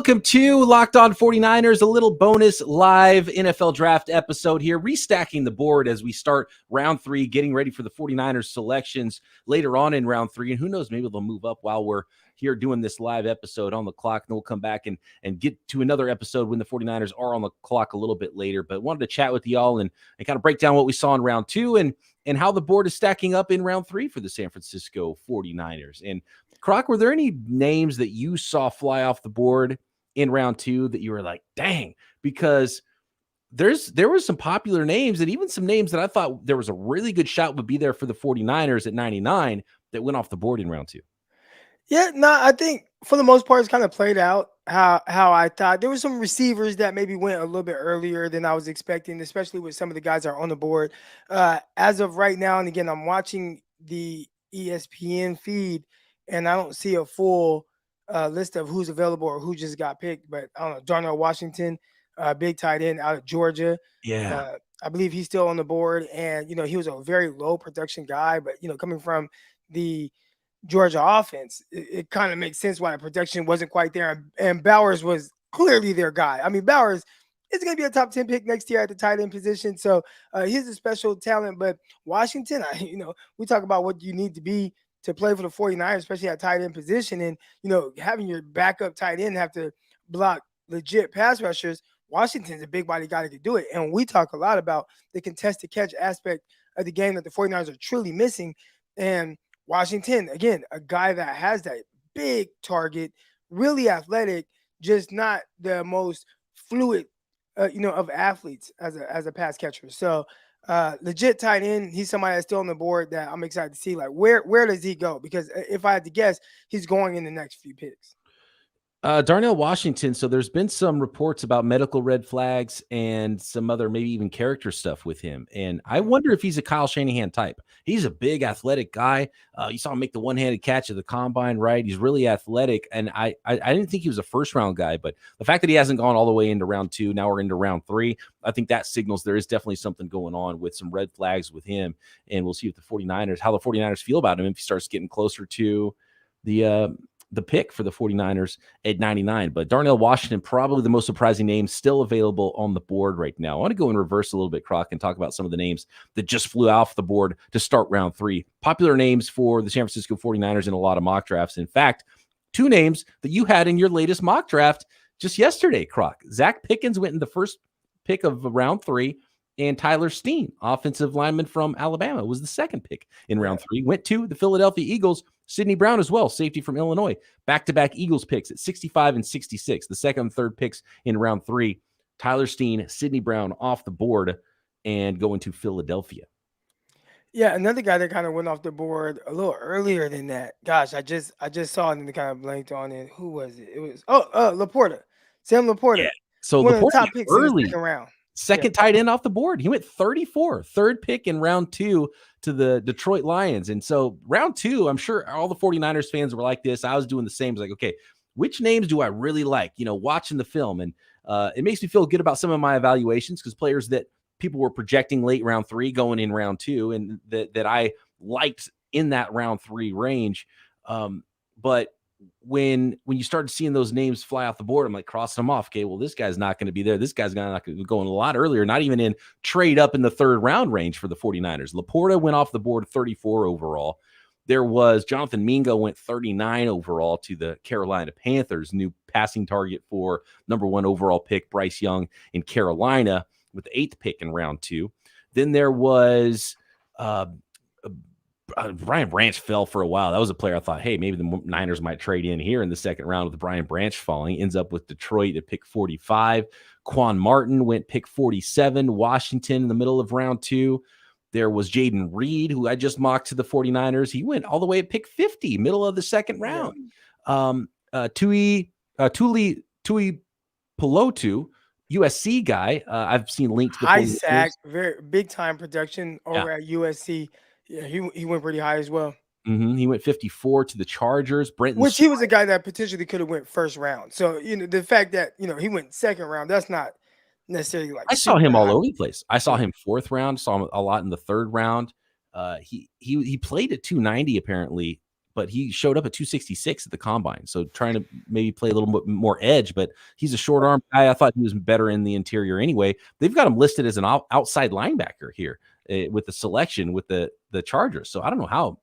Welcome to Locked On 49ers, a little bonus live NFL draft episode here, restacking the board as we start round 3, getting ready for the 49ers selections later on in round 3. And who knows, maybe they'll move up while we're here doing this live episode on the clock. And we'll come back and get to another episode when the 49ers are on the clock a little bit later. But wanted to chat with y'all and kind of break down what we saw in round 2 and how the board is stacking up in round 3 for the San Francisco 49ers. And Croc, were there any names that you saw fly off the board in round 2 that you were like, dang? Because there were some popular names and even some names that I thought there was a really good shot would be there for the 49ers at 99 that went off the board in round 2. Yeah, no, I think for the most part, it's kind of played out how I thought. There were some receivers that maybe went a little bit earlier than I was expecting, especially with some of the guys that are on the board. As of right now, and again, I'm watching the ESPN feed, and I don't see a full list of who's available or who just got picked. But I don't know, Darnell Washington, big tight end out of Georgia. Yeah. I believe he's still on the board, and he was a very low production guy, but coming from the Georgia offense, it kind of makes sense why the production wasn't quite there. And Bowers was clearly their guy. I mean, Bowers is going to be a top 10 pick next year at the tight end position. So he's a special talent. But Washington, we talk about what you need to be to play for the 49ers, especially at tight end position. And, having your backup tight end have to block legit pass rushers, Washington's a big body guy that can do it. And we talk a lot about the contested catch aspect of the game that the 49ers are truly missing. And Washington, again, a guy that has that big target, really athletic, just not the most fluid, of athletes as a pass catcher. So, legit tight end. He's somebody that's still on the board that I'm excited to see. Like, where does he go? Because if I had to guess, he's going in the next few picks. Darnell Washington. So there's been some reports about medical red flags and some other maybe even character stuff with him. And I wonder if he's a Kyle Shanahan type. He's a big athletic guy. You saw him make the one-handed catch at the combine, right? He's really athletic. And I didn't think he was a first-round guy, but the fact that he hasn't gone all the way into round 2, now we're into round 3, I think that signals there is definitely something going on with some red flags with him. And we'll see if how the 49ers feel about him if he starts getting closer to the pick for the 49ers at 99. But Darnell Washington, probably the most surprising name still available on the board right now. I want to go in reverse a little bit, Croc, and talk about some of the names that just flew off the board to start round 3. Popular names for the San Francisco 49ers in a lot of mock drafts. In fact, 2 names that you had in your latest mock draft just yesterday, Croc. Zach Pickens went in the first pick of round 3, and Tyler Steen, offensive lineman from Alabama, was the second pick in round 3. Went to the Philadelphia Eagles. Sidney Brown as well, safety from Illinois. Back-to-back Eagles picks at 65 and 66. The second and third picks in round 3. Tyler Steen, Sidney Brown off the board and going to Philadelphia. Yeah, another guy that kind of went off the board a little earlier than that. Gosh, I just saw it and kind of blanked on it. Who was it? It was Laporta. Sam Laporta. Yeah. So one Laporta of the top picks early. in the second round. Second tight end off the board. He went 34, third pick in round 2 to the Detroit Lions. And so round 2, I'm sure all the 49ers fans were like this. I was doing the same. It's like, okay, which names do I really like? Watching the film. And it makes me feel good about some of my evaluations because players that people were projecting late round 3 going in round 2 and that I liked in that round 3 range. But when you started seeing those names fly off the board, I'm like crossing them off. Okay, well, this guy's not going to be there. This guy's not going to go in a lot earlier, not even in trade up in the 3rd round range for the 49ers. Laporta went off the board 34 overall. There was Jonathan Mingo went 39 overall to the Carolina Panthers, new passing target for number 1 overall pick Bryce Young in Carolina with the 8th pick in round 2. Then there was Brian Branch fell for a while. That was a player I thought, hey, maybe the Niners might trade in here in the second round with Brian Branch falling. Ends up with Detroit at pick 45. Quan Martin went pick 47. Washington in the middle of round 2. There was Jaden Reed, who I just mocked to the 49ers. He went all the way at pick 50, middle of the second round. Tui Pelotu, USC guy. I've seen linked before. High sack, very big time production over at USC. Yeah, he went pretty high as well. Mm-hmm. He went 54 to the Chargers. Which he was a guy that potentially could have went first round. So, the fact that, he went second round, that's not necessarily like. I saw him all over the place. I saw him 4th round, saw him a lot in the 3rd round. He played at 290 apparently but he showed up at 266 at the combine. So trying to maybe play a little bit more edge, but he's a short arm guy. I thought he was better in the interior anyway. They've got him listed as an outside linebacker here with the selection with the Chargers. So I don't know how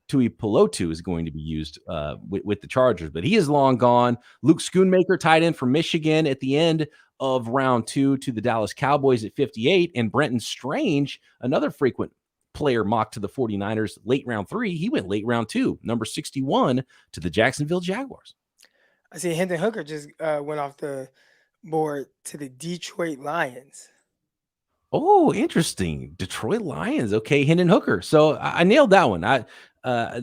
Tui Pelotu is going to be used with the Chargers, but he is long gone. Luke Schoonmaker, tight end from Michigan at the end of round 2 to the Dallas Cowboys at 58. And Brenton Strange, another frequent player mocked to the 49ers late round 3. He went late round 2, number 61 to the Jacksonville Jaguars. I see Hendon Hooker just went off the board to the Detroit Lions. Oh, interesting. Detroit Lions. Okay, Hendon Hooker. So I nailed that one. It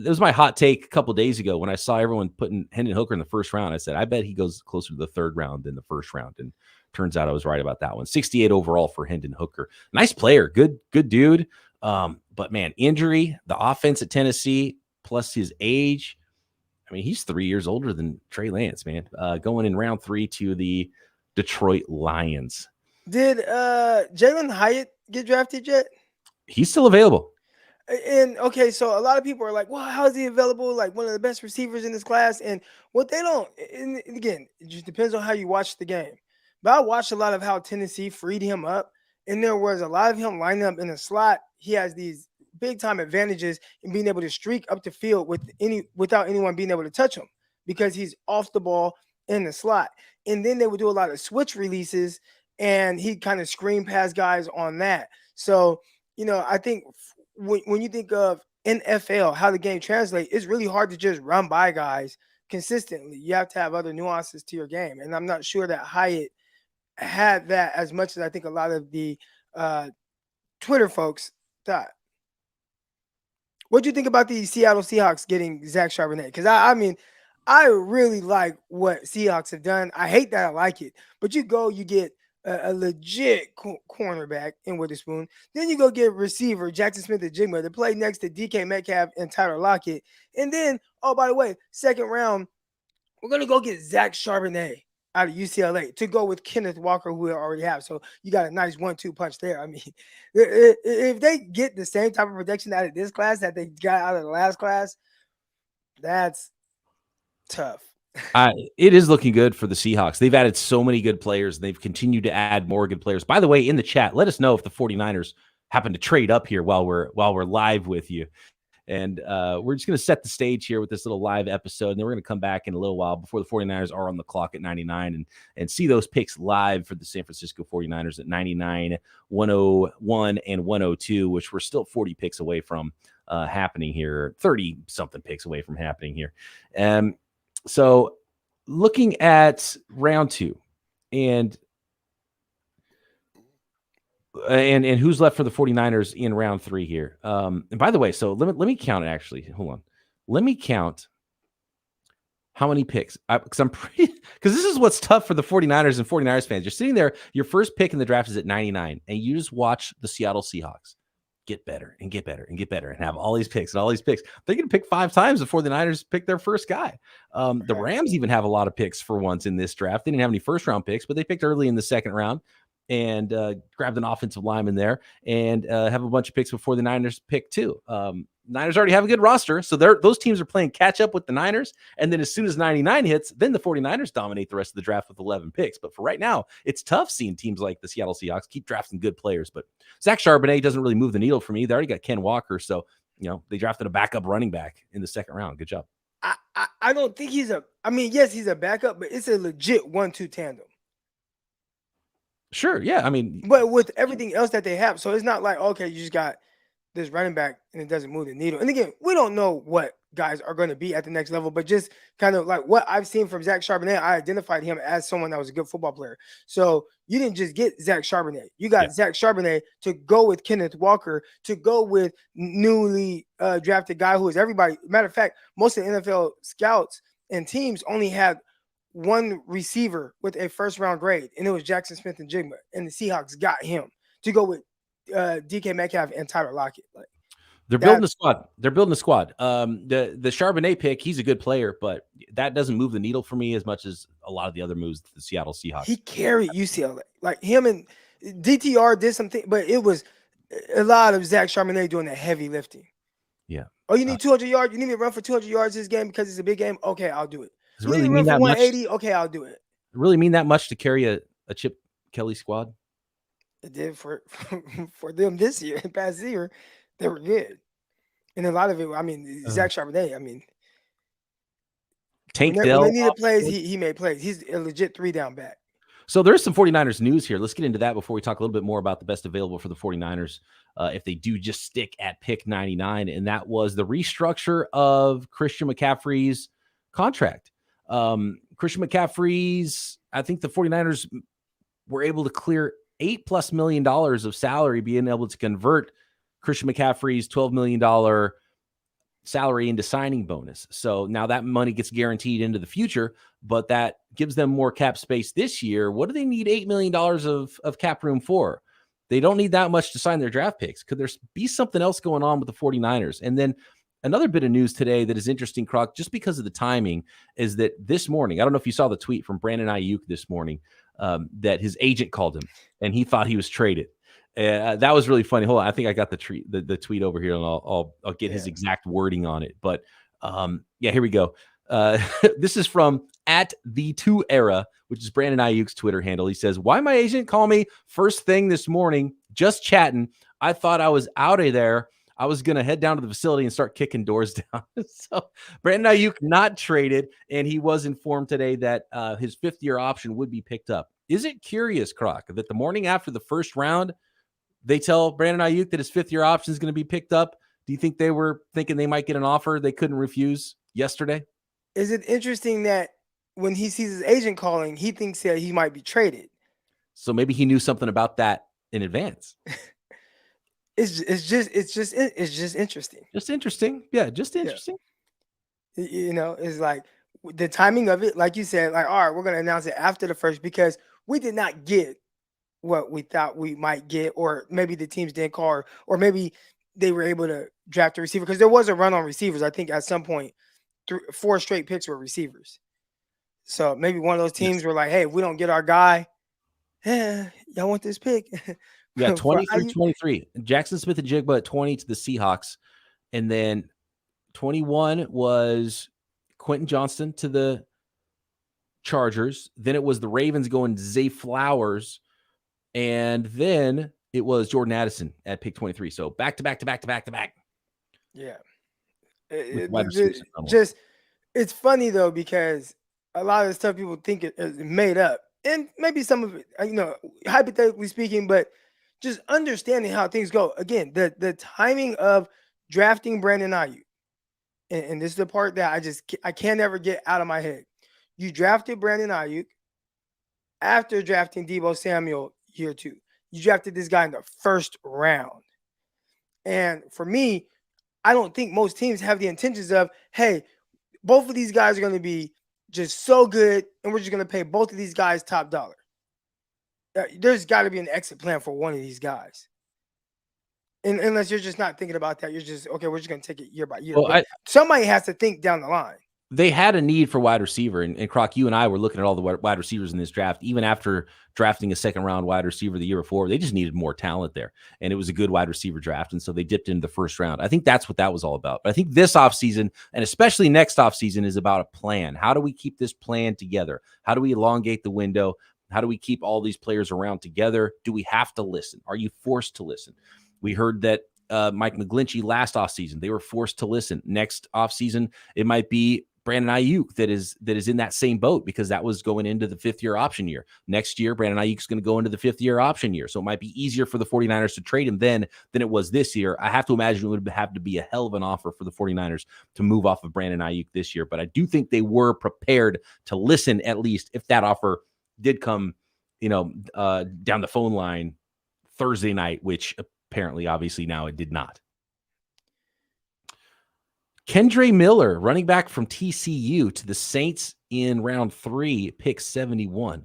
was my hot take a couple days ago when I saw everyone putting Hendon Hooker in the first round. I said, I bet he goes closer to the third round than the first round. And turns out I was right about that one. 68 overall for Hendon Hooker. Nice player. Good dude. But man, injury, the offense at Tennessee, plus his age. I mean, he's 3 years older than Trey Lance, man. Going in round 3 to the Detroit Lions. Did Jalen Hyatt get drafted yet? He's still available. And okay, so a lot of people are like, well, how is he available? Like one of the best receivers in this class. And what they don't, and again, it just depends on how you watch the game. But I watched a lot of how Tennessee freed him up. And there was a lot of him lining up in the slot. He has these big time advantages in being able to streak up the field without anyone being able to touch him because he's off the ball in the slot. And then they would do a lot of switch releases and he kind of screen past guys on that. So, I think when you think of NFL, how the game translates, it's really hard to just run by guys consistently. You have to have other nuances to your game. And I'm not sure that Hyatt had that as much as I think a lot of the Twitter folks thought. What do you think about the Seattle Seahawks getting Zach Charbonnet? Because I mean, I really like what Seahawks have done. I hate that I like it, but you get a legit cornerback in Witherspoon. Then you go get receiver Jackson Smith-Njigba to play next to DK Metcalf and Tyler Lockett. And then, oh, by the way, second round, we're going to go get Zach Charbonnet out of UCLA to go with Kenneth Walker, who we already have. So you got a nice 1-2 punch there. I mean, if they get the same type of protection out of this class that they got out of the last class, that's tough. It is looking good for the Seahawks. They've added so many good players, and they've continued to add more good players. By the way, in the chat, let us know if the 49ers happen to trade up here while we're live with you. And we're just going to set the stage here with this little live episode, and then we're going to come back in a little while before the 49ers are on the clock at 99 and see those picks live for the San Francisco 49ers at 99, 101, and 102, which we're still 40 picks away from happening here, 30-something picks away from happening here. So looking at round 2 and who's left for the 49ers in round 3 here. And by the way, so let me count it actually. Hold on. Let me count how many picks. Because this is what's tough for the 49ers and 49ers fans. You're sitting there, your first pick in the draft is at 99, and you just watch the Seattle Seahawks get better and get better and get better and have all these picks and all these picks. They're going to pick 5 times before the Niners pick their first guy. The Rams even have a lot of picks for once in this draft. They didn't have any first round picks, but they picked early in the second round and grabbed an offensive lineman there and have a bunch of picks before the Niners pick too. Niners already have a good roster, so those teams are playing catch up with the Niners. And then as soon as 99 hits, then the 49ers dominate the rest of the draft with 11 picks. But for right now, it's tough seeing teams like the Seattle Seahawks keep drafting good players. But Zach Charbonnet doesn't really move the needle for me. They already got Ken Walker, so they drafted a backup running back in the second round. Good job. I don't think yes, he's a backup, but it's a legit 1-2 tandem. Sure, yeah. I mean, but with everything else that they have, so it's not like, okay, you just got this running back and it doesn't move the needle. And again, we don't know what guys are going to be at the next level, but just kind of like what I've seen from Zach Charbonnet, I identified him as someone that was a good football player. So you didn't just get Zach Charbonnet. You got Zach Charbonnet to go with Kenneth Walker, to go with newly drafted guy who is everybody. Matter of fact, most of the NFL scouts and teams only had one receiver with a first-round grade, and it was Jackson Smith-Njigba, and the Seahawks got him to go with DK Metcalf and Tyler Lockett. They're building a squad. The Charbonnet pick, he's a good player, but that doesn't move the needle for me as much as a lot of the other moves the Seattle Seahawks. He carried UCLA. Like him and DTR did something, but it was a lot of Zach Charbonnet doing the heavy lifting. Yeah. Oh, you need 200 yards? You need me to run for 200 yards this game because it's a big game? Okay, I'll do it. Does it You need really me to mean run for that much? 180? Okay, I'll do it. Really mean that much to carry a Chip Kelly squad? It did for for them this year. Past year, they were good. And a lot of it, I mean, Zach Charbonnet, I mean, Tank when they Dell. needed plays, he made plays. He's a legit 3-down back. So there's some 49ers news here. Let's get into that before we talk a little bit more about the best available for the 49ers if they do just stick at pick 99. And that was the restructure of Christian McCaffrey's contract. Christian McCaffrey's, I think the 49ers were able to clear $8+ million of salary, being able to convert Christian McCaffrey's $12 million salary into signing bonus. So now that money gets guaranteed into the future, but that gives them more cap space this year. What do they need $8 million of cap room for? They don't need that much to sign their draft picks. Could there be something else going on with the 49ers? And then another bit of news today that is interesting, Croc, just because of the timing, is that this morning, I don't know if you saw the tweet from Brandon Ayuk this morning, that his agent called him and he thought he was traded. That was really funny. Hold on, I think I got the tweet over here, and I'll get his exact wording on it. But yeah, here we go. This is from @the2era, which is Brandon Ayuk's Twitter handle. He says, "Why my agent call me first thing this morning? Just chatting. I thought I was out of there. I was gonna head down to the facility and start kicking doors down." So Brandon Ayuk not traded, and he was informed today that his 5th-year option would be picked up. Is it curious, Croc, that the morning after the first round, they tell Brandon Ayuk that his 5th-year option is going to be picked up? Do you think they were thinking they might get an offer they couldn't refuse yesterday? Is it interesting that when he sees his agent calling, he thinks that he might be traded? So maybe he knew something about that in advance. It's just interesting. Just interesting. Yeah, just interesting. Yeah. You know, it's like the timing of it, like you said, like, all right, we're going to announce it after the first because we did not get what we thought we might get, or maybe the teams didn't call, or maybe they were able to draft a receiver because there was a run on receivers. I think at some point, 4 straight picks were receivers. So maybe one of those teams were like, hey, if we don't get our guy, y'all want this pick? Yeah, 20 through 23. Jackson Smith and Jigba at 20 to the Seahawks. And then 21 was Quentin Johnston to the Chargers. Then it was the Ravens going Zay Flowers. And then it was Jordan Addison at pick 23. So back to back to back to back to back. Yeah. It's funny though, because a lot of the stuff people think is made up, and maybe some of it, you know, hypothetically speaking, but just understanding how things go. Again, the timing of drafting Brandon Ayuk, and this is the part that I can't ever get out of my head. You drafted Brandon Ayuk after drafting Deebo Samuel year 2. You drafted this guy in the 1st round. And for me, I don't think most teams have the intentions of, hey, both of these guys are going to be just so good, and we're just going to pay both of these guys top dollar. There's got to be an exit plan for one of these guys. And unless you're just not thinking about that, you're just, okay, we're just going to take it year by year. Well, somebody has to think down the line. They had a need for wide receiver. And Croc, you and I were looking at all the wide receivers in this draft. Even after drafting a 2nd-round wide receiver the year before, they just needed more talent there. And it was a good wide receiver draft. And so they dipped into the 1st round. I think that's what that was all about. But I think this offseason, and especially next offseason, is about a plan. How do we keep this plan together? How do we elongate the window? How do we keep all these players around together? Do we have to listen? Are you forced to listen? We heard that Mike McGlinchey last offseason, they were forced to listen. Next offseason, it might be Brandon Ayuk that is in that same boat, because that was going into the 5th-year option year. Next year, Brandon Ayuk is going to go into the 5th-year option year. So it might be easier for the 49ers to trade him then than it was this year. I have to imagine it would have to be a hell of an offer for the 49ers to move off of Brandon Ayuk this year. But I do think they were prepared to listen, at least if that offer did come, down the phone line Thursday night, which apparently, obviously now it did not. Kendre Miller, running back from TCU to the Saints in round 3, pick 71.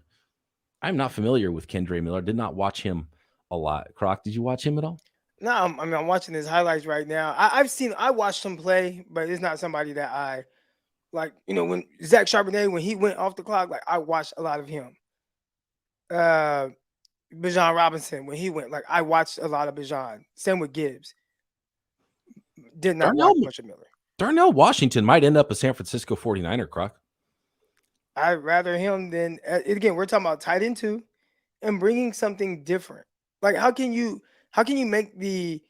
I'm not familiar with Kendre Miller. Did not watch him a lot. Croc, did you watch him at all? No, I'm watching his highlights right now. I watched him play, but it's not somebody that I like. When Zach Charbonnet, when he went off the clock, like I watched a lot of him. Bijan Robinson, when he went, like I watched a lot of Bijan. Same with Gibbs. Did not watch much of Miller. Darnell Washington might end up a San Francisco 49er, Croc. I'd rather him than again. We're talking about tight end 2 and bringing something different. Like how can you make the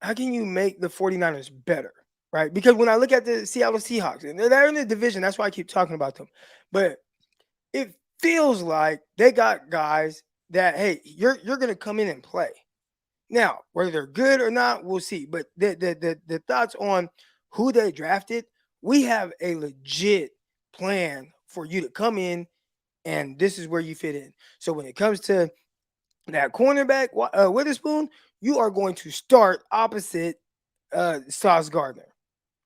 49ers better, right? Because when I look at the Seattle Seahawks, and they're in the division, that's why I keep talking about them. But it feels like they got guys that, hey, you're gonna come in and play. Now, whether they're good or not, we'll see. But the thoughts on who they drafted, we have a legit plan for you to come in, and this is where you fit in. So when it comes to that cornerback, Witherspoon, you are going to start opposite Sauce Gardner,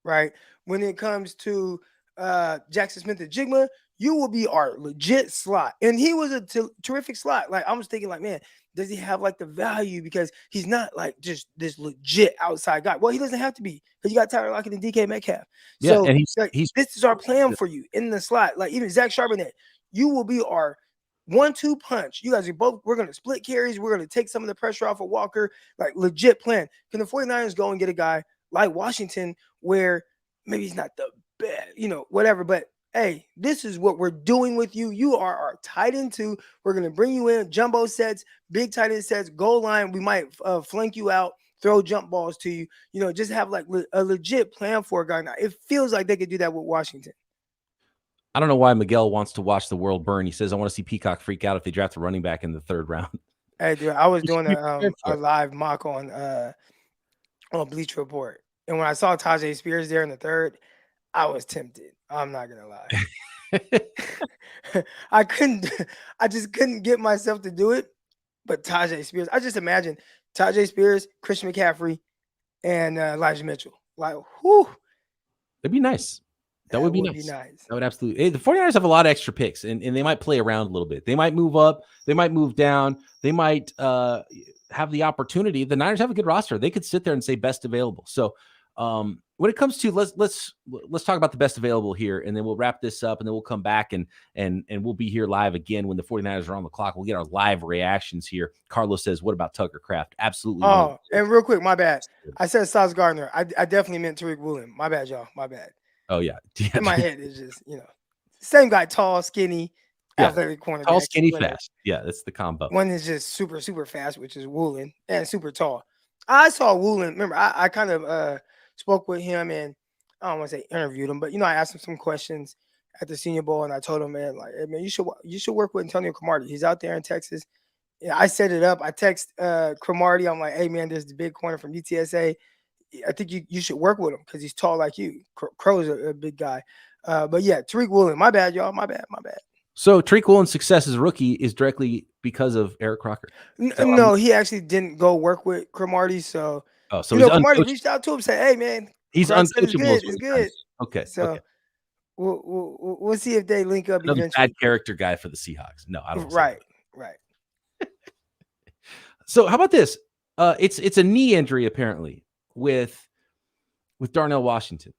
right? When it comes to Jackson Smith-Njigba, you will be our legit slot. And he was a terrific slot. Like, I was thinking, like, man, does he have like the value? Because he's not like just this legit outside guy. Well, he doesn't have to be, because you got Tyler Lockett and DK Metcalf. Yeah, so and this is our plan for you in the slot. Like even Zach Charbonnet, you will be our 1-2 punch. You guys are both, we're going to split carries. We're going to take some of the pressure off of Walker, like legit plan. Can the 49ers go and get a guy like Washington where maybe he's not the best, whatever, but hey, this is what we're doing with you. You are our tight end 2. We're going to bring you in jumbo sets, big tight end sets, goal line. We might flank you out, throw jump balls to you, just have like a legit plan for a guy. Now, it feels like they could do that with Washington. I don't know why Miguel wants to watch the world burn. He says, I want to see Peacock freak out if they draft a running back in the 3rd round. Hey, dude, I was doing a live mock on Bleacher Report. And when I saw Tajay Spears there in the 3rd, I was tempted. I'm not gonna lie. I just couldn't get myself to do it. But Tajay Spears, I just imagine Tajay Spears, Christian McCaffrey, and Elijah Mitchell. Like, whew. That'd be nice. That would be nice. That would absolutely. Hey, the 49ers have a lot of extra picks, and they might play around a little bit. They might move up. They might move down. They might have the opportunity. The Niners have a good roster. They could sit there and say best available. So when it comes to let's talk about the best available here, and then we'll wrap this up, and then we'll come back and we'll be here live again when the 49ers are on the clock. We'll get our live reactions here. Carlos says, what about Tucker Kraft? Absolutely. Oh, and real quick, my bad. I said Sauce Gardner. I definitely meant Tariq Woolen. My bad, y'all. My bad. Oh, yeah. In my head, it's just, same guy, tall, skinny, athletic cornerback. Tall, skinny, fast. Yeah, that's the combo. One is just super, super fast, which is Woolen, and super tall. I saw Woolen. Remember, I kind of spoke with him, and I don't want to say interviewed him, but, I asked him some questions at the Senior Bowl, and I told him, man, like, hey, man, you should work with Antonio Cromartie. He's out there in Texas. Yeah, I set it up. I text Cromartie. I'm like, hey, man, there's the big corner from UTSA. I think you should work with him because he's tall like you. Crow's a big guy. But yeah, Tariq Woolen. My bad, y'all. My bad. So Tariq Woolen's success as a rookie is directly because of Eric Crocker. No, he actually didn't go work with Cromartie. So Cromartie reached out to him, said, "Hey, man, he's uncoachable. It's good." Okay. So okay. We'll see if they link up. Another eventually. Bad character guy for the Seahawks. No, I don't. Right. So how about this? It's a knee injury apparently with Darnell Washington.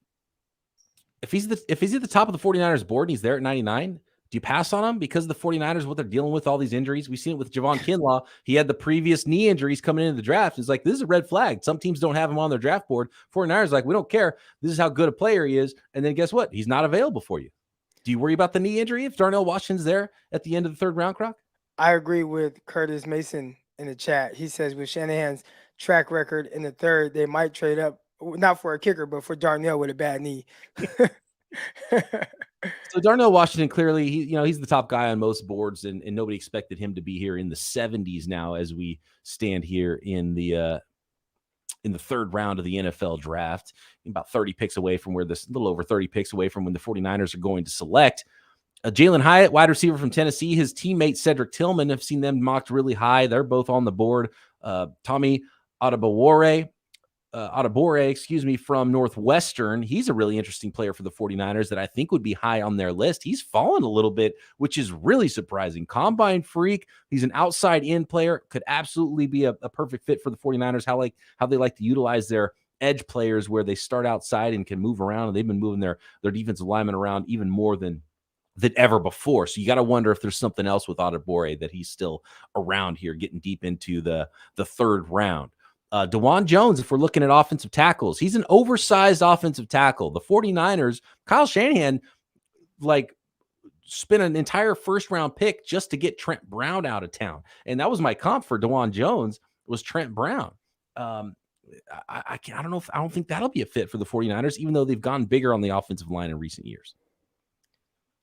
If he's at the top of the 49ers board and he's there at 99, do you pass on him because of the 49ers, what they're dealing with, all these injuries? We've seen it with Javon Kinlaw. He had the previous knee injuries coming into the draft. It's like, this is a red flag. Some teams don't have him on their draft board. 49ers like, we don't care. This is how good a player he is. And then guess what? He's not available for you. Do you worry about the knee injury if Darnell Washington's there at the end of the 3rd round, Croc? I agree with Curtis Mason in the chat. He says with Shanahan's track record in the 3rd, they might trade up, not for a kicker, but for Darnell with a bad knee. So Darnell Washington, clearly, he's the top guy on most boards, and nobody expected him to be here in the 70s now as we stand here in the 3rd round of the NFL draft, about 30 picks away from a little over 30 picks away from when the 49ers are going to select. Jalen Hyatt, wide receiver from Tennessee, his teammate Cedric Tillman, have seen them mocked really high. They're both on the board. Tommy Adebawore, from Northwestern. He's a really interesting player for the 49ers that I think would be high on their list. He's fallen a little bit, which is really surprising. Combine freak. He's an outside in player. Could absolutely be a perfect fit for the 49ers. How they like to utilize their edge players where they start outside and can move around. And they've been moving their defensive linemen around even more than ever before. So you got to wonder if there's something else with Adebawore that he's still around here getting deep into the 3rd round. DeJuan Jones, if we're looking at offensive tackles, he's an oversized offensive tackle. The 49ers, Kyle Shanahan, like, spent an entire first-round pick just to get Trent Brown out of town. And that was my comp for DeJuan Jones, was Trent Brown. I don't think that'll be a fit for the 49ers, even though they've gone bigger on the offensive line in recent years.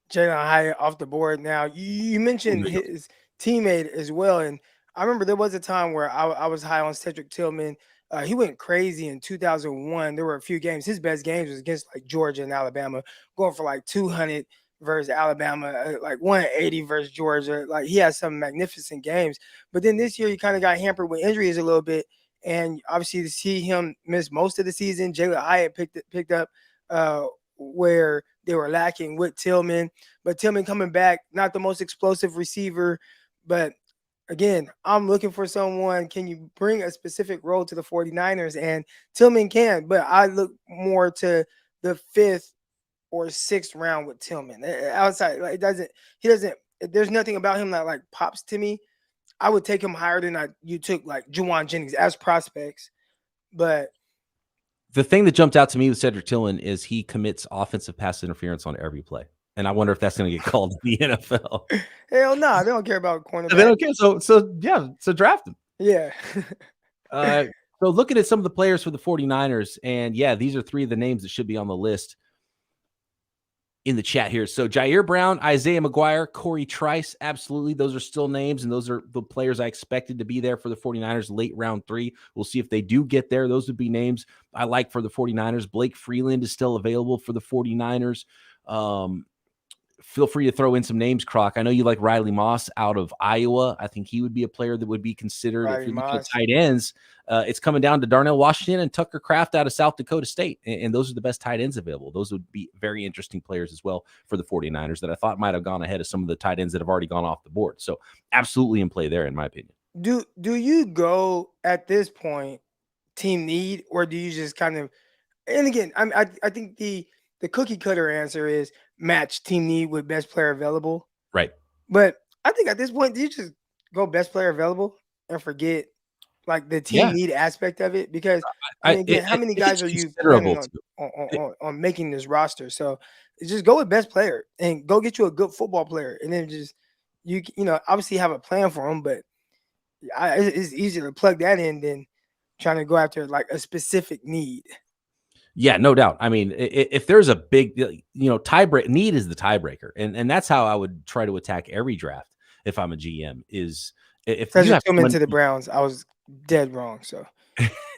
Jalen Hyatt off the board now. You mentioned his teammate as well, and I remember there was a time where I was high on Cedric Tillman. He went crazy in 2001. There were a few games. His best games was against like Georgia and Alabama, going for like 200 versus Alabama, like 180 versus Georgia. Like, he had some magnificent games. But then this year he kind of got hampered with injuries a little bit. And obviously to see him miss most of the season, Jalen Hyatt picked up where they were lacking with Tillman. But Tillman coming back, not the most explosive receiver. But again, I'm looking for someone. Can you bring a specific role to the 49ers? And Tillman can, but I look more to the 5th or 6th round with Tillman. Outside, like, there's nothing about him that like pops to me. I would take him higher than you took like Juwan Jennings as prospects. But the thing that jumped out to me with Cedric Tillman is he commits offensive pass interference on every play. And I wonder if that's going to get called in the NFL. Hell no, they don't care about cornerback. They don't care. So draft him. Yeah. So looking at some of the players for the 49ers, and yeah, these are 3 of the names that should be on the list in the chat here. So Ji'Ayir Brown, Isaiah McGuire, Corey Trice, absolutely. Those are still names, and those are the players I expected to be there for the 49ers late round 3. We'll see if they do get there. Those would be names I like for the 49ers. Blake Freeland is still available for the 49ers. Feel free to throw in some names, Croc. I know you like Riley Moss out of Iowa. I think he would be a player that would be considered. If you're looking at tight ends, it's coming down to Darnell Washington and Tucker Kraft out of South Dakota State. And those are the best tight ends available. Those would be very interesting players as well for the 49ers that I thought might have gone ahead of some of the tight ends that have already gone off the board. So absolutely in play there, in my opinion. Do you go at this point team need, or do you just kind of, and again, I think the cookie cutter answer is match team need with best player available. Right. But I think at this point, do you just go best player available and forget like the team need aspect of it? Because again, how many guys are you planning on making this roster? So just go with best player and go get you a good football player, and then just you know obviously have a plan for them, but it's easier to plug that in than trying to go after like a specific need. Yeah, no doubt. I mean, if there's a big, tiebreak, need is the tiebreaker, and that's how I would try to attack every draft if I'm a GM. Is if Cedric Tillman to the Browns, I was dead wrong. So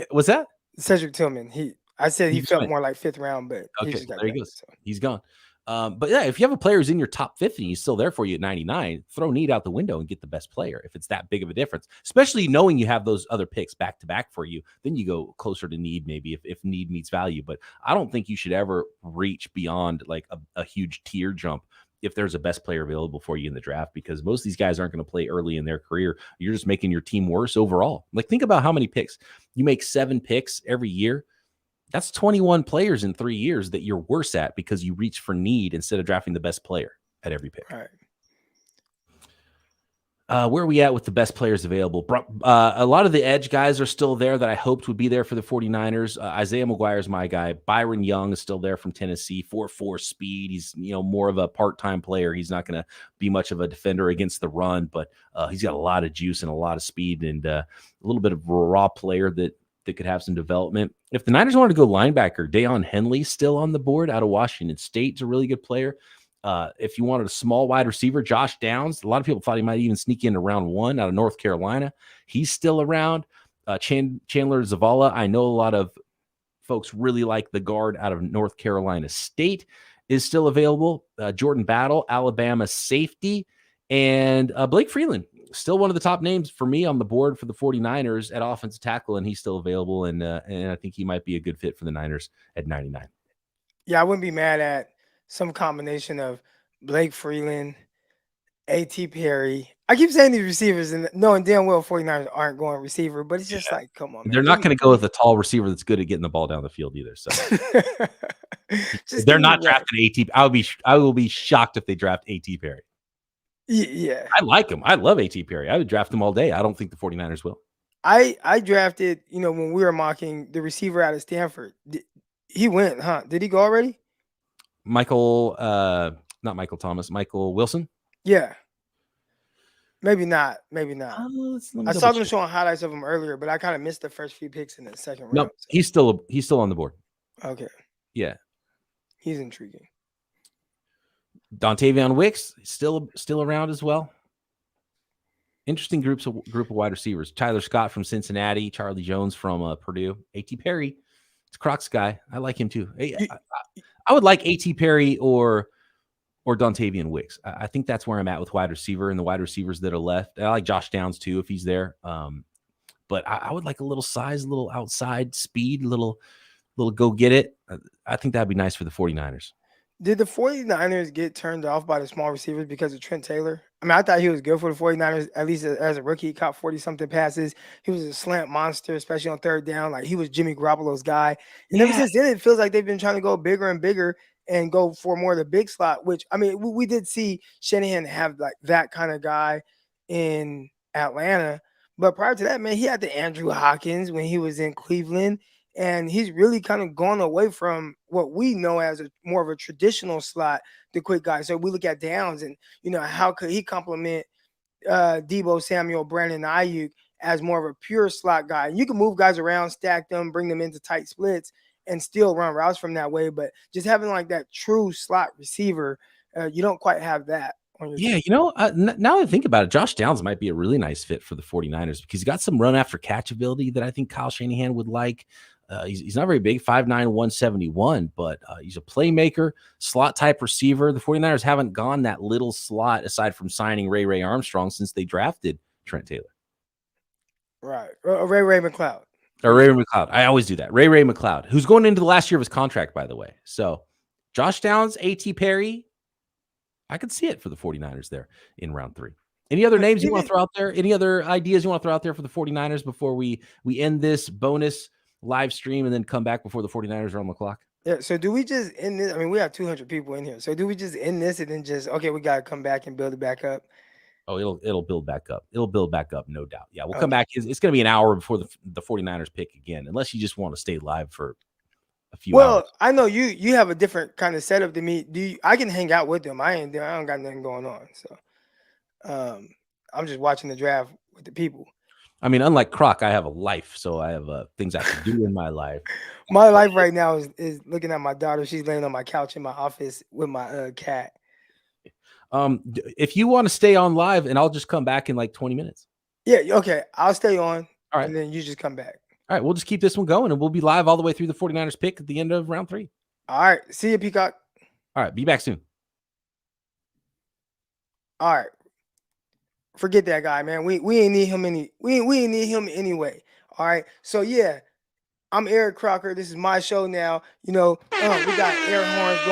was that Cedric Tillman? I said he felt more like 5th round, but okay, there he goes. So. He's gone. But yeah, if you have a player who's in your top 50, he's still there for you at 99, throw need out the window and get the best player. If it's that big of a difference, especially knowing you have those other picks back to back for you, then you go closer to need, maybe if need meets value. But I don't think you should ever reach beyond like a huge tier jump if there's a best player available for you in the draft, because most of these guys aren't going to play early in their career. You're just making your team worse overall. Like, think about how many picks you make. 7 picks every year. That's 21 players in 3 years that you're worse at because you reach for need instead of drafting the best player at every pick. All right. Where are we at with the best players available? A lot of the edge guys are still there that I hoped would be there for the 49ers. Isaiah McGuire is my guy. Byron Young is still there from Tennessee. 4.4 speed. He's more of a part-time player. He's not going to be much of a defender against the run, but he's got a lot of juice and a lot of speed and a little bit of a raw player that could have some development. If the Niners wanted to go linebacker, Deion Henley still on the board out of Washington State. Is a really good player. If you wanted a small wide receiver, Josh Downs, a lot of people thought he might even sneak into round 1 out of North Carolina. He's still around. Chandler Zavala, I know a lot of folks really like the guard out of North Carolina State, is still available. Jordan Battle, Alabama safety, and Blake Freeland, still one of the top names for me on the board for the 49ers at offensive tackle, and he's still available, and I think he might be a good fit for the Niners at 99. Yeah, I wouldn't be mad at some combination of Blake Freeland, A.T. Perry. I keep saying these receivers and knowing damn well 49ers aren't going receiver, but it's just like, come on, man. They're not going to go with a tall receiver that's good at getting the ball down the field either. So they're not drafting A.T. I will be shocked if they draft A.T. Perry. Yeah. I like him. I love A.T. Perry. I would draft him all day. I don't think the 49ers will. I drafted, when we were mocking the receiver out of Stanford. He went, huh? Did he go already? Michael, not Michael Thomas, Michael Wilson. Yeah. Maybe not. Maybe not. Let me I double saw them check. showing highlights of him earlier, but I kind of missed the first few picks in the second round. Nope, he's still on the board. Okay. Yeah. He's intriguing. Dontavion Wicks still around as well. Interesting group of wide receivers. Tyler Scott from Cincinnati, Charlie Jones from Purdue, A.T. Perry. It's Croc's guy. I like him too. I would like A.T. Perry or Dontavion Wicks. I think that's where I'm at with wide receiver and the wide receivers that are left. I like Josh Downs too if he's there. But I would like a little size, a little outside speed, a little go get it. I think that'd be nice for the 49ers. Did the 49ers get turned off by the small receivers because of Trent Taylor? I mean, I thought he was good for the 49ers, at least as a rookie. He caught 40-something passes. He was a slant monster, especially on third down. Like, he was Jimmy Garoppolo's guy. And ever since then, it feels like they've been trying to go bigger and bigger and go for more of the big slot, which, I mean, we did see Shanahan have, like, that kind of guy in Atlanta. But prior to that, man, he had the Andrew Hopkins when he was in Cleveland. And he's really kind of gone away from what we know as more of a traditional slot, the quick guy. So we look at Downs and, how could he complement Deebo Samuel, Brandon Ayuk as more of a pure slot guy? And you can move guys around, stack them, bring them into tight splits and still run routes from that way. But just having like that true slot receiver, you don't quite have that. Yeah, now that I think about it, Josh Downs might be a really nice fit for the 49ers because he's got some run after catch ability that I think Kyle Shanahan would like. He's not very big, 5'9", 171, but he's a playmaker, slot type receiver. The 49ers haven't gone that little slot aside from signing Ray Armstrong since they drafted Trent Taylor. Right. Ray McCloud. Or Ray McCloud. I always do that. Ray McCloud, who's going into the last year of his contract, by the way. So Josh Downs, A.T. Perry, I could see it for the 49ers there in round 3. Any other names you want to throw out there? Any other ideas you want to throw out there for the 49ers before we end this bonus live stream and then come back before the 49ers are on the clock? Yeah, so do we just end this? I mean, we have 200 people in here. So do we just end this and then just, okay, we got to come back and build it back up? Oh, it'll build back up. It'll build back up, no doubt. Yeah, we'll come back. It's going to be an hour before the 49ers pick again, unless you just want to stay live for a few hours. Well, I know you have a different kind of setup than me. I can hang out with them. I don't got nothing going on. So I'm just watching the draft with the people. I mean, unlike Croc, I have a life, so I have things I can do in my life. My life right now is looking at my daughter. She's laying on my couch in my office with my cat. If you want to stay on live, and I'll just come back in like 20 minutes. Yeah, okay. I'll stay on. All right. And then you just come back. All right, we'll just keep this one going, and we'll be live all the way through the 49ers pick at the end of round 3. All right. See you, Peacock. All right, be back soon. All right. Forget that guy, man. We ain't need him we ain't need him anyway. All right. So yeah, I'm Eric Crocker. This is my show now. We got air horns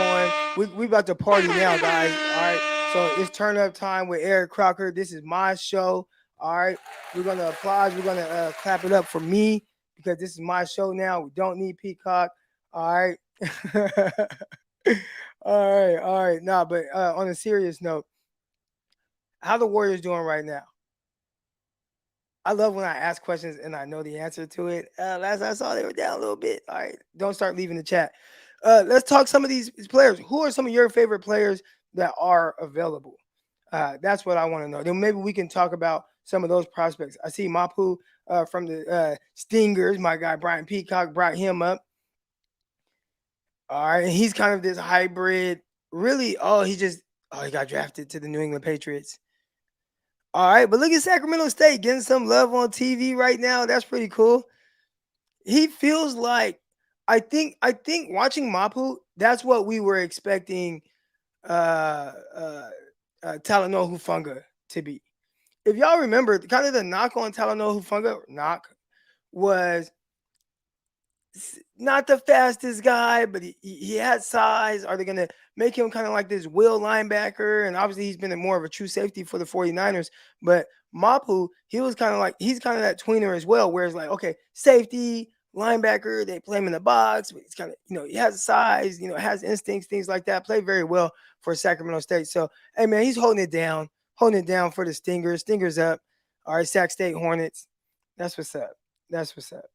going. We about to party now, guys. All right. So it's turn up time with Eric Crocker. This is my show. All right. We're gonna applaud. We're gonna clap it up for me because this is my show now. We don't need Peacock. All right. All right. Nah, but on a serious note, how the Warriors doing right now? I love when I ask questions and I know the answer to it. Last I saw, they were down a little bit. All right, don't start leaving the chat. Let's talk some of these players. Who are some of your favorite players that are available? That's what I want to know. Then maybe we can talk about some of those prospects. I see Mapu from the Stingers. My guy Brian Peacock brought him up. All right, and he's kind of this hybrid. Really, he got drafted to the New England Patriots. All right, but look at Sacramento State getting some love on TV right now. That's pretty cool. He feels like I think watching Mapu, that's what we were expecting Talanoa Hufanga to be. If y'all remember, kind of the knock on Talanoa Hufanga was not the fastest guy, but he had size. Are they going to make him kind of like this will linebacker? And obviously he's been more of a true safety for the 49ers. But Mapu, he's kind of that tweener as well, where it's like, okay, safety, linebacker, they play him in the box, but he's kind of, he has size, has instincts, things like that. Played very well for Sacramento State. So, hey, man, he's holding it down for the Stingers. Stingers up. All right, Sac State Hornets. That's what's up. That's what's up.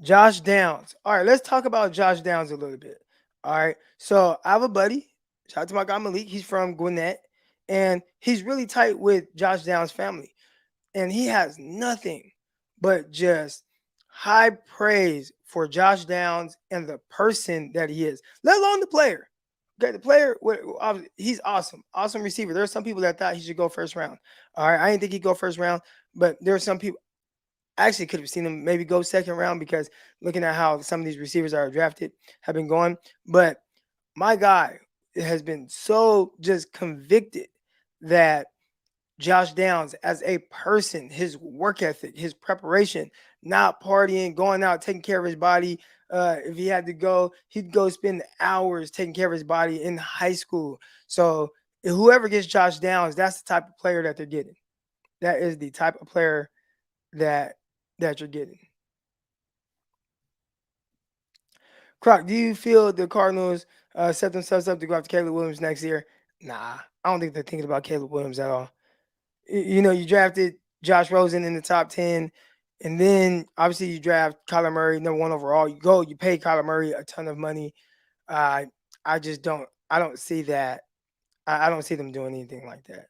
Josh Downs. All right, let's talk about Josh Downs a little bit. All right. So I have a buddy. Shout out to my guy Malik. He's from Gwinnett. And he's really tight with Josh Downs' family. And he has nothing but just high praise for Josh Downs and the person that he is, let alone the player. Okay, the player, he's awesome. Awesome receiver. There are some people that thought he should go first round. All right. I didn't think he'd go first round, but there are some people. I actually could have seen him maybe go second round because looking at how some of these receivers are drafted have been going. But my guy has been so just convicted that Josh Downs, as a person, his work ethic, his preparation, not partying, going out, taking care of his body. If he had to go, he'd go spend hours taking care of his body in high school. So whoever gets Josh Downs, that's the type of player that they're getting. That is the type of player that you're getting. Croc, do you feel the Cardinals set themselves up to go after Caleb Williams next year? Nah, I don't think they're thinking about Caleb Williams at all. You drafted Josh Rosen in the top 10, and then obviously you draft Kyler Murray, number 1 overall. You pay Kyler Murray a ton of money. I just don't. I don't see that. I don't see them doing anything like that.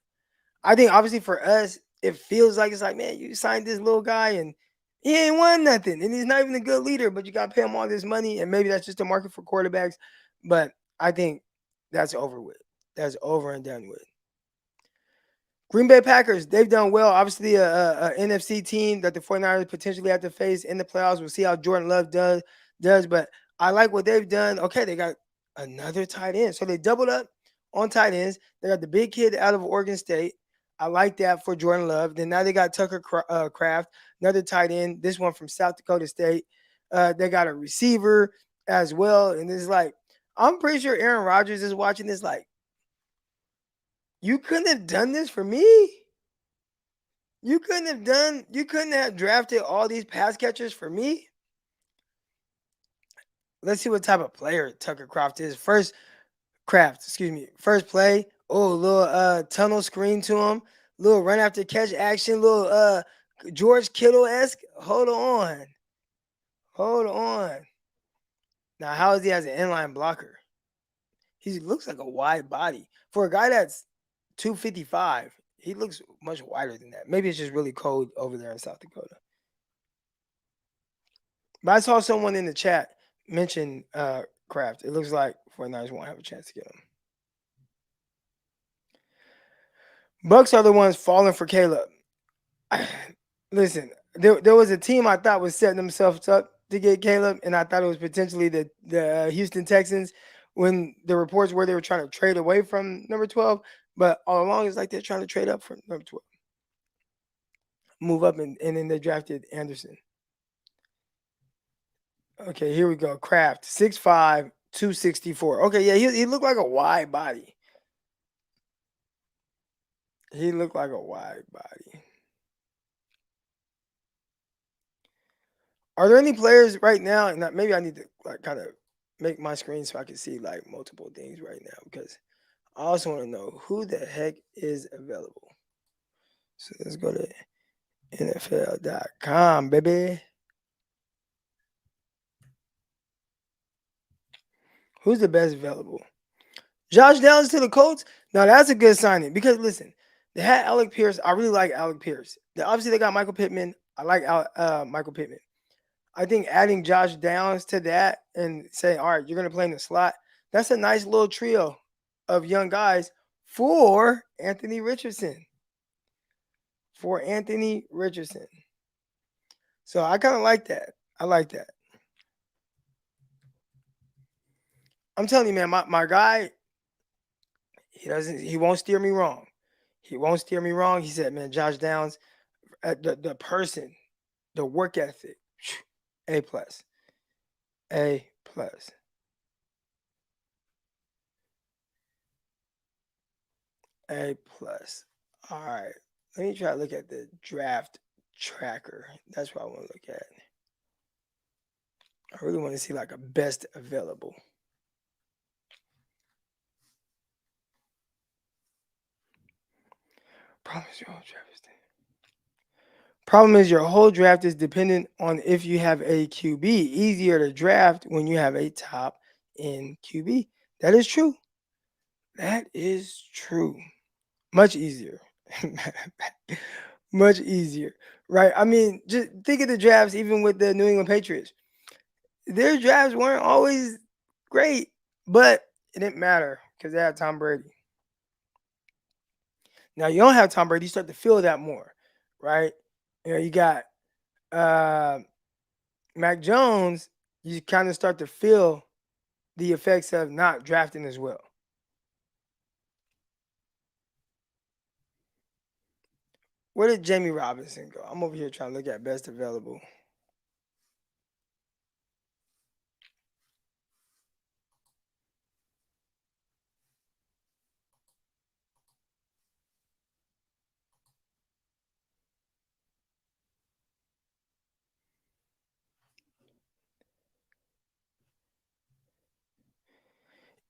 I think obviously for us, it feels like it's like, man, you signed this little guy and he ain't won nothing, and he's not even a good leader, but you got to pay him all this money, and maybe that's just the market for quarterbacks. But I think that's over with. That's over and done with. Green Bay Packers, they've done well. Obviously, a NFC team that the 49ers potentially have to face in the playoffs. We'll see how Jordan Love does. But I like what they've done. Okay, they got another tight end. So they doubled up on tight ends. They got the big kid out of Oregon State. I like that for Jordan Love. Then now they got Tucker Kraft, another tight end. This one from South Dakota State. They got a receiver as well. And it's like, I'm pretty sure Aaron Rodgers is watching this like, you couldn't have done this for me. You couldn't have drafted all these pass catchers for me. Let's see what type of player Tucker Kraft is. First play. Oh, little tunnel screen to him. Little run after catch action. Little George Kittle-esque. Hold on. Now, how is he as an inline blocker? He looks like a wide body. For a guy that's 255, he looks much wider than that. Maybe it's just really cold over there in South Dakota. But I saw someone in the chat mention Kraft. It looks like 49ers won't have a chance to get him. Bucks are the ones falling for Caleb. Listen, there was a team I thought was setting themselves up to get Caleb, and I thought it was potentially the Houston Texans when the reports were they were trying to trade away from number 12. But all along, it's like they're trying to trade up from number 12. Move up, and then they drafted Anderson. Okay, here we go. Kraft, 6'5", 264. Okay, yeah, he looked like a wide body. Are there any players right now? And maybe I need to like kind of make my screen so I can see like multiple things right now because I also want to know who the heck is available. So let's go to NFL.com, baby. Who's the best available? Josh Downs to the Colts. Now that's a good signing because listen, they had Alec Pierce. I really like Alec Pierce. Obviously, they got Michael Pittman. I like Michael Pittman. I think adding Josh Downs to that and saying, all right, you're going to play in the slot, that's a nice little trio of young guys for Anthony Richardson. So I kind of like that. I like that. I'm telling you, man, my guy, he won't steer me wrong. He said, man, Josh Downs, the person, the work ethic, A+. A+. A+. All right. Let me try to look at the draft tracker. That's what I want to look at. I really want to see like a best available. Promise you, Travis. Problem is, your whole draft is dependent on if you have a QB. Easier to draft when you have a top end QB. That is true. That is true. Much easier. Much easier. Right? I mean, just think of the drafts, even with the New England Patriots. Their drafts weren't always great, but it didn't matter because they had Tom Brady. Now you don't have Tom Brady, you start to feel that more, right? You got uh Mac Jones, you kind of start to feel the effects of not drafting as well. Where did Jamie Robinson go? I'm over here trying to look at best available.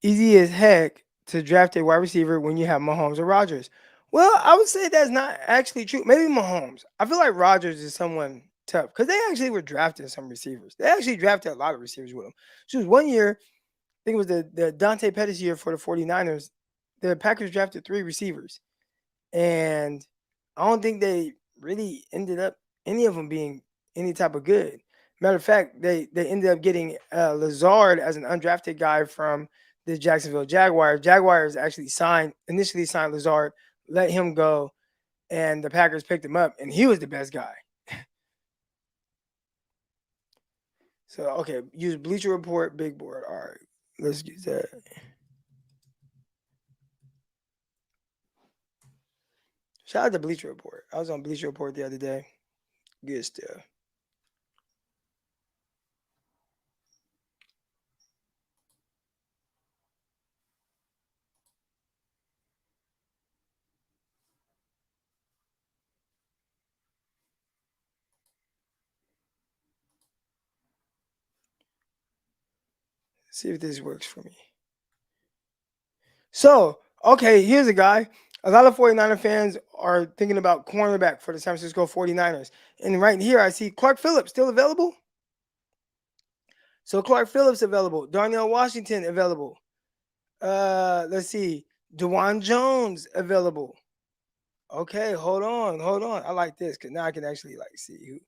Easy as heck to draft a wide receiver when you have Mahomes or Rodgers. Well, I would say that's not actually true. Maybe Mahomes. I feel like Rodgers is someone tough because they actually were drafting some receivers. They actually drafted a lot of receivers with him. So it was one year, I think it was the Dante Pettis year for the 49ers. The Packers drafted 3 receivers. And I don't think they really ended up any of them being any type of good. Matter of fact, they ended up getting Lazard as an undrafted guy from the Jacksonville Jaguars. Jaguars actually initially signed Lazard, let him go, and the Packers picked him up, and he was the best guy. So okay, use Bleacher Report, big board. All right, let's use that. Shout out to Bleacher Report. I was on Bleacher Report the other day. Good stuff. See if this works for me. So, okay, here's a guy. A lot of 49er fans are thinking about cornerback for the San Francisco 49ers. And right here, I see Clark Phillips still available. So, Clark Phillips available. Darnell Washington available. Let's see. DeJuan Jones available. Okay, hold on. I like this because now I can actually see who.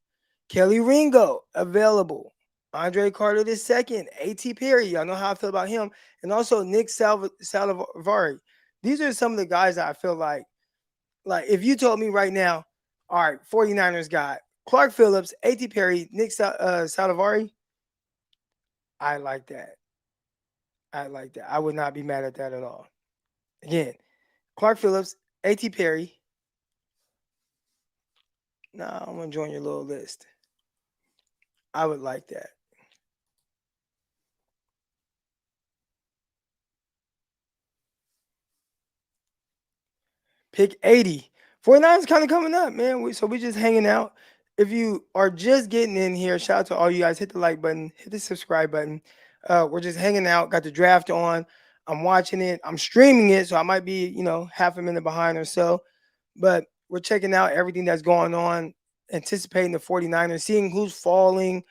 Kelly Ringo available. Andre Carter II, A.T. Perry. Y'all know how I feel about him. And also Nick Salivari. These are some of the guys that I feel like if you told me right now, all right, 49ers got Clark Phillips, A.T. Perry, Nick Salivari, I like that. I would not be mad at that at all. Again, Clark Phillips, A.T. Perry. Nah, I'm going to join your little list. I would like that. Pick 80. 49ers kind of coming up, man. So we just hanging out. If you are just getting in here, shout out to all you guys. Hit the like button, hit the subscribe button. We're just hanging out. Got the draft on. I'm watching it. I'm streaming it, so I might be, half a minute behind or so. But we're checking out everything that's going on, anticipating the 49ers, seeing who's falling,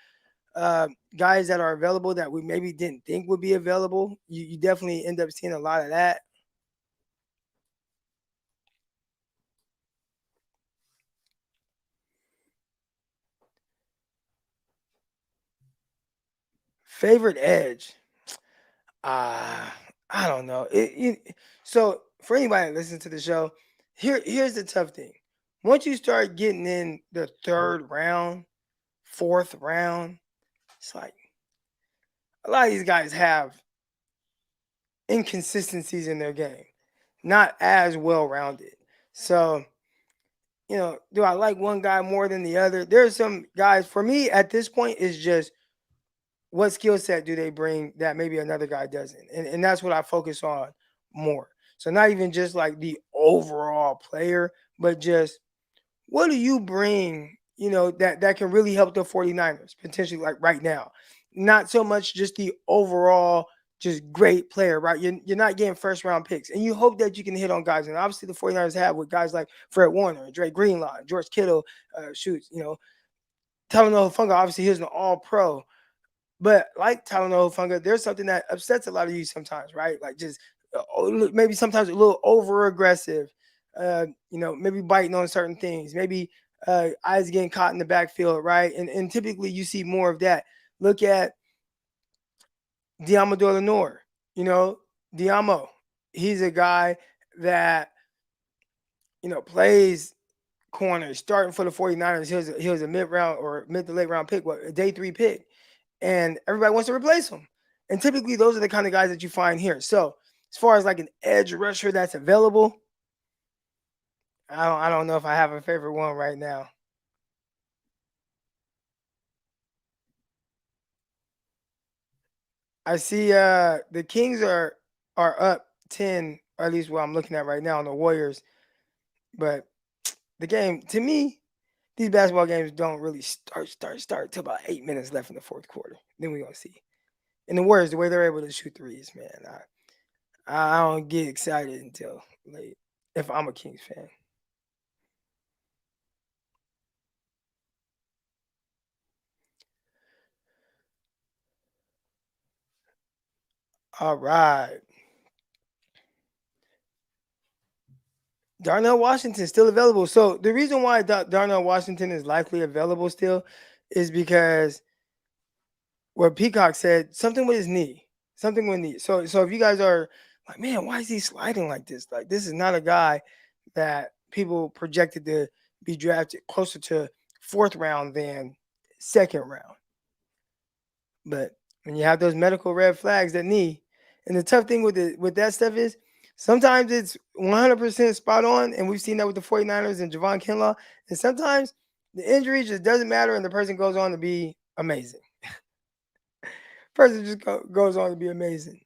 guys that are available that we maybe didn't think would be available. You definitely end up seeing a lot of that. Favorite edge. I don't know. So for anybody that listens to the show, here's the tough thing. Once you start getting in the 3rd round, 4th round, it's like a lot of these guys have inconsistencies in their game, not as well rounded. So, do I like one guy more than the other? There's some guys for me at this point is just what skill set do they bring that maybe another guy doesn't? And that's what I focus on more. So not even just like the overall player, but just what do you bring, that can really help the 49ers potentially like right now? Not so much just the overall just great player, right? You're not getting first round picks, and you hope that you can hit on guys. And obviously, the 49ers have with guys like Fred Warner, Dre Greenlaw, George Kittle, shoots, Talanoa Hufanga, obviously, he's an all pro. But like Talanoa Hufanga, there's something that upsets a lot of you sometimes, right? Like just maybe sometimes a little over aggressive, maybe biting on certain things, maybe eyes getting caught in the backfield, right? And typically you see more of that. Look at Diamador Lenore, Diamo. He's a guy that, plays corner, starting for the 49ers. He was a mid-round or mid to late round pick, a day 3 pick. And everybody wants to replace him. And typically those are the kind of guys that you find here. So as far as like an edge rusher that's available, I don't know if I have a favorite one right now. I see the Kings are up 10, or at least what I'm looking at right now on the Warriors. But the game, to me, these basketball games don't really start till about 8 minutes left in the fourth quarter. Then we're gonna see. And the Warriors, the way they're able to shoot threes, man, I don't get excited until late if I'm a Kings fan. All right. Darnell Washington still available. So the reason why Darnell Washington is likely available still is because what Peacock said, something with his knee. Something with knee. So if you guys are like, man, why is he sliding like this? Like, this is not a guy that people projected to be drafted closer to 4th round than 2nd round. But when you have those medical red flags, that knee, and the tough thing with that stuff is sometimes it's 100% spot on, and we've seen that with the 49ers and Javon Kinlaw, and sometimes the injury just doesn't matter, and the person goes on to be amazing. Person just goes on to be amazing.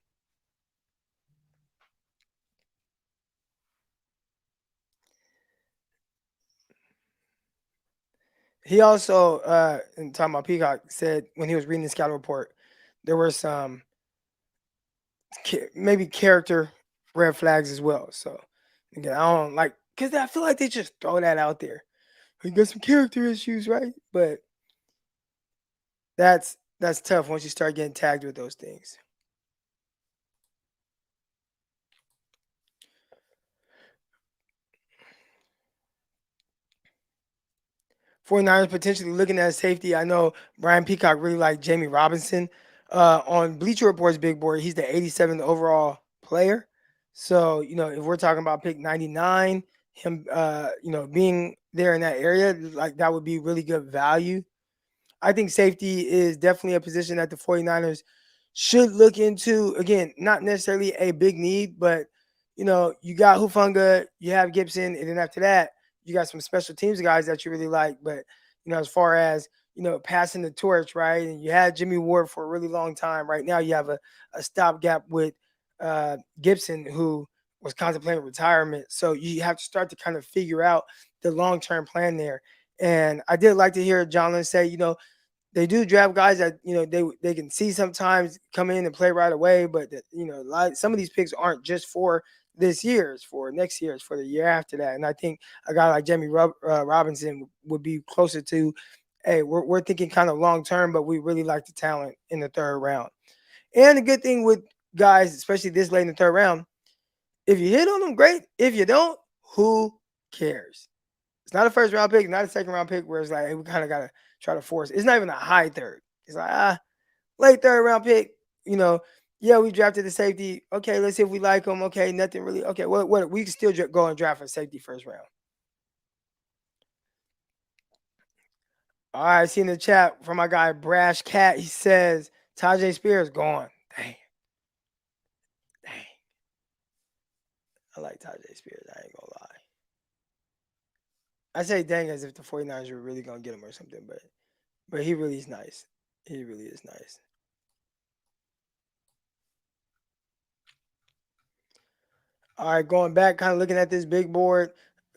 He also, in talking about Peacock, said when he was reading the scouting report, there were some maybe character red flags as well. So again, I don't like, because I feel like they just throw that out there. You got some character issues, right? But that's tough once you start getting tagged with those things. 49ers potentially looking at safety. I know Brian Peacock really liked Jamie Robinson. On Bleacher Report's big board, he's the 87th overall player. So, if we're talking about pick 99, him, being there in that area, like that would be really good value. I think safety is definitely a position that the 49ers should look into. Again, not necessarily a big need, but you got Hufanga, you have Gibson, and then after that, you got some special teams guys that you really like. But as far as passing the torch, right? And you had Jimmy Ward for a really long time. Right now, you have a stopgap with Gibson, who was contemplating retirement. So you have to start to kind of figure out the long-term plan there. And I did like to hear John Lynn say, they do draft guys that they can see sometimes come in and play right away, but some of these picks aren't just for this year; it's for next year, it's for the year after that. And I think a guy like Jamie Robinson would be closer to, hey, we're thinking kind of long term, but we really like the talent in the 3rd round. And the good thing with guys, especially this late in the 3rd round, if you hit on them, great. If you don't, who cares? It's not a 1st round pick, not a 2nd round pick where it's like, hey, we kind of got to try to force. It's not even a high 3rd. It's like, late 3rd round pick. Yeah, we drafted the safety. Okay, let's see if we like him. Okay, nothing really. Okay, what we can still go and draft a safety 1st round. All right, I see in the chat from my guy Brash Cat. He says Tajay Spears gone. Dang. I like Tajay Spears. I ain't gonna lie. I say dang as if the 49ers were really gonna get him or something, but he really is nice. He really is nice. All right, going back, kind of looking at this big board,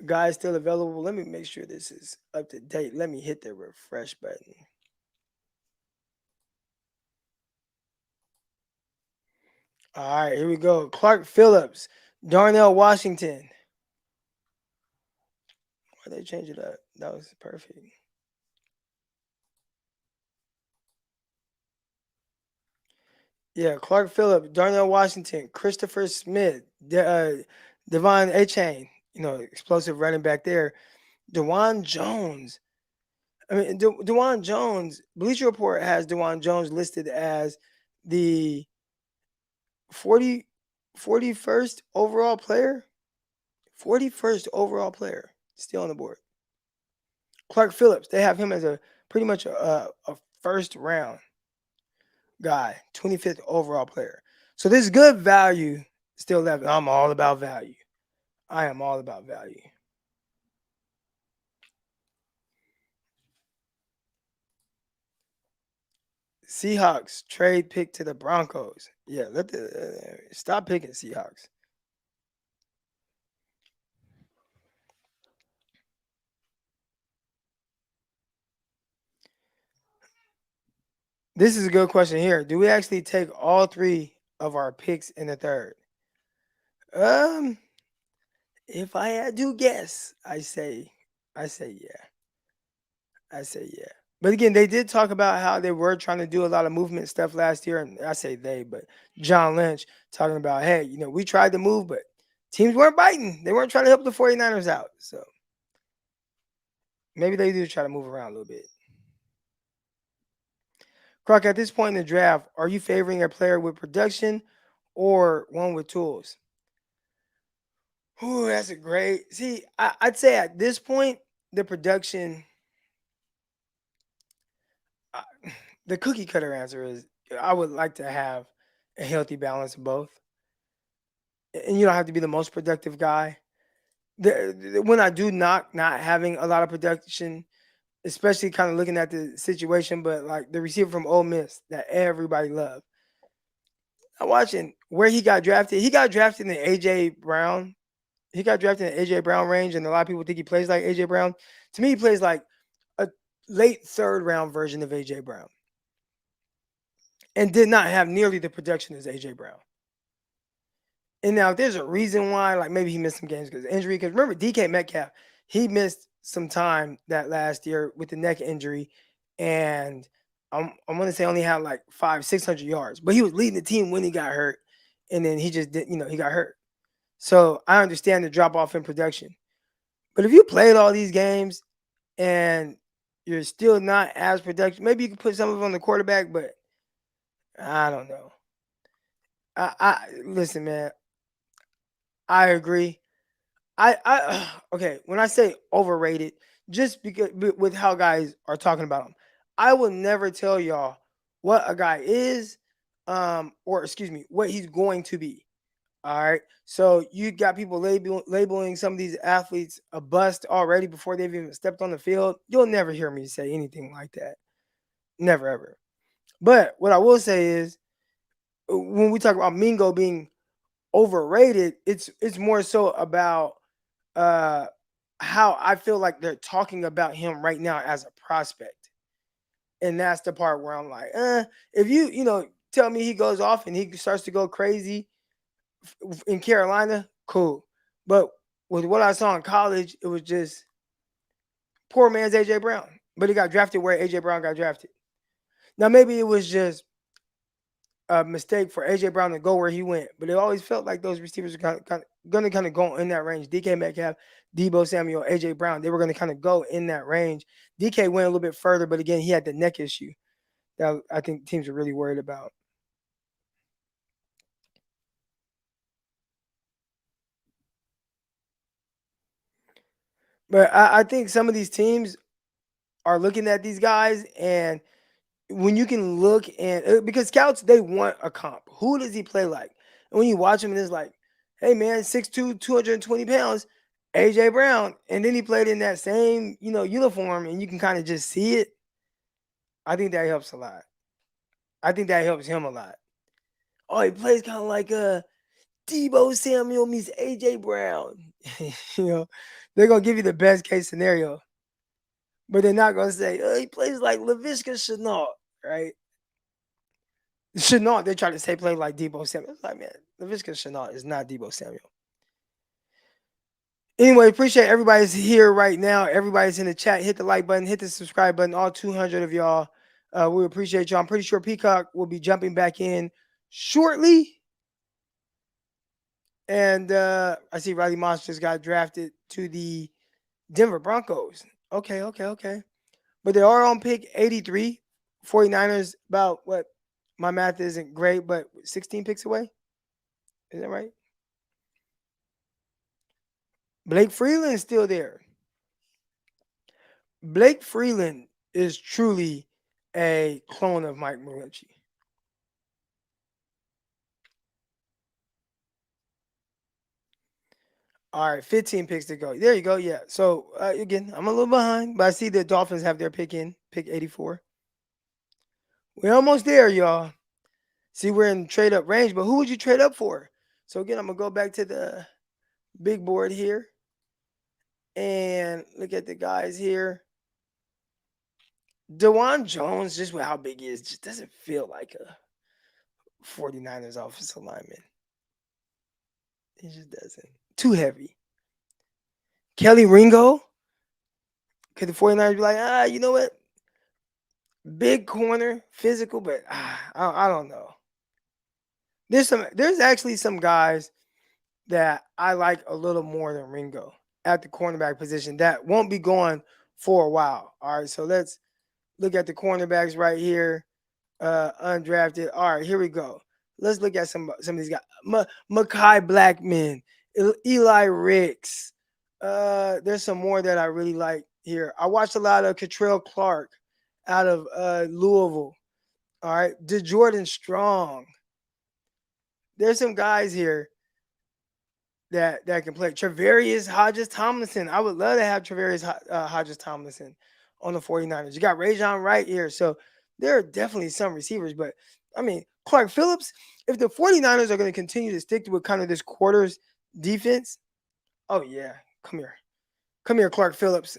guys still available. Let me make sure this is up to date. Let me hit the refresh button. All right, here we go. Clark Phillips, Darnell Washington. Why they change it up? That was perfect. Yeah, Clark Phillips, Darnell Washington, Christopher Smith, Devon Achane, explosive running back there. Dewan Jones. I mean, Dewan Jones, Bleacher Report has Dewan Jones listed as the 40, 41st overall player. 41st overall player, still on the board. Clark Phillips, they have him as a pretty much a first round guy, 25th overall player. So there's good value still left. I'm all about value. I am all about value. Seahawks trade pick to the Broncos. Yeah, stop picking Seahawks. This is a good question here. Do we actually take all three of our picks in the third? Um, if I had to guess, I say yeah. I say yeah. But again, they did talk about how they were trying to do a lot of movement stuff last year, and I say they, but John Lynch talking about, hey, we tried to move, but teams weren't biting. They weren't trying to help the 49ers out. So maybe they do try to move around a little bit. Croc, at this point in the draft, are you favoring a player with production or one with tools? Ooh, that's a great. See, I'd say at this point, the production, uh, the cookie cutter answer is I would like to have a healthy balance of both. And you don't have to be the most productive guy. When I do not having a lot of production, especially kind of looking at the situation, but like the receiver from Ole Miss that everybody loved. I'm watching where he got drafted. He got drafted in AJ Brown. He got drafted in AJ Brown range, and a lot of people think he plays like AJ Brown. To me, he plays like a late third round version of AJ Brown, and did not have nearly the production as AJ Brown. And now there's a reason why, like maybe he missed some games because of injury. Because remember, DK Metcalf, he missed some time that last year with the neck injury, and I'm gonna say only had like 500-600 yards, but he was leading the team when he got hurt, and then he just did, he got hurt. So I understand the drop off in production, but if you played all these games and you're still not as productive, maybe you can put some of it on the quarterback, but I don't know. I listen, man. I agree. I okay. When I say overrated, just because with how guys are talking about him, I will never tell y'all what a guy is, or excuse me, what he's going to be. All right. So you got people labeling some of these athletes a bust already before they've even stepped on the field. You'll never hear me say anything like that. Never ever. But what I will say is when we talk about Mingo being overrated, it's more so about uh how I feel like they're talking about him right now as a prospect. And that's the part where I'm like, if you tell me he goes off and he starts to go crazy in Carolina, cool. But with what I saw in college, it was just poor man's AJ Brown. But he got drafted where AJ Brown got drafted. Now maybe it was just a mistake for AJ Brown to go where he went, but it always felt like those receivers are going to kind of go in that range. DK Metcalf, Debo Samuel, AJ Brown, they were going to kind of go in that range. DK went a little bit further, but again, he had the neck issue that I think teams are really worried about. But I think some of these teams are looking at these guys, and when you can look and because scouts they want a comp. Who does he play like? And when you watch him, and it's like, hey man, 6'2", 220 pounds, AJ Brown, and then he played in that same uniform, and you can kind of just see it. I think that helps a lot. I think that helps him a lot. Oh, he plays kind of like Debo Samuel meets AJ Brown. you know, they're gonna give you the best case scenario, but they're not gonna say, oh, he plays like Laviska Shenault, right? Chenault, they try to say play like Debo Samuel. It's like, man, Laviska Chenault is not Debo Samuel. Anyway, appreciate everybody's here right now. Everybody's in the chat. Hit the like button, hit the subscribe button. All 200 of y'all. We appreciate y'all. I'm pretty sure Peacock will be jumping back in shortly. And I see Riley Moss just got drafted to the Denver Broncos. Okay. But they are on pick 83. 49ers, about what? My math isn't great, but 16 picks away. Is that right? Blake Freeland is still there. Blake Freeland is truly a clone of Mike McGlinchey. All right, 15 picks to go. There you go. Yeah. So again, I'm a little behind, but I see the Dolphins have their pick 84. We're almost there, y'all. See, we're in trade up range, but who would you trade up for? So again, I'm gonna go back to the big board here and look at the guys here. DeJuan Jones, just with how big he is, just doesn't feel like a 49ers offensive lineman. He just doesn't. Too heavy. Kelly Ringo. Could the 49ers be like, you know what? Big corner, physical, but I don't know. There's actually some guys that I like a little more than Ringo at the cornerback position that won't be going for a while. All right, so let's look at the cornerbacks right here. Undrafted. All right, here we go. Let's look at some of these guys. Mekhi Blackman, Eli Ricks. There's some more that I really like here. I watched a lot of Catrell Clark out of Louisville. All right, DeJordan Strong. There's some guys here that can play. Travarius Hodges-Tomlinson. I would love to have Travarius Hodges-Tomlinson on the 49ers. You got Rajon Wright here. So there are definitely some receivers. But, I mean, Clark Phillips, if the 49ers are going to continue to stick with kind of this quarters defense, oh, yeah, come here. Come here, Clark Phillips.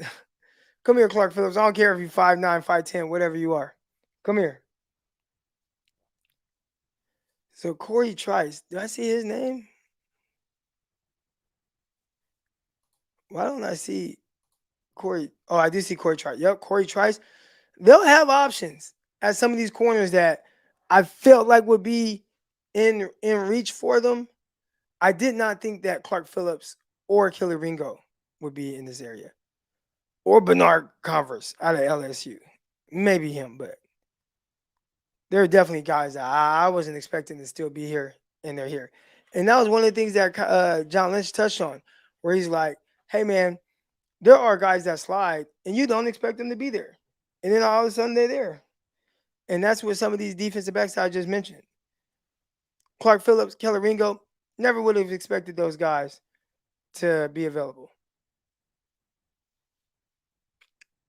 Come here, Clark Phillips. I don't care if you're 5'9", 5'10", whatever you are. Come here. So Corey Trice, do I see his name? Why don't I see Corey? Oh, I do see Corey Trice. Yep, Corey Trice. They'll have options at some of these corners that I felt like would be in reach for them. I did not think that Clark Phillips or Kelly Ringo would be in this area. Or Bernard Converse out of LSU. Maybe him, but there are definitely guys that I wasn't expecting to still be here, and they're here. And that was one of the things that John Lynch touched on, where he's like, hey, man, there are guys that slide, and you don't expect them to be there. And then all of a sudden, they're there. And that's what some of these defensive backs I just mentioned. Clark Phillips, Kelly Ringo, never would have expected those guys to be available.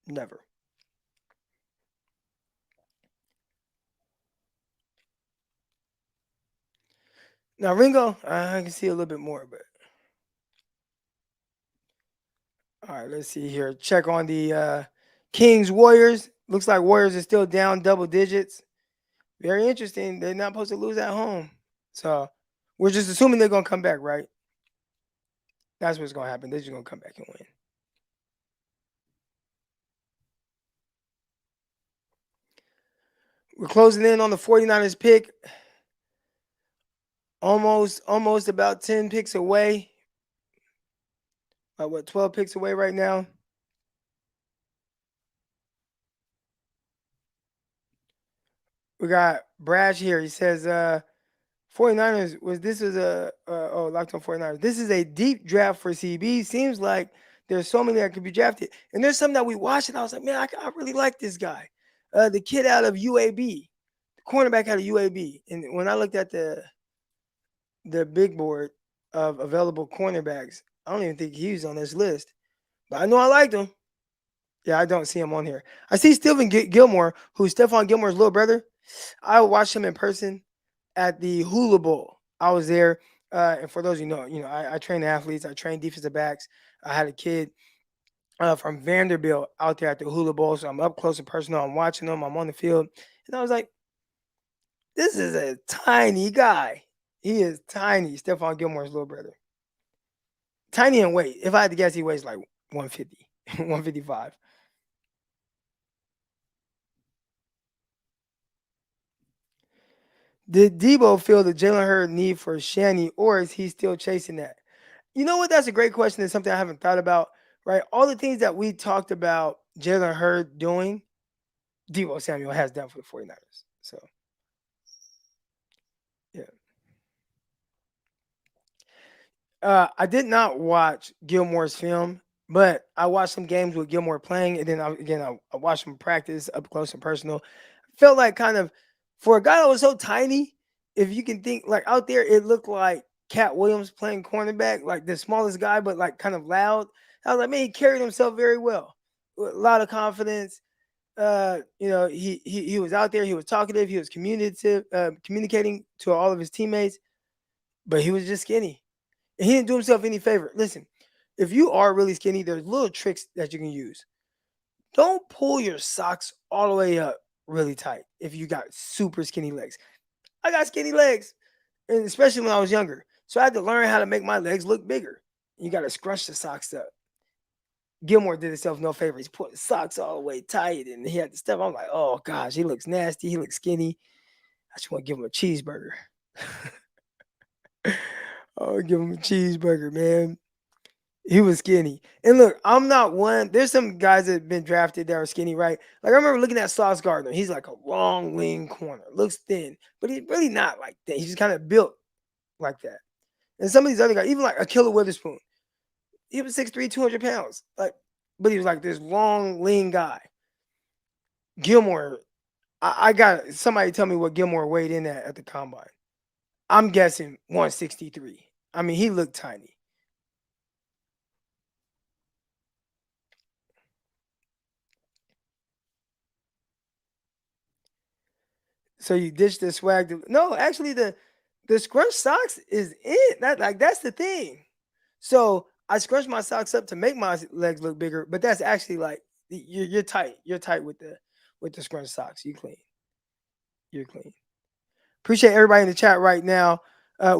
Never. Now, Ringo, I can see a little bit more, but. All right, let's see here. Check on the Kings Warriors. Looks like Warriors are still down double digits. Very interesting. They're not supposed to lose at home. So we're just assuming they're going to come back, right? That's what's going to happen. They're just going to come back and win. We're closing in on the 49ers pick. Almost about 10 picks away. 12 picks away right now? We got Brash here. He says, 49ers Locked on 49ers. This is a deep draft for CB. Seems like there's so many that could be drafted. And there's some that we watched and I was like, man, I really like this guy. The kid out of UAB, the cornerback out of UAB. And when I looked at the big board of available cornerbacks, I don't even think he was on this list. But I know I liked him. Yeah, I don't see him on here. I see Stephen Gilmore, who's Stephon Gilmore's little brother. I watched him in person at the Hula Bowl. I was there, and for those I train athletes. I train defensive backs. I had a kid from Vanderbilt out there at the Hula Bowl, so I'm up close and personal. I'm watching them. I'm on the field, and I was like, This is a tiny guy. He is tiny. Stephon Gilmore's little brother. Tiny in weight. If I had to guess, he weighs like 150, 155. Did Debo feel the Jalen Hurd need for Shanny, or is he still chasing that? You know what? That's a great question. It's something I haven't thought about, right? All the things that we talked about Jalen Hurd doing, Debo Samuel has done for the 49ers. So, yeah. I did not watch Gilmore's film, but I watched some games with Gilmore playing, and then I watched him practice up close and personal. Felt like kind of for a guy that was so tiny, if you can think like out there, it looked like Cat Williams playing cornerback, like the smallest guy, but like kind of loud. I was like, man, he carried himself very well, with a lot of confidence. He was out there, he was talkative, he was communicating to all of his teammates, but he was just skinny. And he didn't do himself any favor. Listen, if you are really skinny, there's little tricks that you can use. Don't pull your socks all the way up really tight if you got super skinny legs. I got skinny legs, and especially when I was younger. So I had to learn how to make my legs look bigger. You got to scrunch the socks up. Gilmore did himself no favor. He's put his socks all the way tight, and he had the stuff. I'm like, oh gosh, he looks nasty. He looks skinny. I just want to give him a cheeseburger. Oh, give him a cheeseburger, man. He was skinny. And look, I'm not one. There's some guys that have been drafted that are skinny, right? Like I remember looking at Sauce Gardner. He's like a long, lean corner. Looks thin, but he's really not like that. He's just kind of built like that. And some of these other guys, even like Akilla Witherspoon, he was 6'3", 200 pounds. Like, but he was like this long, lean guy. Gilmore, I got somebody tell me what Gilmore weighed in at the combine. I'm guessing 163. I mean, he looked tiny. So you ditch the swag. No, actually, the scrunch socks is it. That's the thing. So I scrunch my socks up to make my legs look bigger, but that's actually like you're tight. You're tight with the scrunch socks. You clean. You're clean. Appreciate everybody in the chat right now.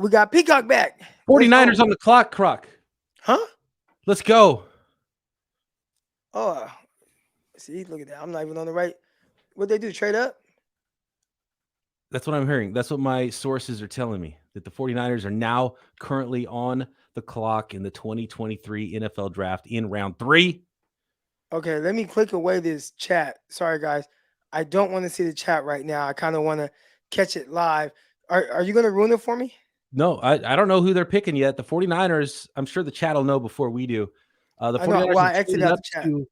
We got Peacock back. 49ers on the clock, Croc. Huh? Let's go. Oh, see, look at that. I'm not even on the right. What they do? Trade up? That's what I'm hearing. That's what my sources are telling me, that the 49ers are now currently on the clock in the 2023 NFL draft in round 3. Okay, let me click away this chat. Sorry, guys. I don't want to see the chat right now. I kind of want to catch it live. Are you going to ruin it for me? No, I don't know who they're picking yet. The 49ers, I'm sure the chat will know before we do. The 49ers I exited out the chat. The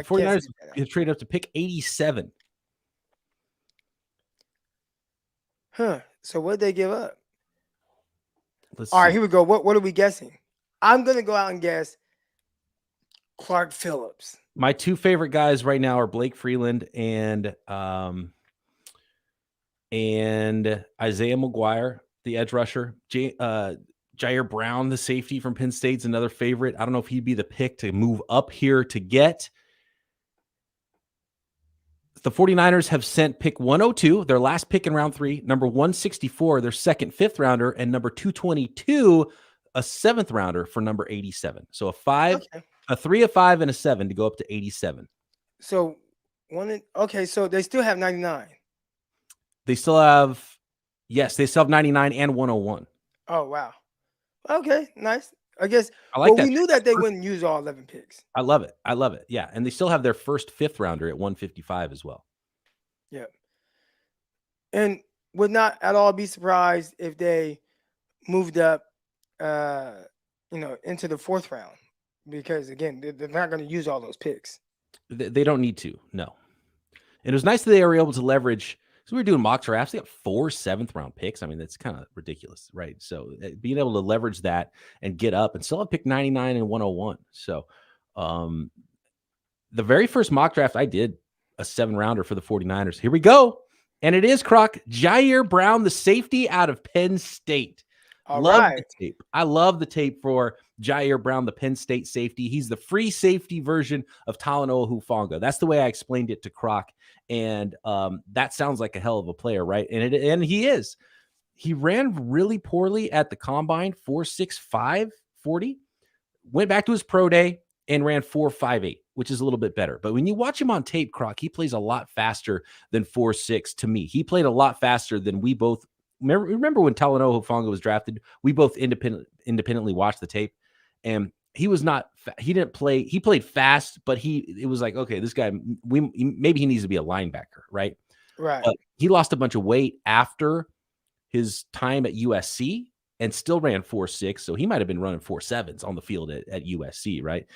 49ers have traded up to pick 87. Huh. So what did they give up? All right, here we go. What are we guessing? I'm going to go out and guess Clark Phillips. My two favorite guys right now are Blake Freeland and Isaiah McGuire, the edge rusher. Ji'Ayir Brown, the safety from Penn State's another favorite. I don't know if he'd be the pick to move up here to get. The 49ers have sent pick 102, their last pick in round 3, number 164, their second 5th rounder, and number 222, a 7th rounder for number 87. So a 3, a 5, and a 7 to go up to 87. So so they still have 99. They still have 99 and 101. Oh, wow. Okay, nice. I guess we knew that they wouldn't use all 11 picks. I love it. Yeah, and they still have their first 5th rounder at 155 as well. Yeah. And would not at all be surprised if they moved up into the 4th round, because again, they're not going to use all those picks. They don't need to. No. And it was nice that they were able to leverage. So we were doing mock drafts. They got 4 7th round picks. I mean, that's kind of ridiculous, right? So being able to leverage that and get up and still have pick 99 and 101. So the very first mock draft I did, a 7 rounder for the 49ers. Here we go. And it is Croc, Ji'Ayir Brown, the safety out of Penn State. All right. The tape. I love the tape for Ji'Ayir Brown, the Penn State safety. He's the free safety version of Talanoa Hufanga. That's the way I explained it to Croc. And that sounds like a hell of a player, right? And he is. He ran really poorly at the combine, 4.65 40. Went back to his pro day and ran 4.58, which is a little bit better. But when you watch him on tape, Croc, he plays a lot faster than 4.6 to me. He played a lot faster than we both. Remember when Talanoa Hufanga was drafted? We both independently watched the tape, and he was not. He didn't play. He played fast, but it was like, okay, this guy. Maybe he needs to be a linebacker, right? Right. But he lost a bunch of weight after his time at USC and still ran 4.6. So he might have been running 4.7s on the field at USC, right?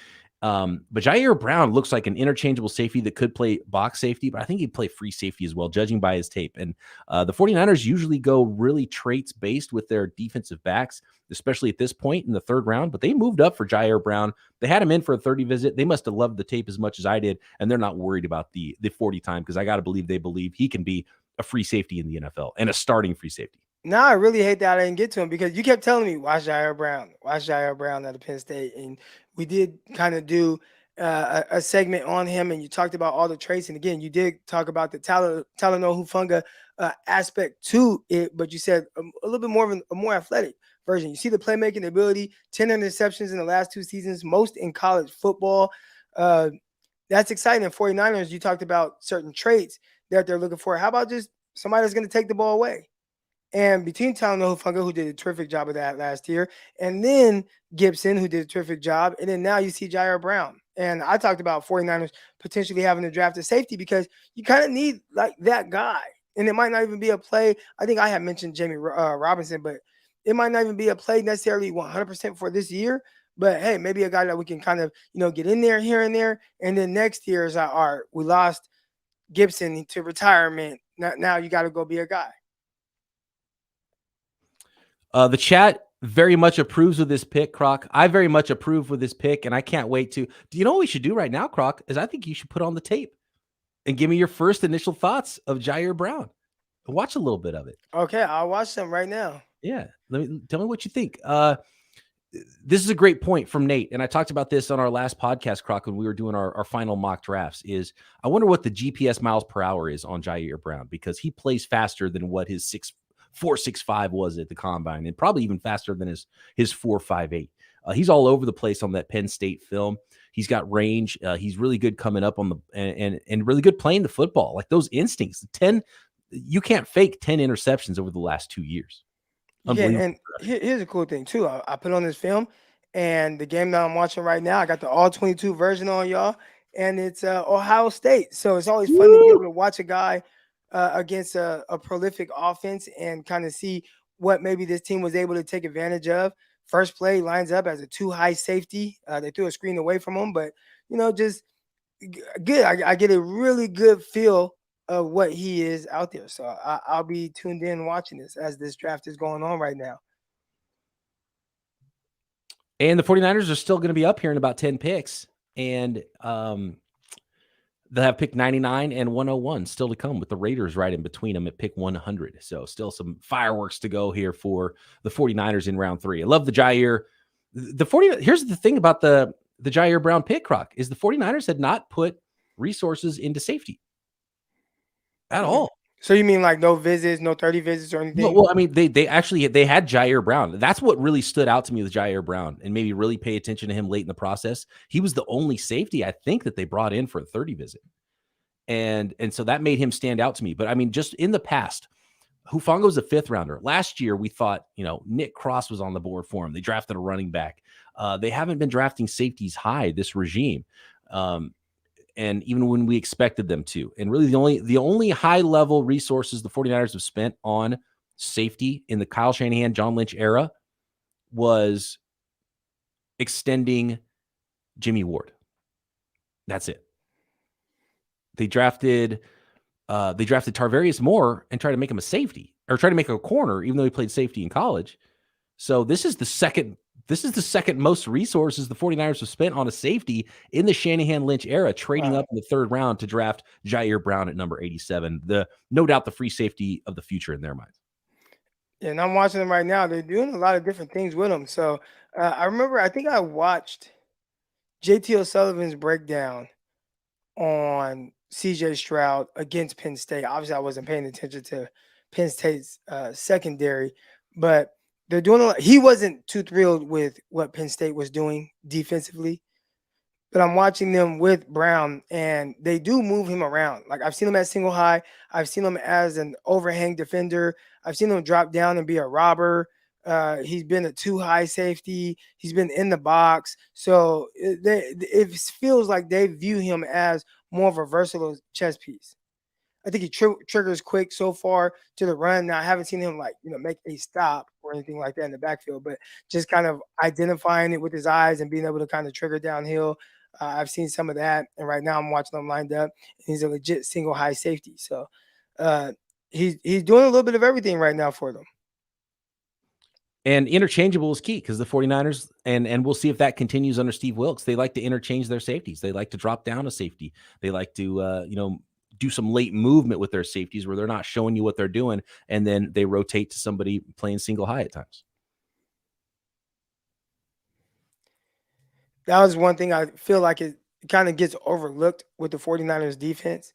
But Ji'Ayir Brown looks like an interchangeable safety that could play box safety, but I think he'd play free safety as well, judging by his tape. And the 49ers usually go really traits based with their defensive backs, especially at this point in the third round. But they moved up for Ji'Ayir Brown. They had him in for a 30 visit. They must have loved the tape as much as I did, and they're not worried about the 40 time, because I got to believe they believe he can be a free safety in the NFL and a starting free safety. Now I really hate that I didn't get to him, because you kept telling me, watch Ji'Ayir Brown out of Penn State. And we did kind of do a segment on him, and you talked about all the traits. And again, you did talk about the Talanoa Hufanga aspect to it, but you said a little bit more of a more athletic version. You see the playmaking ability, 10 interceptions in the last 2 seasons, most in college football. That's exciting. 49ers, you talked about certain traits that they're looking for. How about just somebody that's going to take the ball away? And between Talanoa Hufanga, who did a terrific job of that last year, and then Gibson, who did a terrific job, and then now you see Ji'Ayir Brown. And I talked about 49ers potentially having to draft a safety, because you kind of need like that guy. And it might not even be a play. I think I had mentioned Jamie Robinson, but it might not even be a play necessarily 100% for this year. But hey, maybe a guy that we can kind of, get in there here and there. And then next year is like, all right, we lost Gibson to retirement. Now you got to go be a guy. The chat very much approves of this pick, Croc. I very much approve with this pick, and I can't wait to. Do you know what we should do right now, Croc? Is I think you should put on the tape and give me your first initial thoughts of Ji'Ayir Brown. Watch a little bit of it. Okay, I'll watch them right now. Yeah, tell me what you think. This is a great point from Nate, and I talked about this on our last podcast, Croc, when we were doing our final mock drafts. Is I wonder what the GPS miles per hour is on Ji'Ayir Brown, because he plays faster than what his 4.65 was at the combine, and probably even faster than his 4.58. He's all over the place on that Penn State film. He's got range. He's really good coming up on the and really good playing the football. Like those instincts. You can't fake 10 interceptions over the last 2 years. Yeah, and here's a cool thing too. I put on this film, and the game that I'm watching right now, I got the all 22 version on, y'all, and it's Ohio State. So it's always fun to be able to watch a guy against a prolific offense and kind of see what maybe this team was able to take advantage of. First play lines up as a 2-high safety. They threw a screen away from him, but just good. I get a really good feel of what he is out there. So I'll be tuned in watching this as this draft is going on right now. And the 49ers are still going to be up here in about 10 picks. And they'll have pick 99 and 101 still to come, with the Raiders right in between them at pick 100. So still some fireworks to go here for the 49ers in round 3. I love the Ji'Ayir. Here's the thing about the Ji'Ayir Brown pick, Croc, is the 49ers had not put resources into safety at all. So you mean like no visits, no 30 visits or anything? Well, I mean, they had Ji'Ayir Brown. That's what really stood out to me with Ji'Ayir Brown, and maybe really pay attention to him late in the process. He was the only safety, I think, that they brought in for a 30 visit. And so that made him stand out to me. But I mean, just in the past, Hufanga was a 5th rounder. Last year, we thought, Nick Cross was on the board for him. They drafted a running back. They haven't been drafting safeties high, this regime. And even when we expected them to. And really the only high-level resources the 49ers have spent on safety in the Kyle Shanahan, John Lynch era was extending Jimmy Ward. That's it. They drafted Tarvarius Moore and tried to make him a safety, or try to make him a corner, even though he played safety in college. So this is the second most resources the 49ers have spent on a safety in the Shanahan-Lynch era, trading up in the 3rd round to draft Ji'Ayir Brown at number 87. No doubt the free safety of the future in their minds. And I'm watching them right now. They're doing a lot of different things with them. So I remember, I think I watched JT O'Sullivan's breakdown on CJ Stroud against Penn State. Obviously, I wasn't paying attention to Penn State's secondary, but they're doing a lot. He wasn't too thrilled with what Penn State was doing defensively, but I'm watching them with Brown, and they do move him around. Like I've seen him at single high, I've seen him as an overhang defender, I've seen him drop down and be a robber. He's been a two high safety. He's been in the box, so it feels like they view him as more of a versatile chess piece. I think he triggers quick so far to the run. Now I haven't seen him make a stop or anything like that in the backfield, but just kind of identifying it with his eyes and being able to kind of trigger downhill. I've seen some of that, and right now I'm watching him lined up. And he's a legit single high safety, so uh, he's doing a little bit of everything right now for them. And interchangeable is key because the 49ers, and we'll see if that continues under Steve Wilks, they like to interchange their safeties. They like to drop down a safety. They like to, do some late movement with their safeties where they're not showing you what they're doing, and then they rotate to somebody playing single high at times. That was one thing I feel like it kind of gets overlooked with the 49ers defense.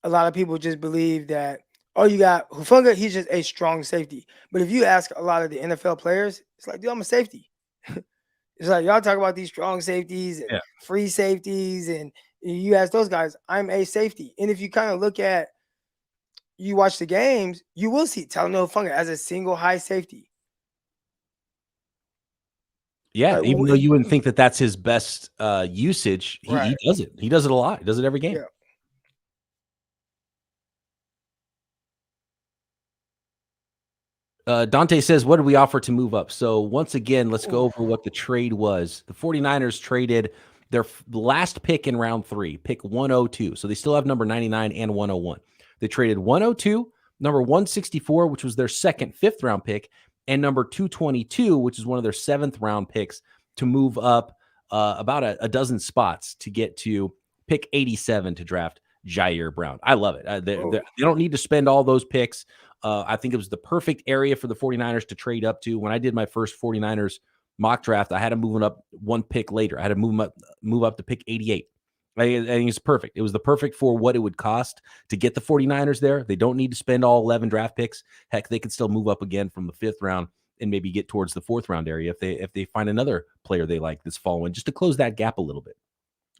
A lot of people just believe that, oh, you got Hufanga, he's just a strong safety. But if you ask a lot of the NFL players, it's like, dude, I'm a safety. It's like y'all talk about these strong safeties and free safeties, and you ask those guys, I'm a safety. And if you kind of you watch the games, you will see Talanoa Hufanga as a single high safety. Yeah, even though you wouldn't think that that's his best usage, he does it. He does it a lot. He does it every game. Dante says, what did we offer to move up? So once again, let's go over what the trade was. The 49ers traded their last pick in round 3, pick 102. So they still have number 99 and 101. They traded 102, number 164, which was their second 5th round pick, and number 222, which is one of their 7th round picks, to move up about a dozen spots to get to pick 87 to draft Ji'Ayir Brown. I love it. They don't need to spend all those picks. I think it was the perfect area for the 49ers to trade up to. When I did my first 49ers mock draft, I had to move it up one pick later. I had to move up to pick 88. I think it's perfect. It was the perfect for what it would cost to get the 49ers there. They don't need to spend all 11 draft picks. Heck, they could still move up again from the 5th round and maybe get towards the 4th round area if they find another player they like this following, just to close that gap a little bit.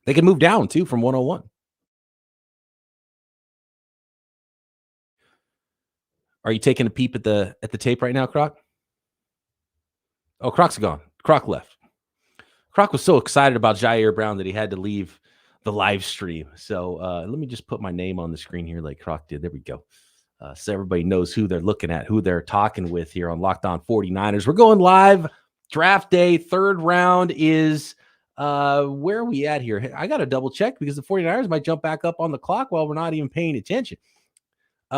They can move down too from 101. Are you taking a peep at the tape right now, Croc? Oh, Croc's gone. Croc left. Croc was so excited about Ji'Ayir Brown that he had to leave the live stream. So let me just put my name on the screen here like Croc did. There we go. So everybody knows who they're looking at, who they're talking with here on Locked On 49ers. We're going live. Draft day, 3rd round is where are we at here? I got to double check because the 49ers might jump back up on the clock while we're not even paying attention.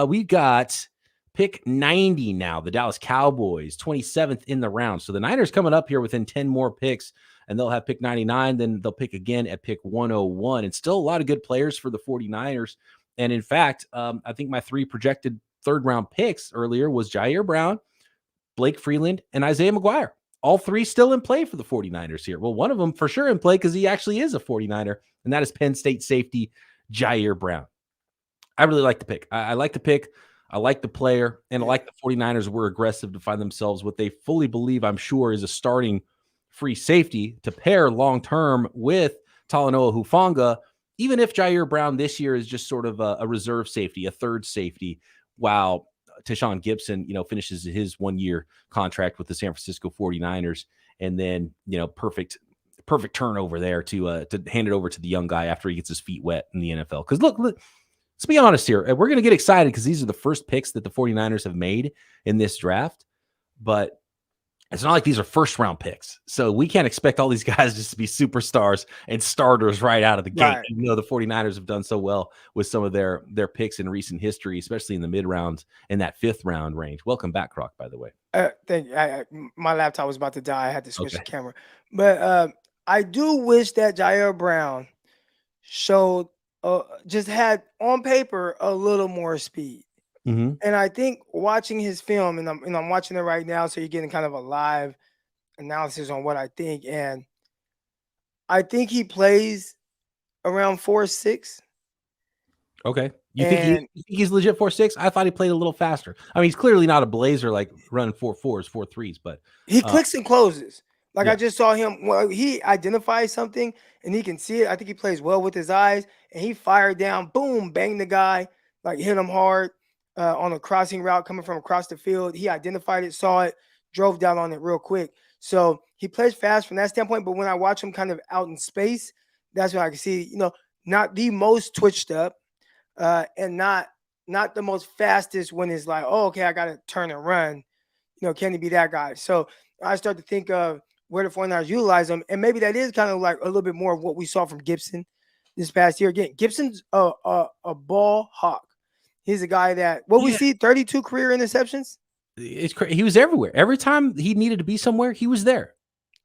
We got pick 90 now, the Dallas Cowboys, 27th in the round. So the Niners coming up here within 10 more picks, and they'll have pick 99. Then they'll pick again at pick 101. And still a lot of good players for the 49ers. And in fact, I think my 3 projected 3rd round picks earlier was Ji'Ayir Brown, Blake Freeland, and Isaiah McGuire. All 3 still in play for the 49ers here. Well, one of them for sure in play because he actually is a 49er, and that is Penn State safety Ji'Ayir Brown. I really like the pick. I like the pick. I like the player, and I like the 49ers were aggressive to find themselves what they fully believe, I'm sure, is a starting free safety to pair long-term with Talanoa Hufanga, even if Ji'Ayir Brown this year is just sort of a reserve safety, a 3rd safety, while Tashawn Gibson, finishes his 1-year contract with the San Francisco 49ers, and then, perfect turnover there to hand it over to the young guy after he gets his feet wet in the NFL. Because look, let's be honest here. We're going to get excited because these are the first picks that the 49ers have made in this draft, but it's not like these are 1st round picks. So we can't expect all these guys just to be superstars and starters right out of the gate. Even though the 49ers have done so well with some of their picks in recent history, especially in the mid rounds in that 5th round range. Welcome back, Croc, by the way. Thank you. My laptop was about to die. I had to switch the camera. But I do wish that Ji'Ayir Brown showed just had on paper a little more speed. Mm-hmm. And I think watching his film, and I'm watching it right now, so you're getting kind of a live analysis on what I think. And I think he plays around 4'6". Okay. And You think he's legit 4'6"? I thought he played a little faster. I mean, he's clearly not a blazer like running 4.4s, 4.3s, but he clicks and closes. Like I yeah. just saw him. Well, he identifies something and he can see it. I think he plays well with his eyes. And he fired down, boom, banged the guy, like hit him hard on a crossing route coming from across the field. He identified it, saw it, drove down on it real quick. So he plays fast from that standpoint. But when I watch him kind of out in space, that's when I can see, not the most twitched up, and not the most fastest when it's like, oh, okay, I got to turn and run. Can he be that guy? So I start to think of where the 49ers utilize him. And maybe that is kind of like a little bit more of what we saw from Gibson this past year. Again, Gibson's a ball hawk. He's a guy that, we see 32 career interceptions. It's crazy. He was everywhere. Every time he needed to be somewhere, he was there.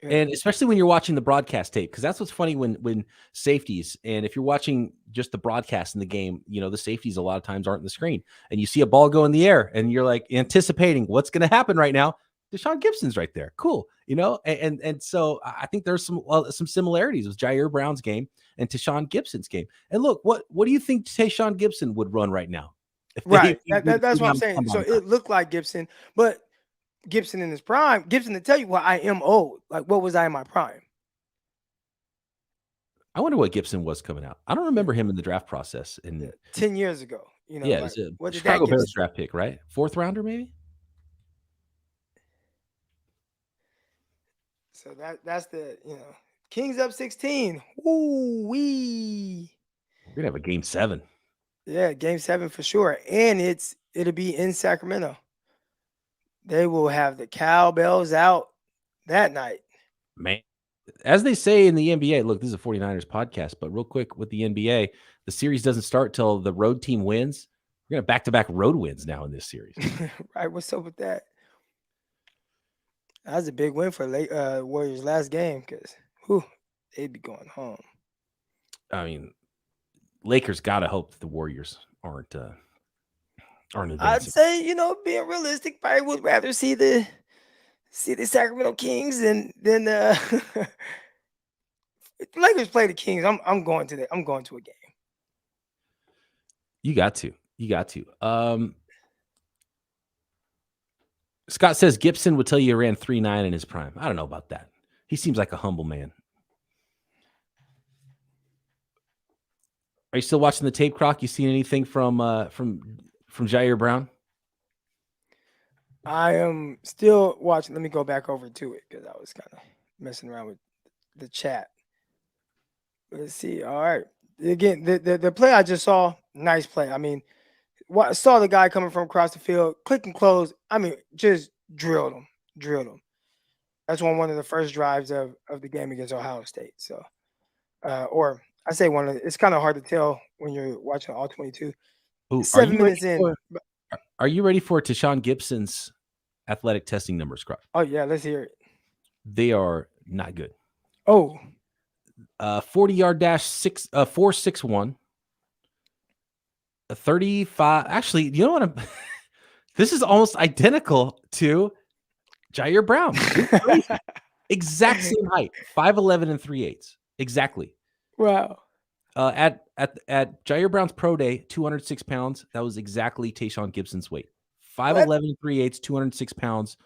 Yeah. And especially when you're watching the broadcast tape, because that's what's funny when safeties, and if you're watching just the broadcast in the game, the safeties a lot of times aren't in the screen, and you see a ball go in the air, and you're like anticipating what's going to happen right now. Deshaun Gibson's right there, cool, and so I think there's some similarities with Ji'Ayir Brown's game and Deshaun Gibson's game. And look, what do you think Deshaun Gibson would run right now? Right, that's what I'm saying. So it looked like Gibson, but Gibson in his prime, Gibson to tell you, I am old. Like, what was I in my prime? I wonder what Gibson was coming out. I don't remember him in the draft process. 10 years ago, yeah, like, it what was a did Chicago that Bears draft pick, right? 4th rounder, maybe. So that's the Kings up 16. Ooh wee. We're gonna have a game 7. Yeah, game 7 for sure, and it'll be in Sacramento. They will have the cowbells out that night. Man, as they say in the NBA, look, this is a 49ers podcast, but real quick with the NBA, the series doesn't start till the road team wins. We're gonna back-to-back road wins now in this series. Right? What's up with that? That was a big win for Warriors last game because they'd be going home. I mean, Lakers gotta hope that the Warriors aren't advancing. I'd say, being realistic, probably would rather see the Sacramento Kings than the Lakers play the Kings. I'm going to a game. You got to. Scott says Gibson would tell you he ran 3.9 in his prime. I don't know about that. He seems like a humble man. Are you still watching the tape, Croc? You seen anything from Ji'Ayir Brown? I am still watching. Let me go back over to it because I was kind of messing around with the chat. Let's see. All right. Again, the play I just saw, nice play. I mean, saw the guy coming from across the field, click and close. I mean, just drilled him. That's one of the first drives of the game against Ohio State. So, or I say it's kind of hard to tell when you're watching all 22. Ooh, 7 minutes in. Are you ready for Deshaun Gibson's athletic testing numbers, Croc? Oh, yeah. Let's hear it. They are not good. Oh. 40-yard dash 4.61. A 35. Actually, you know what? This is almost identical to Ji'Ayir Brown. Exact same height, 5'11" and 3/8. Exactly. Wow. At Ji'Ayir Brown's pro day, 206 pounds. That was exactly Tayshaun Gibson's weight. 5'11" 3/8, 206 pounds.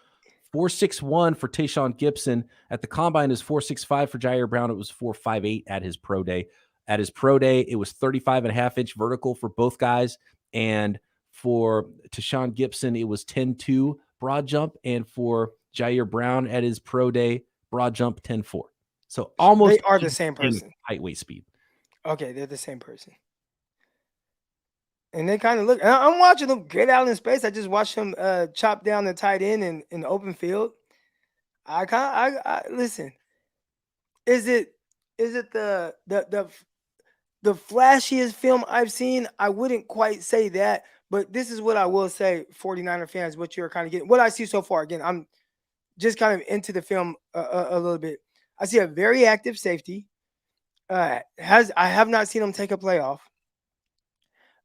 4.61 for Tayshaun Gibson. At the combine is 4.65 for Ji'Ayir Brown. It was 4.58 at his pro day. At his pro day, it was 35.5-inch vertical for both guys. And for Tayshaun Gibson, it was 10.2 broad jump. And for Ji'Ayir Brown at his pro day, broad jump 10.4. So almost they are the same person. Height, weight, speed. Okay, they're the same person. And they kind of look. I'm watching them get out in space. I just watched them chop down the tight end in the open field. I listen. Is it the flashiest film I've seen? I wouldn't quite say that, but this is what I will say, 49er fans, what you're kind of getting. What I see so far, again, I'm just kind of into the film a little bit. I see a very active safety. I have not seen him take a play off.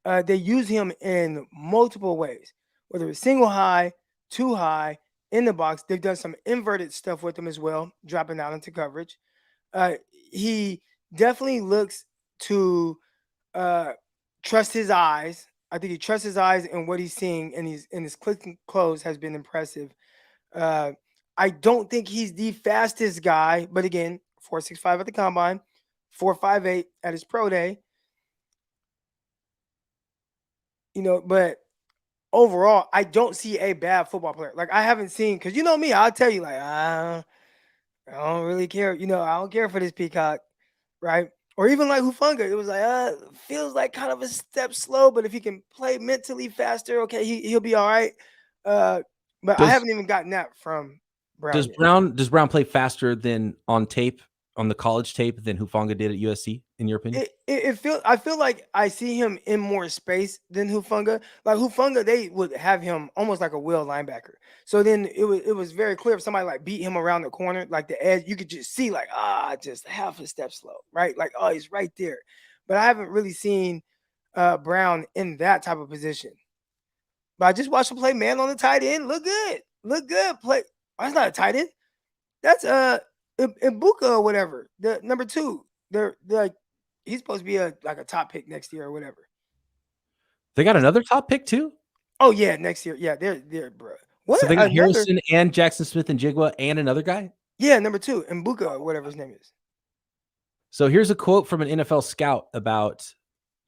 they use him in multiple ways, whether it's single high, two high, in the box. They've done some inverted stuff with him as well, dropping out into coverage. He definitely looks to trust his eyes. I think he trusts his eyes and what he's seeing, and his click and close has been impressive. Uh, I don't think he's the fastest guy, but again, 4.65 at the combine, 4.58 at his pro day. But overall, I don't see a bad football player. Like, I haven't seen, because you know me, I'll tell you, like, I don't really care. I don't care for this Peacock, right? Or even like Hufanga, it was like, feels like kind of a step slow, but if he can play mentally faster, okay, he'll be all right. But I haven't even gotten that from Brown Does yet. Brown play faster than on the college tape than Hufanga did at USC, in your opinion? I feel like I see him in more space than Hufanga. Like Hufanga, they would have him almost like a will linebacker. So then it was very clear if somebody like beat him around the corner, like the edge, you could just see like just half a step slow, right? Like he's right there. But I haven't really seen Brown in that type of position. But I just watched him play man on the tight end. Look good. Play. Oh, that's not a tight end. That's Ibuka or whatever. The number 2. They're like, he's supposed to be a top pick next year or whatever. They got another top pick too? Oh yeah, next year. Yeah, they're bro. What? So they got Harrison and Jackson Smith and Jigwa and another guy? Yeah, number 2, Mbuka or whatever his name is. So here's a quote from an NFL scout about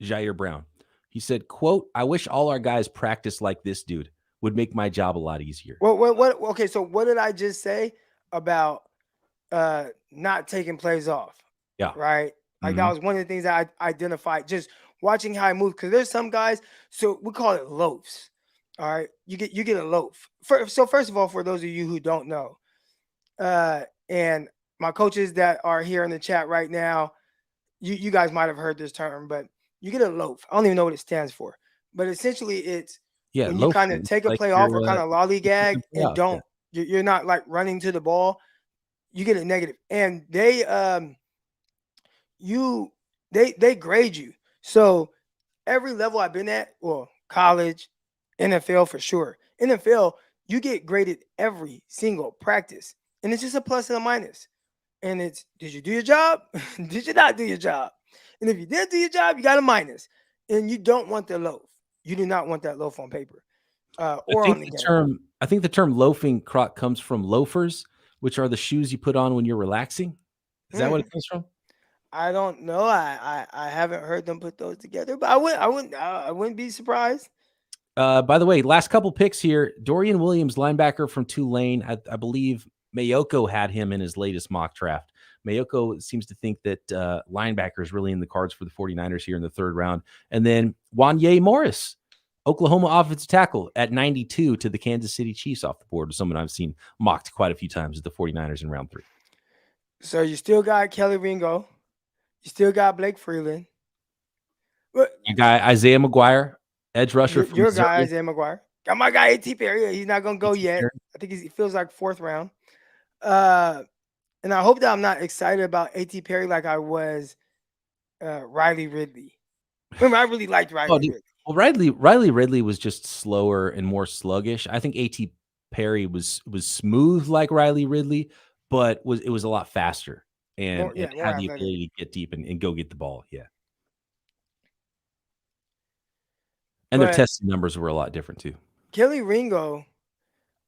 Ji'Ayir Brown. He said, quote, "I wish all our guys practiced like this dude. Would make my job a lot easier." What okay, so what did I just say about not taking plays off? Yeah. Right? Like that was one of the things that I identified just watching how he moves, because there's some guys, so we call it loafs. All right. You get a loaf. So first of all, for those of you who don't know, and my coaches that are here in the chat right now, you guys might have heard this term, but you get a loaf. I don't even know what it stands for, but essentially it's when you kind of take a play off or kind of lollygag and you're not like running to the ball, you get a negative. And they grade you. So every level I've been at, well, college, NFL for sure. NFL, you get graded every single practice. And it's just a plus and a minus. And it's, did you do your job? Did you not do your job? And if you did do your job, you got a minus. And you don't want the loaf. You do not want that loaf on paper. Or on the game. I think the term loafing, Croc, comes from loafers, which are the shoes you put on when you're relaxing. Is that what it comes from? I don't know. I haven't heard them put those together, but I wouldn't be surprised. By the way, last couple picks here. Dorian Williams, linebacker from Tulane. I believe Mayoko had him in his latest mock draft. Mayoko seems to think that linebacker is really in the cards for the 49ers here in the 3rd round. And then Wanye Morris, Oklahoma offensive tackle at 92 to the Kansas City Chiefs off the board. Someone I've seen mocked quite a few times at the 49ers in round 3. So you still got Kelly Ringo. You still got Blake Freeland. You got Isaiah McGuire, edge rusher. Your guy, Isaiah McGuire. Got my guy, A.T. Perry. He's not going to go yet. I think he feels like 4th round. And I hope that I'm not excited about A.T. Perry like I was Riley Ridley. Remember, I really liked Riley Ridley. Well, Riley Ridley was just slower and more sluggish. I think A.T. Perry was smooth like Riley Ridley, but it was a lot faster and it had the ability to get deep and go get the ball. Yeah. And their testing numbers were a lot different too. Kelly Ringo,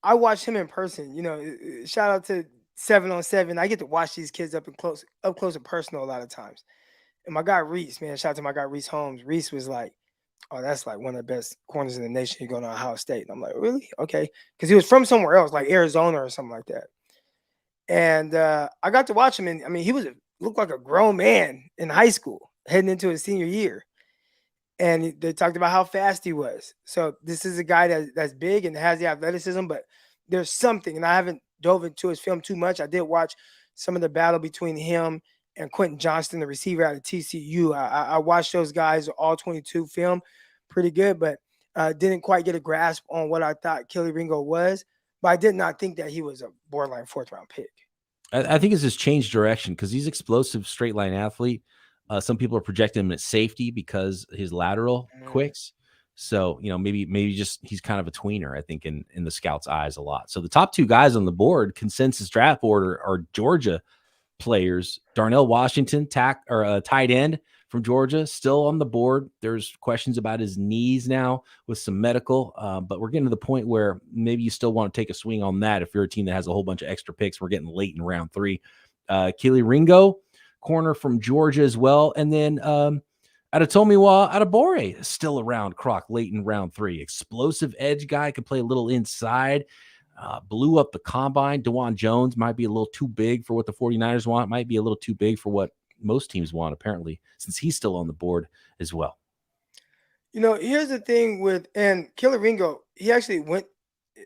I watched him in person. Shout out to 7-on-7. I get to watch these kids up close and personal a lot of times. And my guy Reese, man, shout out to my guy Reese Holmes. Reese was like, "Oh, that's like one of the best corners in the nation. You're going to Ohio State." And I'm like, "Really? Okay." Because he was from somewhere else, like Arizona or something like that. And I got to watch him, and I mean, he looked like a grown man in high school heading into his senior year. And they talked about how fast he was. So this is a guy that's big and has the athleticism, but there's something, and I haven't dove into his film too much. I did watch some of the battle between him and Quentin Johnston, the receiver out of TCU. I watched those guys, all 22 film, pretty good, but didn't quite get a grasp on what I thought Kelly Ringo was. But I did not think that he was a borderline 4th round pick. I think it's his changed direction because he's explosive straight line athlete, Some people are projecting him at safety because his lateral quicks. So, maybe just he's kind of a tweener, I think, in the scouts' eyes a lot. So the top two guys on the board, consensus draft board, are Georgia players. Darnell Washington, tight end from Georgia, still on the board. There's questions about his knees now with some medical, but we're getting to the point where maybe you still want to take a swing on that if you're a team that has a whole bunch of extra picks. We're getting late in round 3. Keely Ringo, corner from Georgia as well. And then Adetomiwa Adebawore still around, Croc, late in round 3. Explosive edge guy, could play a little inside. Blew up the combine. DeJuan Jones might be a little too big for what the 49ers want. Might be a little too big for what most teams want, apparently, since he's still on the board as well. Here's the thing with, and Keely Ringo, he actually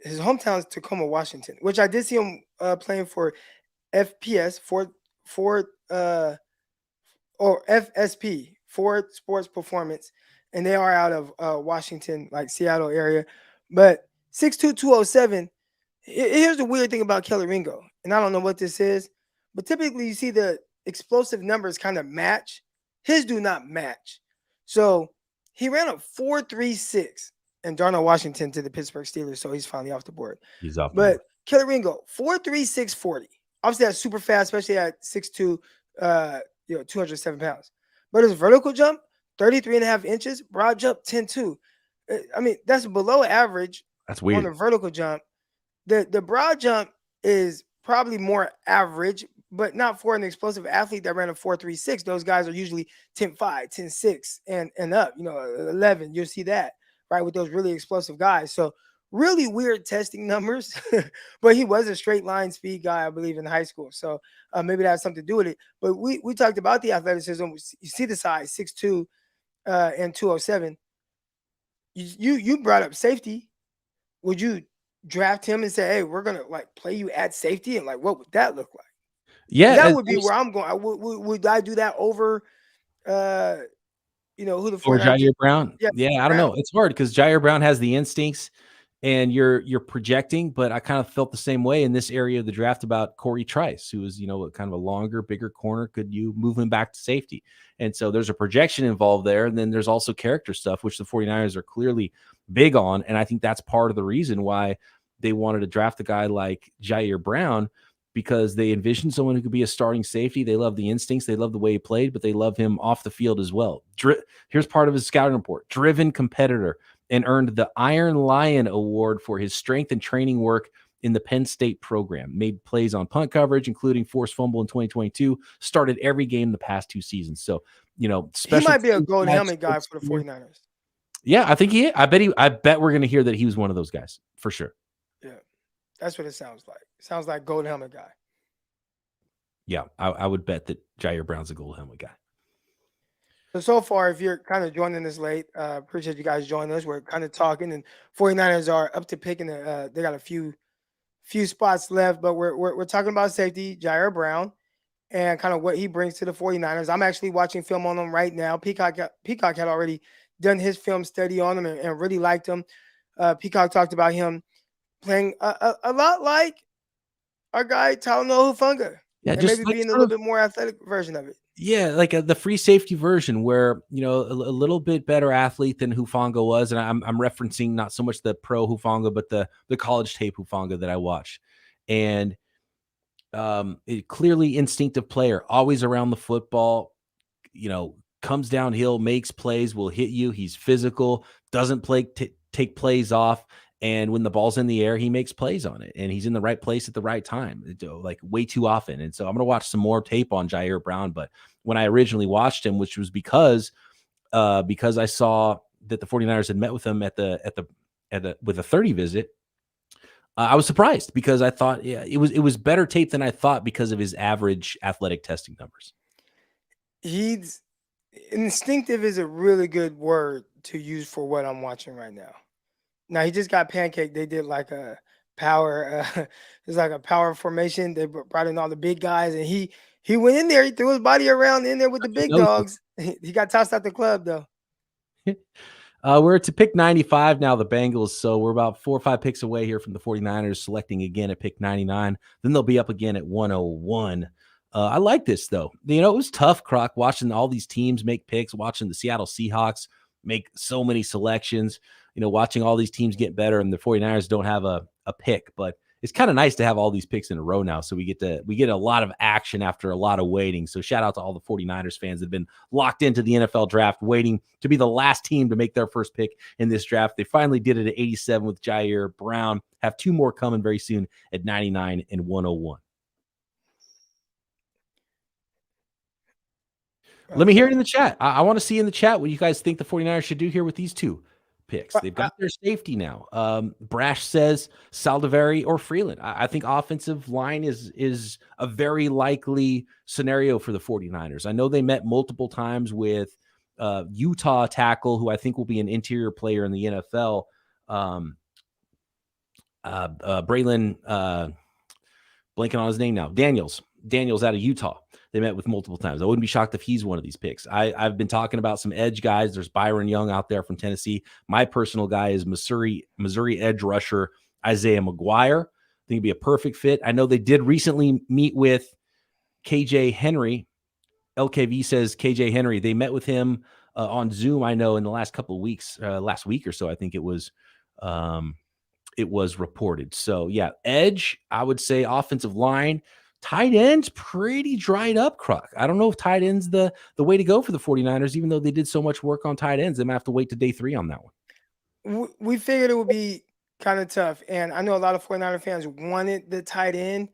his hometown is Tacoma, Washington, which I did see him playing for FPS, or FSP, Ford Sports Performance, and they are out of Washington, like Seattle area. But 6'2", 207. Here's the weird thing about Keely Ringo, and I don't know what this is, but typically you see the explosive numbers kind of match. His do not match. So he ran a 4.36 and Darnell Washington to the Pittsburgh Steelers, so he's finally off the board. He's off. But Keely Ringo, 4.36 40. Obviously, that's super fast, especially at 6'2", 207 pounds. But his vertical jump, 33.5 inches, broad jump, 10.2. I mean, that's below average. That's weird. On the vertical jump. The broad jump is probably more average, but not for an explosive athlete that ran a 4.36. Those guys are usually 10.5, 10.6 and up, 11. You'll see that, right, with those really explosive guys. So really weird testing numbers, but he was a straight line speed guy, I believe, in high school. So maybe that has something to do with it. But we talked about the athleticism. You see the size, 6'2", and 207. You brought up safety. Would you draft him and say, hey, we're going to play you at safety? And what would that look like? Yeah. That would be where I'm going. Would I do that over, who the or Ji'Ayir Brown? Yeah, I don't know. It's hard because Ji'Ayir Brown has the instincts and you're projecting, but I kind of felt the same way in this area of the draft about Corey Trice, who is, kind of a longer, bigger corner. Could you move him back to safety? And so there's a projection involved there. And then there's also character stuff, which the 49ers are clearly big on. And I think that's part of the reason why they wanted to draft a guy like Ji'Ayir Brown, because they envisioned someone who could be a starting safety. They love the instincts. They love the way he played, but they love him off the field as well. Here's part of his scouting report. Driven competitor, and earned the Iron Lion Award for his strength and training work in the Penn State program. Made plays on punt coverage, including forced fumble in 2022. Started every game the past 2 seasons. So, he might be a gold helmet guy for the 49ers. Yeah, I think he is. I bet we're going to hear that he was one of those guys for sure. Yeah, that's what it sounds like. It sounds like gold helmet guy. Yeah, I would bet that Ji'Ayir Brown's a gold helmet guy. So far, if you're kind of joining us late, appreciate you guys joining us. We're kind of talking, and 49ers are up to picking. They got a few spots left, but we're talking about safety, Ji'Ayir Brown, and kind of what he brings to the 49ers. I'm actually watching film on him right now. Peacock had already done his film study on him and really liked him. Peacock talked about him playing a lot like our guy Talanoa Hufanga. Yeah, and just maybe being a little bit more athletic version of it. Yeah, like the free safety version where, a little bit better athlete than Hufanga was. And I'm referencing not so much the pro Hufanga, but the college tape Hufanga that I watched. And clearly instinctive player, always around the football, comes downhill, makes plays, will hit you. He's physical, doesn't take plays off. And when the ball's in the air, he makes plays on it, and he's in the right place at the right time, like way too often. And so I'm going to watch some more tape on Ji'Ayir Brown. But when I originally watched him, which was because I saw that the 49ers had met with him with a 30 visit, I was surprised because I thought, it was better tape than I thought because of his average athletic testing numbers. He's instinctive is a really good word to use for what I'm watching right now. Now, he just got pancaked. They did like a power, it's like a power formation. They brought in all the big guys, and he went in there. He threw his body around in there with the big dogs. He got tossed out the club, though. We're to pick 95 now, the Bengals. So we're about 4 or 5 picks away here from the 49ers selecting again at pick 99. Then they'll be up again at 101. I like this, though. It was tough, Croc, watching all these teams make picks, watching the Seattle Seahawks make so many selections, watching all these teams get better, and the 49ers don't have a pick. But it's kind of nice to have all these picks in a row now, so we get a lot of action after a lot of waiting. So shout out to all the 49ers fans that have been locked into the NFL draft, waiting to be the last team to make their first pick in this draft. They finally did it at 87 with Ji'Ayir Brown. Have two more coming very soon at 99 and 101. Let me hear it in the chat. I want to see in the chat what you guys think the 49ers should do here with these two picks. They've got their safety now. Brash says Saldivari or Freeland. I think offensive line is a very likely scenario for the 49ers. I know they met multiple times with Utah tackle, who I think will be an interior player in the NFL. Braylon, blanking on his name now. Daniels out of Utah. They met with multiple times. I wouldn't be shocked if he's one of these picks. I've been talking about some edge guys. There's Byron Young out there from Tennessee. My personal guy is Missouri edge rusher Isaiah McGuire. I think he'd be a perfect fit. I know they did recently meet with KJ Henry. LKV says KJ Henry. They met with him on Zoom, I know, in the last couple of weeks, last week or so, I think it was reported. So, yeah, edge, I would say offensive line. Tight end's pretty dried up, Croc. I don't know if tight end's the way to go for the 49ers, even though they did so much work on tight ends. They might have to wait to day 3 on that one. We figured it would be kind of tough. And I know a lot of 49er fans wanted the tight end,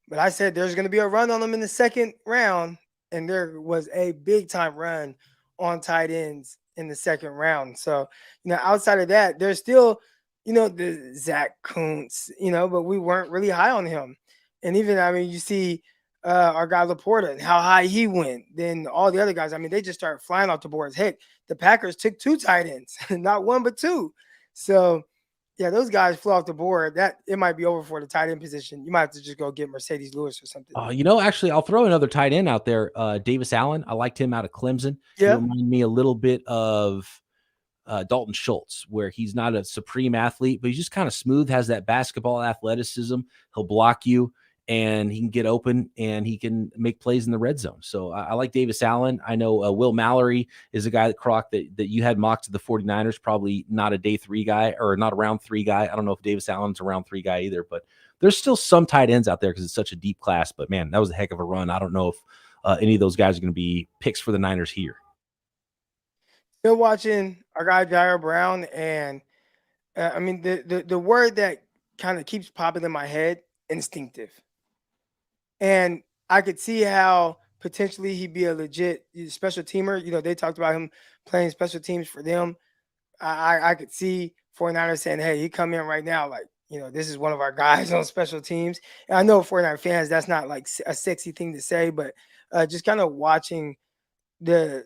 but I said there's going to be a run on them in the second round. And there was a big time run on tight ends in the second round. So, outside of that, there's still, the Zach Kuntz, but we weren't really high on him. And even, you see our guy Laporta and how high he went. Then all the other guys, they just started flying off the boards. Heck, the Packers took 2 tight ends, not 1, but 2. So, yeah, those guys flew off the board. That it might be over for the tight end position. You might have to just go get Mercedes Lewis or something. Actually, I'll throw another tight end out there. Davis Allen. I liked him out of Clemson. Yeah. He reminded me a little bit of Dalton Schultz, where he's not a supreme athlete, but he's just kind of smooth, has that basketball athleticism. He'll block you, and he can get open, and he can make plays in the red zone. So I like Davis Allen. I know Will Mallory is a guy that Croc that you had mocked to the 49ers, probably not a day 3 guy or not a round 3 guy. I don't know if Davis Allen's a round 3 guy either, but there's still some tight ends out there because it's such a deep class. But, man, that was a heck of a run. I don't know if any of those guys are going to be picks for the Niners here. Still watching our guy Ji'Ayir Brown, and the word that kind of keeps popping in my head, instinctive. And I could see how potentially he'd be a legit special teamer. They talked about him playing special teams for them. I could see 49ers saying, hey, he come in right now, like, this is one of our guys on special teams. And I know 49er fans, that's not like a sexy thing to say, but just kind of watching the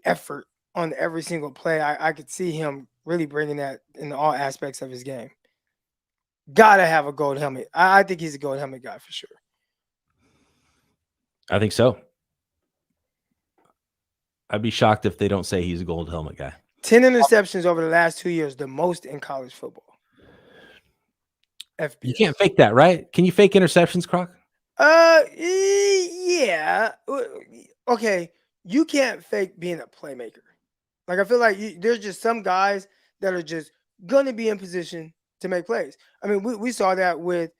effort on every single play, I could see him really bringing that in all aspects of his game. Gotta have a gold helmet. I think he's a gold helmet guy for sure. I think so. I'd be shocked if they don't say he's a gold helmet guy. 10 interceptions over the last 2 years, the most in college football. FBS. You can't fake that, right? Can you fake interceptions, Croc? Yeah. Okay, you can't fake being a playmaker. Like, I feel like there's just some guys that are just going to be in position to make plays. We saw that with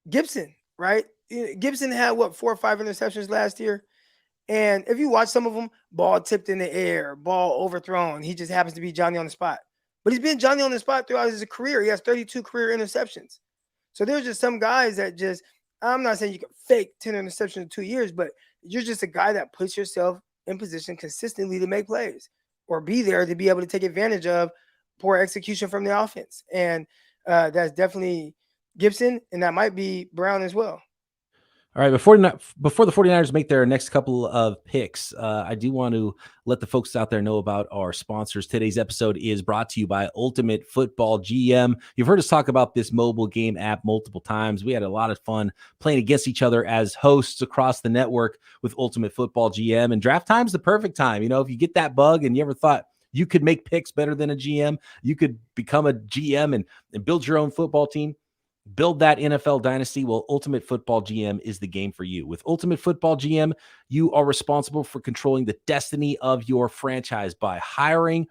Gibson, right? Gibson had, 4 or 5 interceptions last year? And if you watch some of them, ball tipped in the air, ball overthrown. He just happens to be Johnny on the spot. But he's been Johnny on the spot throughout his career. He has 32 career interceptions. So there's just some guys that just, I'm not saying you can fake 10 interceptions in 2 years, but you're just a guy that puts yourself in position consistently to make plays or be there to be able to take advantage of poor execution from the offense. And that's definitely Gibson, and that might be Brown as well. All right, before the 49ers make their next couple of picks, I do want to let the folks out there know about our sponsors. Today's episode is brought to you by Ultimate Football GM. You've heard us talk about this mobile game app multiple times. We had a lot of fun playing against each other as hosts across the network with Ultimate Football GM. And draft time's the perfect time. If you get that bug and you ever thought you could make picks better than a GM, you could become a GM and build your own football team. Build that NFL dynasty. Well, Ultimate Football GM is the game for you. With Ultimate Football GM, you are responsible for controlling the destiny of your franchise by hiring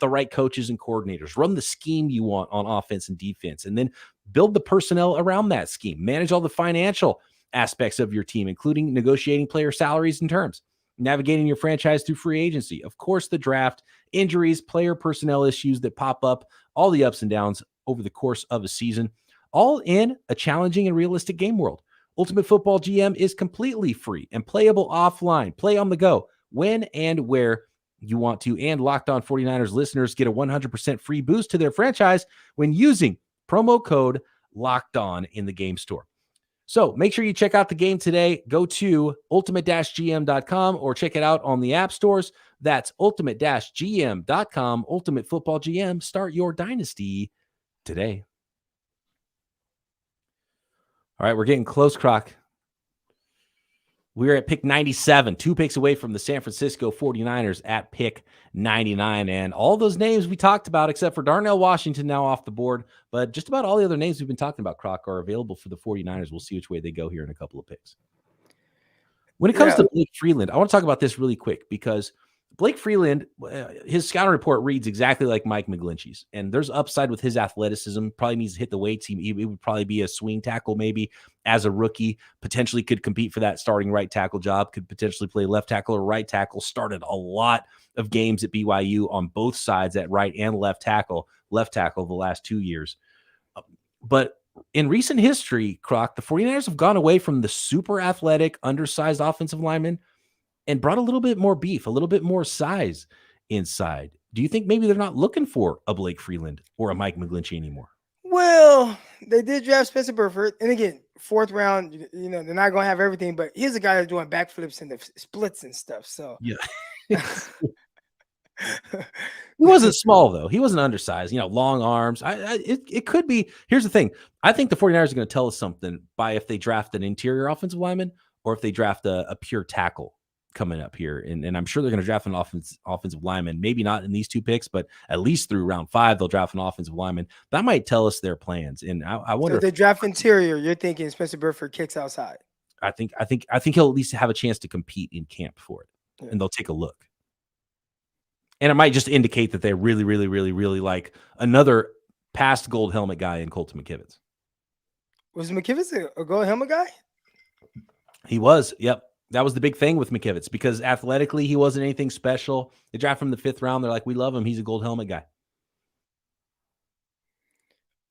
the right coaches and coordinators, run the scheme you want on offense and defense, and then build the personnel around that scheme. Manage all the financial aspects of your team, including negotiating player salaries and terms, navigating your franchise through free agency, of course, the draft, injuries, player personnel issues that pop up, all the ups and downs over the course of a season, all in a challenging and realistic game world. Ultimate Football GM is completely free and playable offline. Play on the go, when and where you want to. And Locked On 49ers listeners get a 100% free boost to their franchise when using promo code Locked On in the game store. So make sure you check out the game today. Go to ultimate-gm.com or check it out on the app stores. That's ultimate-gm.com. Ultimate Football GM. Start your dynasty today. All right, we're getting close, Croc. We're at pick 97, 2 picks away from the San Francisco 49ers at pick 99. And all those names we talked about, except for Darnell Washington, now off the board. But just about all the other names we've been talking about, Croc, are available for the 49ers. We'll see which way they go here in a couple of picks. When it comes to Blake Freeland, I want to talk about this really quick because Blake Freeland, his scouting report reads exactly like Mike McGlinchey's, and there's upside with his athleticism. Probably needs to hit the weights. He would probably be a swing tackle maybe as a rookie, potentially could compete for that starting right tackle job, could potentially play left tackle or right tackle, started a lot of games at BYU on both sides at right and left tackle the last 2 years. But in recent history, Croc, the 49ers have gone away from the super athletic, undersized offensive lineman and brought a little bit more beef, a little bit more size inside. Do you think maybe they're not looking for a Blake Freeland or a Mike McGlinchey anymore? Well, they did draft Spencer Burford. And again, 4th round, you know, they're not going to have everything, but he's a guy that's doing backflips and the splits and stuff. So, yeah. He wasn't small, though. He wasn't undersized, you know, long arms. It could be. Here's the thing. I think the 49ers are going to tell us something by if they draft an interior offensive lineman or if they draft a pure tackle coming up here. And I'm sure they're going to draft an offensive lineman, maybe not in these 2 picks, but at least through round 5, they'll draft an offensive lineman. That might tell us their plans. And I wonder if they draft interior, you're thinking Spencer Burford kicks outside. I think he'll at least have a chance to compete in camp for it. Yeah. And they'll take a look. And it might just indicate that they really, really, really, really like another past gold helmet guy in Colton McKivitz. Was McKivitz a gold helmet guy? He was. Yep. That was the big thing with McKivitz because athletically, he wasn't anything special. They draft him in the 5th round. They're like, we love him. He's a gold helmet guy.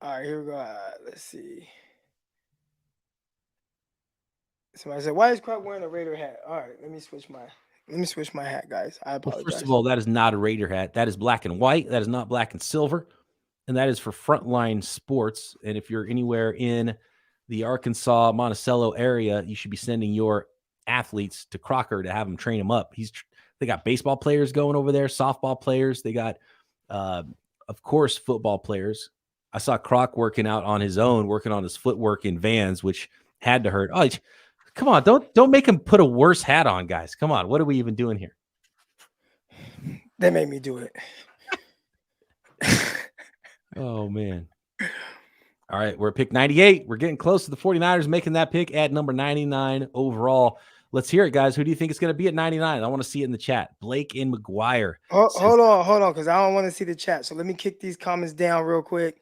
All right, here we go. Let's see. Somebody said, why is Croc wearing a Raider hat? All right, let me switch my hat, guys. I apologize. Well, first of all, that is not a Raider hat. That is black and white. That is not black and silver. And that is for Frontline Sports. And if you're anywhere in the Arkansas, Monticello area, you should be sending your athletes to Crocker to have them train them up. They got baseball players going over there, softball players. They got, of course, football players. I saw Croc working out on his own, working on his footwork in Vans, which had to hurt. Oh, come on. Don't make him put a worse hat on, guys. Come on. What are we even doing here? They made me do it. Oh, man. All right. We're at pick 98. We're getting close to the 49ers making that pick at number 99 overall. Let's hear it, guys. Who do you think is going to be at 99? I want to see it in the chat. Blake and McGuire. Hold on, because I don't want to see the chat. So let me kick these comments down real quick.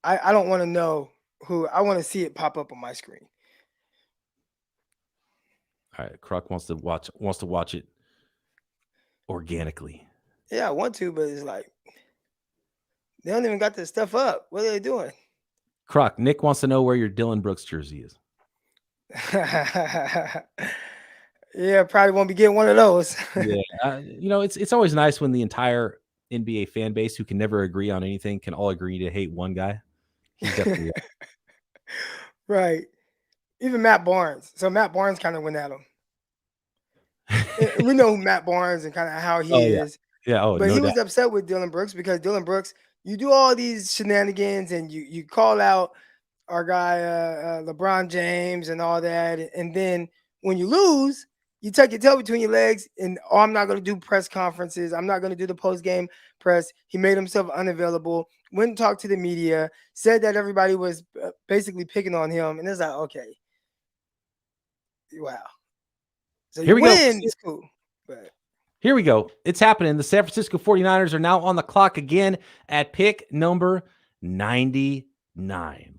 I don't want to know who. I want to see it pop up on my screen. All right, Croc wants to watch it organically. Yeah, I want to, but it's like they don't even got this stuff up. What are they doing? Croc, Nick wants to know where your Dylan Brooks jersey is. Yeah, probably won't be getting one of those. Yeah, it's always nice when the entire NBA fan base who can never agree on anything can all agree to hate one guy. He's definitely right. Even Matt Barnes. So Matt Barnes kind of went at him. We know who Matt Barnes and kind of how he is. Yeah. Oh, but he was upset with Dylan Brooks because Dylan Brooks, you do all these shenanigans and you call out our guy LeBron James and all that, and then when you lose, you tuck your tail between your legs and I'm not going to do press conferences. I'm not going to do the post-game press. He made himself unavailable, went and talked to the media, said that everybody was basically picking on him, and it's like, okay, wow. So Here you we go. win, it's cool. But Here we go. It's happening. The San Francisco 49ers are now on the clock again at pick number 99.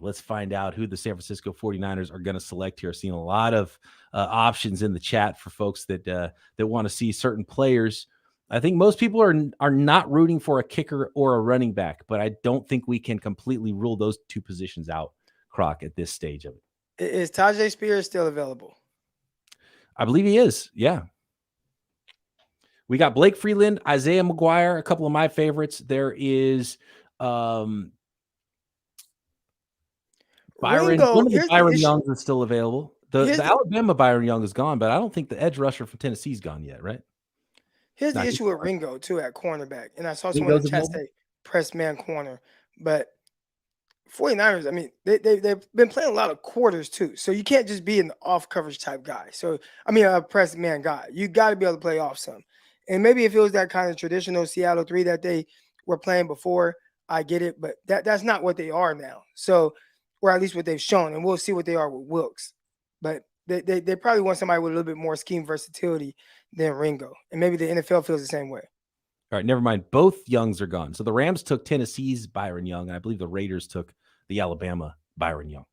Let's find out who the San Francisco 49ers are going to select here. I've seen a lot of options in the chat for folks that want to see certain players. I think most people are not rooting for a kicker or a running back, but I don't think we can completely rule those two positions out, Croc, at this stage of it. is Tajay Spears still available? I believe he is. Yeah. We got Blake Freeland, Isaiah McGuire, a couple of my favorites. There is Byron. Ringo, One of the here's the Byron issue. Youngs is still available. The Alabama Byron Young is gone, but I don't think the edge rusher from Tennessee's gone yet, right? Here's the issue with Ringo, too, at cornerback. And I saw someone in Ringo's the chat available? say press man corner. But 49ers, I mean, they've been playing a lot of quarters, too. So you can't just be an off coverage type guy. So, I mean, a press man guy. You got to be able to play off some. And maybe if it was that kind of traditional Seattle 3 that they were playing before, I get it. But that's not what they are now. So, or at least what they've shown. And we'll see what they are with Wilkes. But they probably want somebody with a little bit more scheme versatility than Ringo. And maybe the NFL feels the same way. All right, never mind. Both Youngs are gone. So the Rams took Tennessee's Byron Young, and I believe the Raiders took the Alabama Byron Young.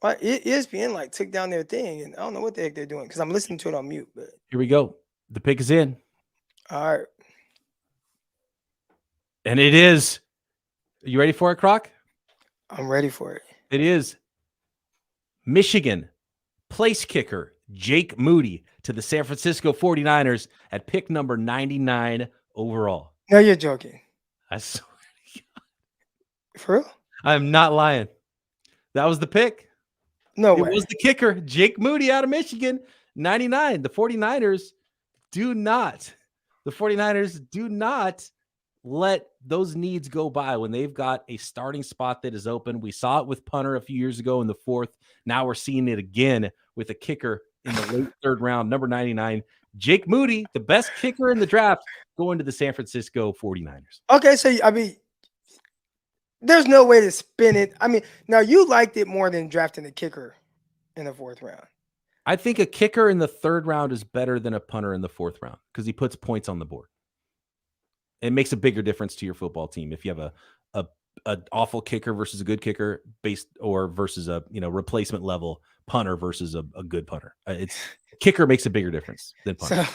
Well, ESPN took down their thing, and I don't know what the heck they're doing because I'm listening to it on mute. But here we go. The pick is in. All right. And it is. Are you ready for it, Croc? I'm ready for it. It is Michigan place kicker Jake Moody to the San Francisco 49ers at pick number 99 overall. No, you're joking. I swear to God. For real? I'm not lying. That was the pick. No way. It was the kicker, Jake Moody out of Michigan, 99. The 49ers do not let those needs go by when they've got a starting spot that is open. We saw it with punter a few years ago in the 4th. Now we're seeing it again with a kicker in the late 3rd round, number 99. Jake Moody, the best kicker in the draft, going to the San Francisco 49ers. Okay, so, I mean, there's no way to spin it. I mean, now you liked it more than drafting a kicker in the 4th round. I think a kicker in the 3rd round is better than a punter in the 4th round because he puts points on the board. It makes a bigger difference to your football team if you have a awful kicker versus a good kicker versus a replacement level punter versus a good punter. It's kicker makes a bigger difference than punter.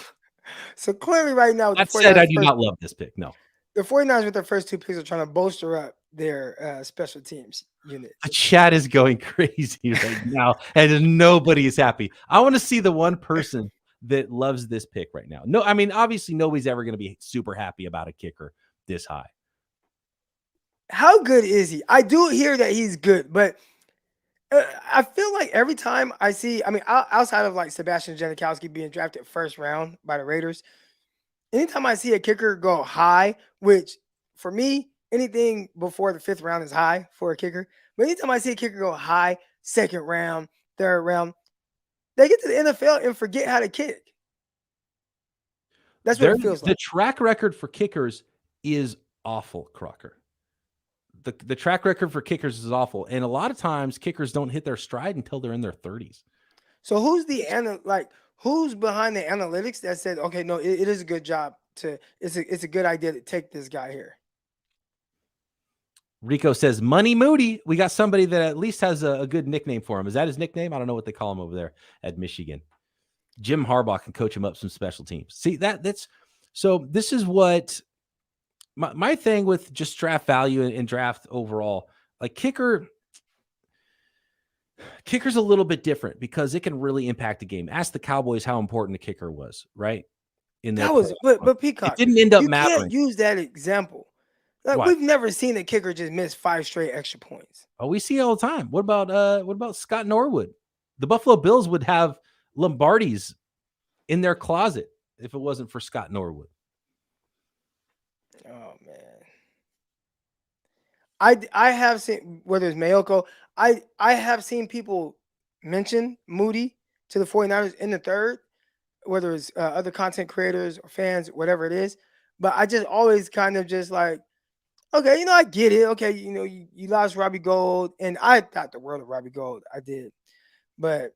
So clearly right now, that said, I do not love this pick. No. The 49ers with their first 2 picks are trying to bolster up their special teams unit. The chat is going crazy right now, and nobody is happy. I want to see the one person that loves this pick right now. No, I mean, obviously nobody's ever going to be super happy about a kicker this high. How good is he? I do hear that he's good, but I feel like every time I see, I mean, outside of Sebastian Janikowski being drafted 1st round by the Raiders, anytime I see a kicker go high, which for me, anything before the 5th round is high for a kicker. But anytime I see a kicker go high, 2nd round, 3rd round, they get to the NFL and forget how to kick. That's what it feels like. The track record for kickers is awful, Crocker. The track record for kickers is awful. And a lot of times kickers don't hit their stride until they're in their 30s. So who's behind the analytics that said, okay, no, it is a good job it's a good idea to take this guy here? Rico says, Money Moody. We got somebody that at least has a good nickname for him. Is that his nickname? I don't know what they call him over there at Michigan. Jim Harbaugh can coach him up some special teams. See, so this is what my thing with just draft value and draft overall, kicker's a little bit different because it can really impact a game. Ask the Cowboys how important a kicker was, right? But Peacock, it didn't end up mattering. You can't use that example. We've never seen a kicker just miss 5 straight extra points. Oh, we see it all the time. What about Scott Norwood? The Buffalo Bills would have Lombardis in their closet if it wasn't for Scott Norwood. Oh man. I have seen, whether it's Mayoko, I have seen people mention Moody to the 49ers in the 3rd, whether it's other content creators or fans, whatever it is. But I just always kind of just Okay, I get it. Okay, you lost Robbie Gold, and I thought the world of Robbie Gold. I did, but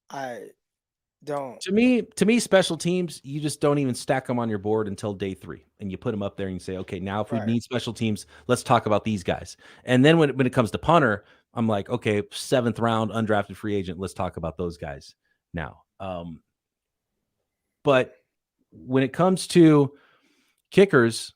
I don't. To me, special teams, you just don't even stack them on your board until day 3, and you put them up there and you say, okay, now if we Right. need special teams, let's talk about these guys. And then when it comes to punter, I'm like, okay, 7th round undrafted free agent, let's talk about those guys now. But when it comes to kickers,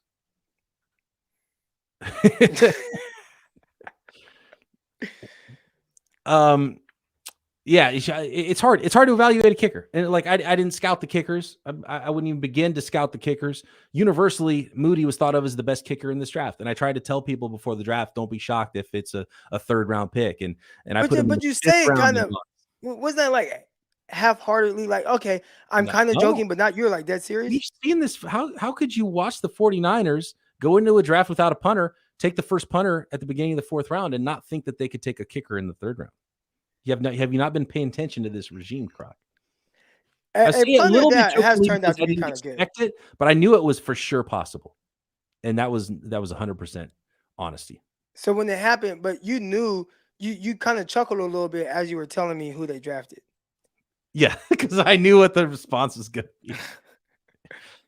yeah, it's hard. It's hard to evaluate a kicker, and like I didn't scout the kickers. I wouldn't even begin to scout the kickers. Universally, Moody was thought of as the best kicker in this draft, and I tried to tell people before the draft, don't be shocked if it's a 3rd round pick, and I put him in But the you 5th say it round. kind of wasn't that like half-heartedly like, okay, I'm kind of No, joking, but not you're like dead serious? we've seen this. How could you watch the 49ers go into a draft without a punter, take the first punter at the beginning of the 4th round, and not think that they could take a kicker in the 3rd round? Have you not been paying attention to this regime, Croc? I A say it a punter little bit that has jokingly turned out because to I be didn't kind of good. expect it, but I knew it was for sure possible, and that was 100% honesty. So when it happened, but you knew you kind of chuckled a little bit as you were telling me who they drafted. Yeah, because I knew what the response was going to be.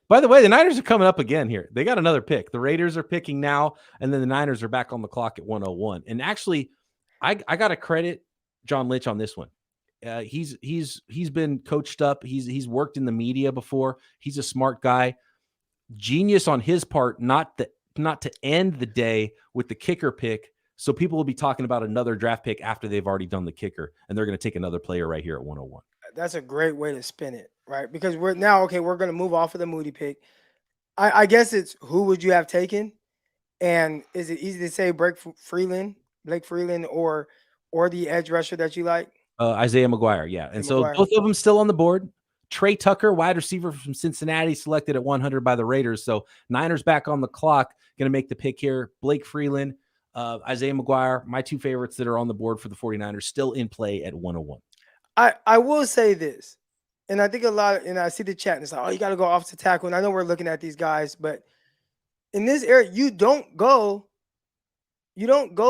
By the way, the Niners are coming up again here. They got another pick. The Raiders are picking now, and then the Niners are back on the clock at 101. And actually, I got to credit John Lynch on this one. He's been coached up. He's worked in the media before. He's a smart guy. Genius on his part, not to end the day with the kicker pick. So people will be talking about another draft pick after they've already done the kicker, and they're going to take another player right here at 101. That's a great way to spin it, right? Because we're now okay. We're going to move off of the Moody pick. I guess it's who would you have taken, and is it easy to say Blake Freeland, or the edge rusher that you like? Isaiah McGuire, yeah. And so McGuire. both of them still on the board. Trey Tucker, wide receiver from Cincinnati, selected at 100 by the Raiders. So Niners back on the clock, going to make the pick here. Blake Freeland, Isaiah McGuire, my 2 favorites that are on the board for the 49ers, still in play at 101. I will say this, and I think and I see the chat, and it's like, oh, you got to go off to tackle. And I know we're looking at these guys, but in this area, you don't go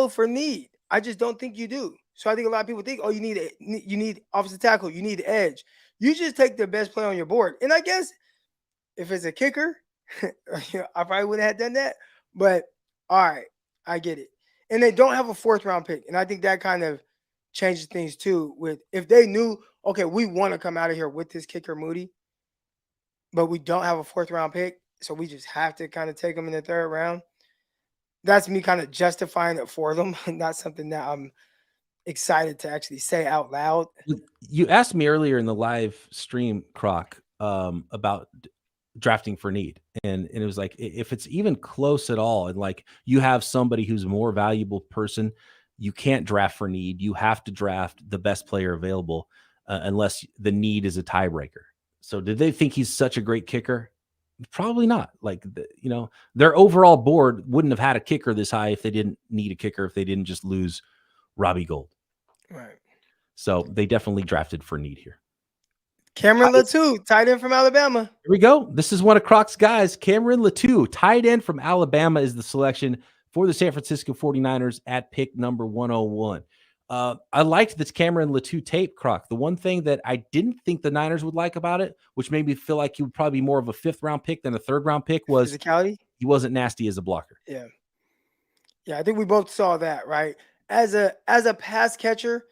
for need. I just don't think you do. So I think a lot of people think, oh, you need offensive tackle, you need edge. You just take the best player on your board. And I guess if it's a kicker, I probably wouldn't have done that. But all right, I get it. And they don't have a 4th round pick. And I think that kind of changes things too. With if they knew, okay, we want to come out of here with this kicker Moody, but we don't have a 4th round pick, so we just have to kind of take them in the 3rd round. That's me kind of justifying it for them, not something that I'm excited to actually say out loud. You asked me earlier in the live stream, Croc, about drafting for need. And it was like, if it's even close at all, and like you have somebody who's a more valuable person, you can't draft for need. You have to draft the best player available unless the need is a tiebreaker. So did they think he's such a great kicker? Probably not. Like, their overall board wouldn't have had a kicker this high if they didn't need a kicker, if they didn't just lose Robbie Gold. Right. So they definitely drafted for need here. Cameron Latu, tight end from Alabama. Here we go. This is one of Croc's guys. Cameron Latu, tight end from Alabama, is the selection for the San Francisco 49ers at pick number 101. I liked this Cameron Latu tape, Croc. The one thing that I didn't think the Niners would like about it, which made me feel like he would probably be more of a 5th round pick than a 3rd round pick, was physicality. He wasn't nasty as a blocker. Yeah. I think we both saw that, right? As a pass catcher,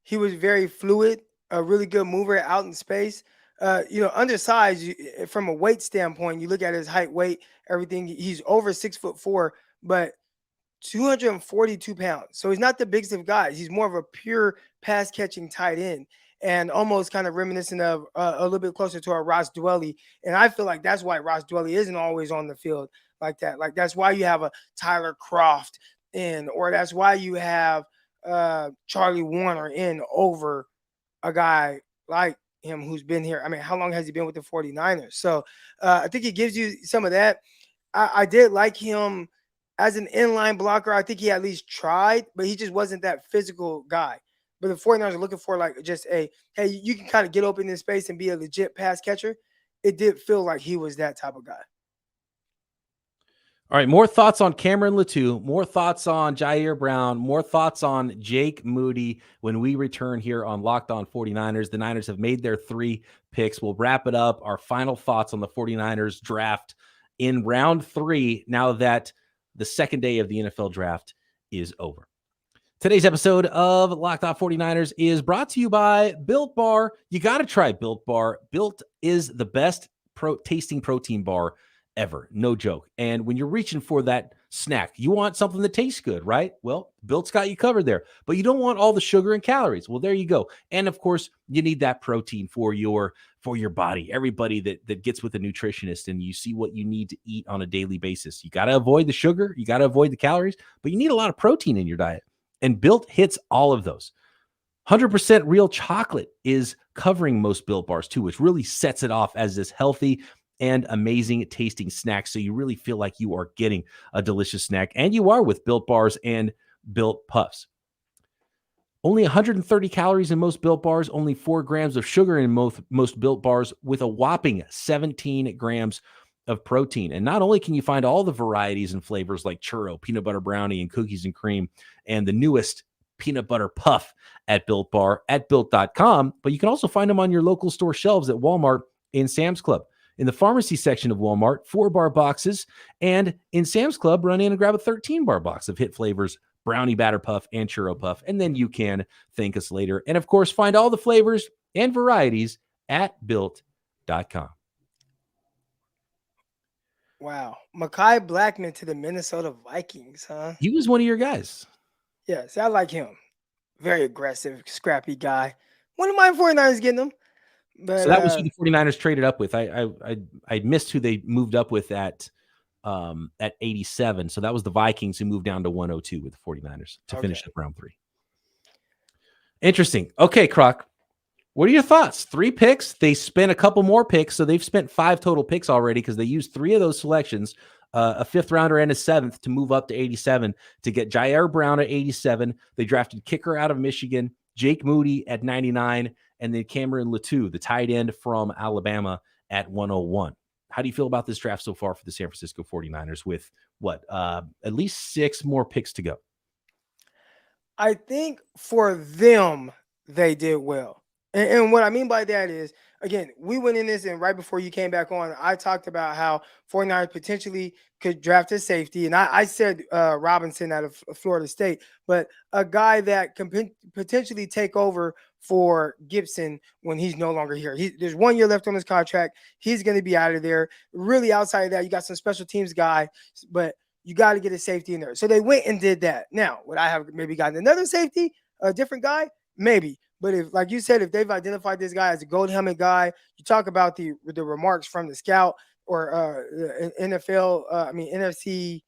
he was very fluid, a really good mover out in space. Undersized from a weight standpoint. You look at his height, weight, everything. He's over 6'4", but 242 pounds. So he's not the biggest of guys. He's more of a pure pass catching tight end, and almost kind of reminiscent of a little bit closer to our Ross Dwelley. And I feel like that's why Ross Dwelley isn't always on the field like that. Like that's why you have a Tyler Croft in, or that's why you have Charlie Warner in over a guy like him who's been here. I mean, how long has he been with the 49ers? So I think he gives you some of that. I did like him as an inline blocker. I think he at least tried, but he just wasn't that physical guy. But the 49ers are looking for like just hey, you can kind of get open in space and be a legit pass catcher. It did feel like he was that type of guy. All right, more thoughts on Cameron Latu, more thoughts on Ji'Ayir Brown, more thoughts on Jake Moody when we return here on Locked On 49ers. The Niners have made their 3 picks. We'll wrap it up. Our final thoughts on the 49ers draft in round 3 now that the second day of the NFL draft is over. Today's episode of Locked On 49ers is brought to you by Built Bar. You got to try Built Bar. Built is the best tasting protein bar ever. No joke. And when you're reaching for that snack, you want something that tastes good, right? Well, Built's got you covered there, but you don't want all the sugar and calories. Well, there you go. And of course, you need that protein for your body. Everybody that gets with a nutritionist and you see what you need to eat on a daily basis. You got to avoid the sugar, you got to avoid the calories, but you need a lot of protein in your diet. And Built hits all of those. 100% real chocolate is covering most Built bars too, which really sets it off as this healthy and amazing tasting snack. So you really feel like you are getting a delicious snack, and you are with Built bars and Built Puffs. Only 130 calories in most Built bars, only 4 grams of sugar in most Built bars, with a whopping 17 grams of protein. And not only can you find all the varieties and flavors like churro, peanut butter brownie, and cookies and cream, and the newest peanut butter puff at Built Bar at Built.com, but you can also find them on your local store shelves at Walmart and Sam's Club. In the pharmacy section of Walmart, 4-bar boxes, and in Sam's Club, run in and grab a 13-bar box of hit flavors, brownie batter puff and churro puff, and then you can thank us later. And of course, find all the flavors and varieties at Built.com. Wow. Mekhi Blackmon to the Minnesota Vikings, huh? He was one of your guys. Yes, I like him. Very aggressive, scrappy guy. One of my 49ers getting him. But, so that was who the 49ers traded up with. I missed who they moved up with at 87. So that was the Vikings who moved down to 102 with the 49ers to finish up round 3. Interesting. Okay, Croc. What are your thoughts? 3 picks. They spent a couple more picks, so they've spent 5 total picks already because they used 3 of those selections, a 5th rounder and a 7th, to move up to 87 to get Ji'Ayir Brown at 87. They drafted kicker out of Michigan, Jake Moody at 99, and then Cameron Latu, the tight end from Alabama, at 101. How do you feel about this draft so far for the San Francisco 49ers with at least 6 more picks to go? I think for them, they did well. And what I mean by that is, again, we went in this, and right before you came back on, I talked about how 49ers potentially could draft a safety. And I said Robinson out of Florida State, but a guy that can potentially take over for Gibson when he's no longer here. There's 1 year left on his contract. He's going to be out of there. Really, outside of that, you got some special teams guy, but you got to get a safety in there. So they went and did that. Now, would I have maybe gotten another safety, a different guy? Maybe. But if, like you said, if they've identified this guy as a gold helmet guy, you talk about the remarks from the scout or NFC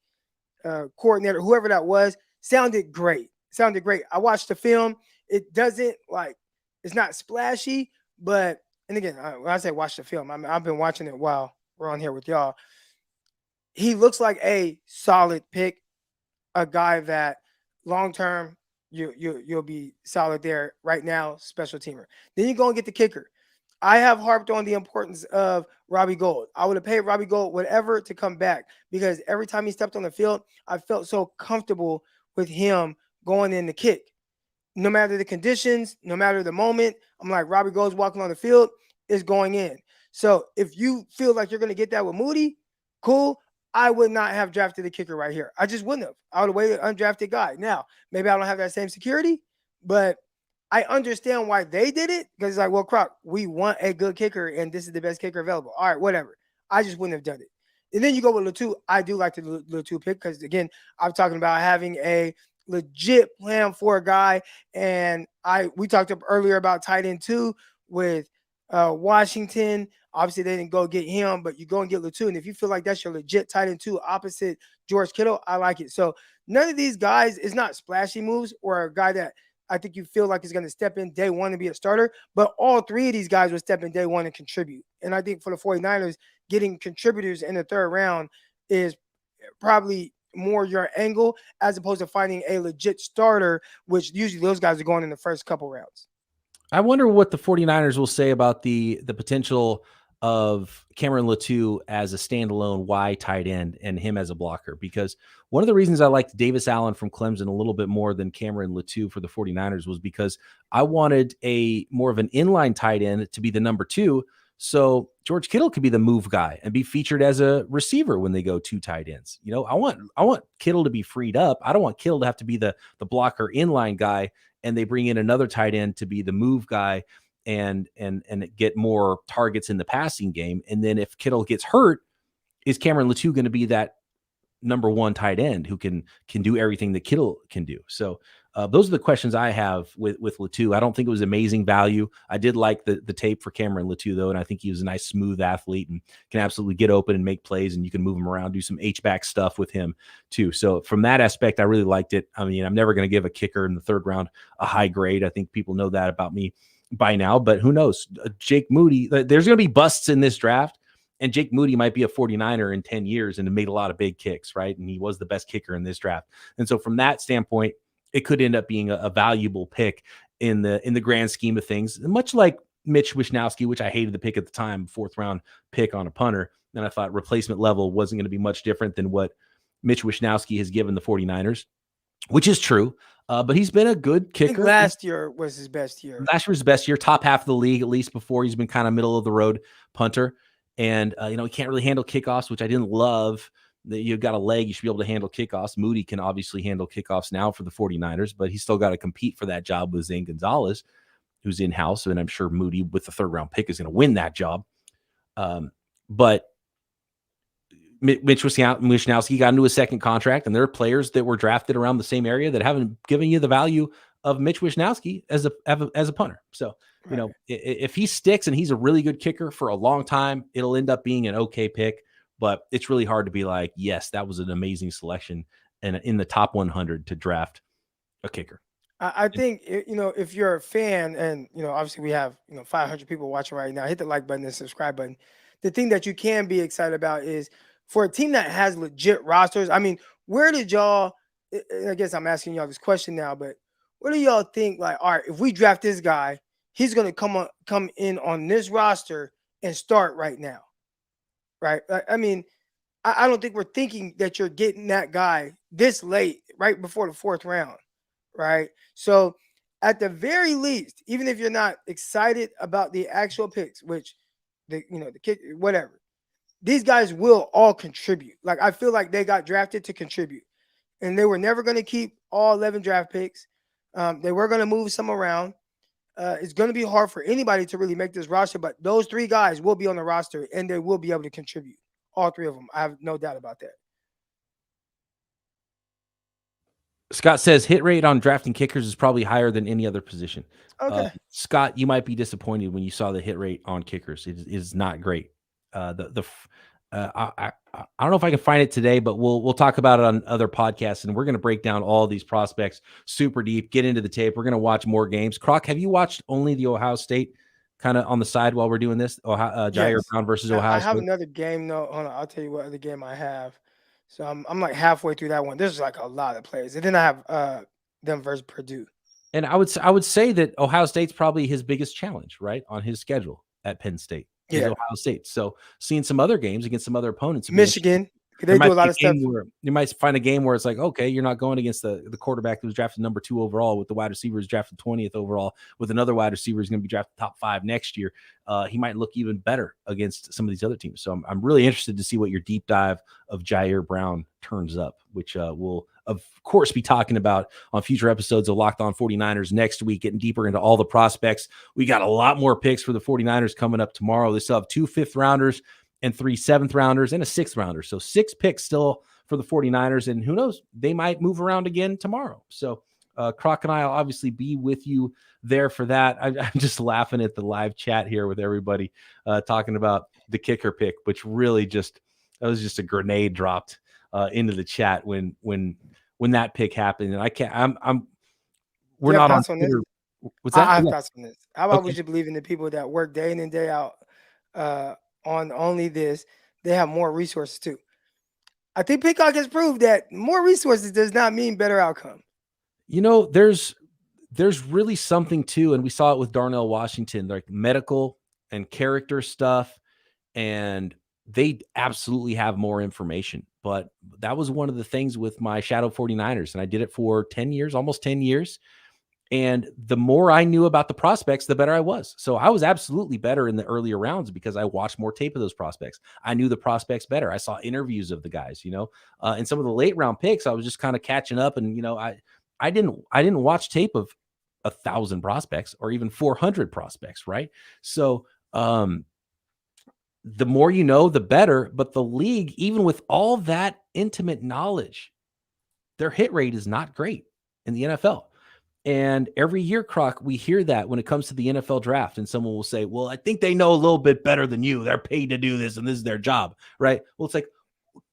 coordinator, whoever that was, sounded great. I watched the film. It doesn't it's not splashy, but, and again, when I say watch the film, I've been watching it while we're on here with y'all. He looks like a solid pick, a guy that long-term, you'll be solid there. Right now, special teamer. Then you go and get the kicker. I have harped on the importance of Robbie Gould. I would have paid Robbie Gould whatever to come back, because every time he stepped on the field, I felt so comfortable with him going in the kick. No matter the conditions, no matter the moment, I'm like, Robbie Gould's walking on the field, is going in. So if you feel like you're going to get that with Moody, cool. I would not have drafted the kicker right here. I just wouldn't have. I would have waited an undrafted guy. Now, maybe I don't have that same security, but I understand why they did it, because it's like, well, Croc, we want a good kicker, and this is the best kicker available. All right, whatever. I just wouldn't have done it. And then you go with Latu. I do like the Latu pick because, again, I'm talking about having a legit plan for a guy, and we talked up earlier about tight end 2 with Washington. Obviously, they didn't go get him, but you go and get Latu. And if you feel like that's your legit tight end 2 opposite George Kittle, I like it. So none of these guys is not splashy moves or a guy that I think you feel like is going to step in day 1 and be a starter. But all 3 of these guys will step in day 1 and contribute. And I think for the 49ers, getting contributors in the 3rd round is probably more your angle, as opposed to finding a legit starter, which usually those guys are going in the first couple rounds. I wonder what the 49ers will say about the potential of Cameron Latu as a standalone Y tight end and him as a blocker, because one of the reasons I liked Davis Allen from Clemson a little bit more than Cameron Latu for the 49ers was because I wanted a more of an inline tight end to be the number 2. So George Kittle could be the move guy and be featured as a receiver when they go 2 tight ends. You know, I want Kittle to be freed up. I don't want Kittle to have to be the blocker inline guy and they bring in another tight end to be the move guy and get more targets in the passing game. And then if Kittle gets hurt, is Cameron Latu going to be that number 1 tight end who can do everything that Kittle can do? So those are the questions I have with Latu. I don't think it was amazing value. I did like the tape for Cameron Latu though, and I think he was a nice smooth athlete and can absolutely get open and make plays, and you can move him around, do some H-back stuff with him too. So from that aspect, I really liked it. I mean, I'm never going to give a kicker in the 3rd round a high grade. I think people know that about me by now, but who knows? Jake Moody, there's going to be busts in this draft, and Jake Moody might be a 49er in 10 years and made a lot of big kicks, right? And he was the best kicker in this draft. And so from that standpoint, it could end up being a valuable pick in the grand scheme of things, much like Mitch Wishnowsky, which I hated the pick at the time, 4th round pick on a punter. And I thought replacement level wasn't going to be much different than what Mitch Wishnowsky has given the 49ers, which is true. But he's been a good kicker. I think last year was his best year. Last year was his best year, top half of the league, at least before. He's been kind of middle of the road punter. And, he can't really handle kickoffs, which I didn't love. That you've got a leg, you should be able to handle kickoffs. Moody can obviously handle kickoffs now for the 49ers, but he's still got to compete for that job with Zane Gonzalez, who's in-house. And I'm sure Moody, with the 3rd round pick, is going to win that job. But Mitch Wishnowsky got into a 2nd contract, and there are players that were drafted around the same area that haven't given you the value of Mitch Wishnowsky as a punter. So, if he sticks and he's a really good kicker for a long time, it'll end up being an okay pick. But it's really hard to be like, yes, that was an amazing selection and in the top 100 to draft a kicker. I think, if you're a fan and, obviously we have, 500 people watching right now, hit the like button and subscribe button. The thing that you can be excited about is for a team that has legit rosters. I mean, where did y'all, I guess I'm asking y'all this question now, but where do y'all think, like, all right, if we draft this guy, he's going to come in on this roster and start right now? Right. I mean, I don't think we're thinking that you're getting that guy this late, right before the 4th round. Right. So at the very least, even if you're not excited about the actual picks, which the kick, whatever, these guys will all contribute. Like, I feel like they got drafted to contribute, and they were never going to keep all 11 draft picks. They were going to move some around. It's going to be hard for anybody to really make this roster, but those 3 guys will be on the roster and they will be able to contribute. All 3 of them. I have no doubt about that. Scott says hit rate on drafting kickers is probably higher than any other position. Okay. Scott, you might be disappointed when you saw the hit rate on kickers. It is not great. I don't know if I can find it today, but we'll talk about it on other podcasts, and we're going to break down all these prospects super deep, get into the tape. We're going to watch more games. Croc, have you watched only the Ohio State kind of on the side while we're doing this? Ji'Ayir Brown versus Ohio State. I have another game. No, hold on. I'll tell you what other game I have. So I'm like halfway through that one. There's like a lot of players, and then I have them versus Purdue. And I would say that Ohio State's probably his biggest challenge, right, on his schedule at Penn State. Yeah. Ohio State. So seeing some other games against some other opponents. Michigan. They do a lot of stuff. You might find a game where it's like, okay, you're not going against the quarterback that was drafted number 2 overall, with the wide receivers drafted 20th overall, with another wide receiver who's going to be drafted top 5 next year. He might look even better against some of these other teams. So I'm really interested to see what your deep dive of Ji'Ayir Brown turns up, which we'll, of course, be talking about on future episodes of Locked On 49ers next week, getting deeper into all the prospects. We got a lot more picks for the 49ers coming up tomorrow. They still have 2 5th rounders and 3 7th rounders and a 6th rounder. So 6 picks still for the 49ers. And who knows, they might move around again tomorrow. So Croc and I will obviously be with you there for that. I'm just laughing at the live chat here with everybody talking about the kicker pick, which really that was just a grenade dropped into the chat when that pick happened. And we're not on Twitter. What's that? I have thoughts on this. How about we should believe in the people that work day in and day out on only this? They have more resources too. I think Peacock has proved that more resources does not mean better outcome. There's really something too, and we saw it with Darnell Washington, like medical and character stuff and they absolutely have more information. But that was one of the things with my Shadow 49ers, and I did it for 10 years, almost 10 years. And the more I knew about the prospects, the better I was. So I was absolutely better in the earlier rounds because I watched more tape of those prospects. I knew the prospects better. I saw interviews of the guys, and some of the late round picks, I was just kind of catching up. And, I didn't watch tape of 1,000 prospects or even 400 prospects. Right. So, the more you know, the better. But the league, even with all that intimate knowledge, their hit rate is not great in the NFL. And every year, Croc, we hear that when it comes to the NFL draft, and someone will say, well, I think they know a little bit better than you. They're paid to do this, and this is their job, right? Well, it's like,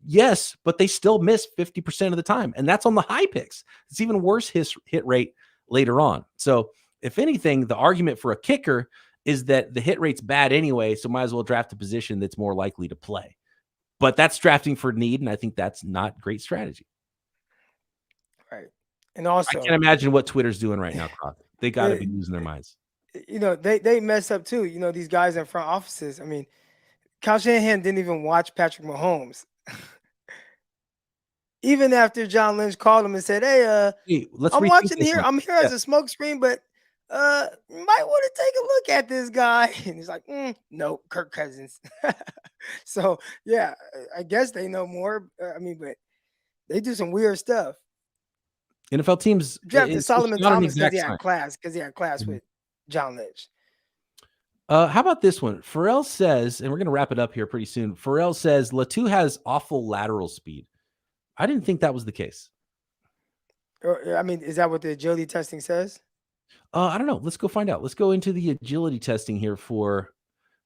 yes, but they still miss 50% of the time. And that's on the high picks. It's even worse hit rate later on. So if anything, the argument for a kicker is that the hit rate's bad anyway, so might as well draft a position that's more likely to play. But that's drafting for need, and I think that's not great strategy. Right. And also, I can't imagine what Twitter's doing right now, Croc. They got to be losing their minds. They mess up too. These guys in front offices. I mean, Kyle Shanahan didn't even watch Patrick Mahomes. Even after John Lynch called him and said, "Hey, I'm watching here. I'm here as a smoke screen, but you might want to take a look at this guy." And he's like, "No, Kirk Cousins." So yeah, I guess they know more. But they do some weird stuff. NFL teams drafted Solomon Thomas because he had class with John Lynch. How about this one? Pharrell says, and we're going to wrap it up here pretty soon. Pharrell says Latu has awful lateral speed. I didn't think that was the case. Is that what the agility testing says? I don't know. Let's go find out. Let's go into the agility testing here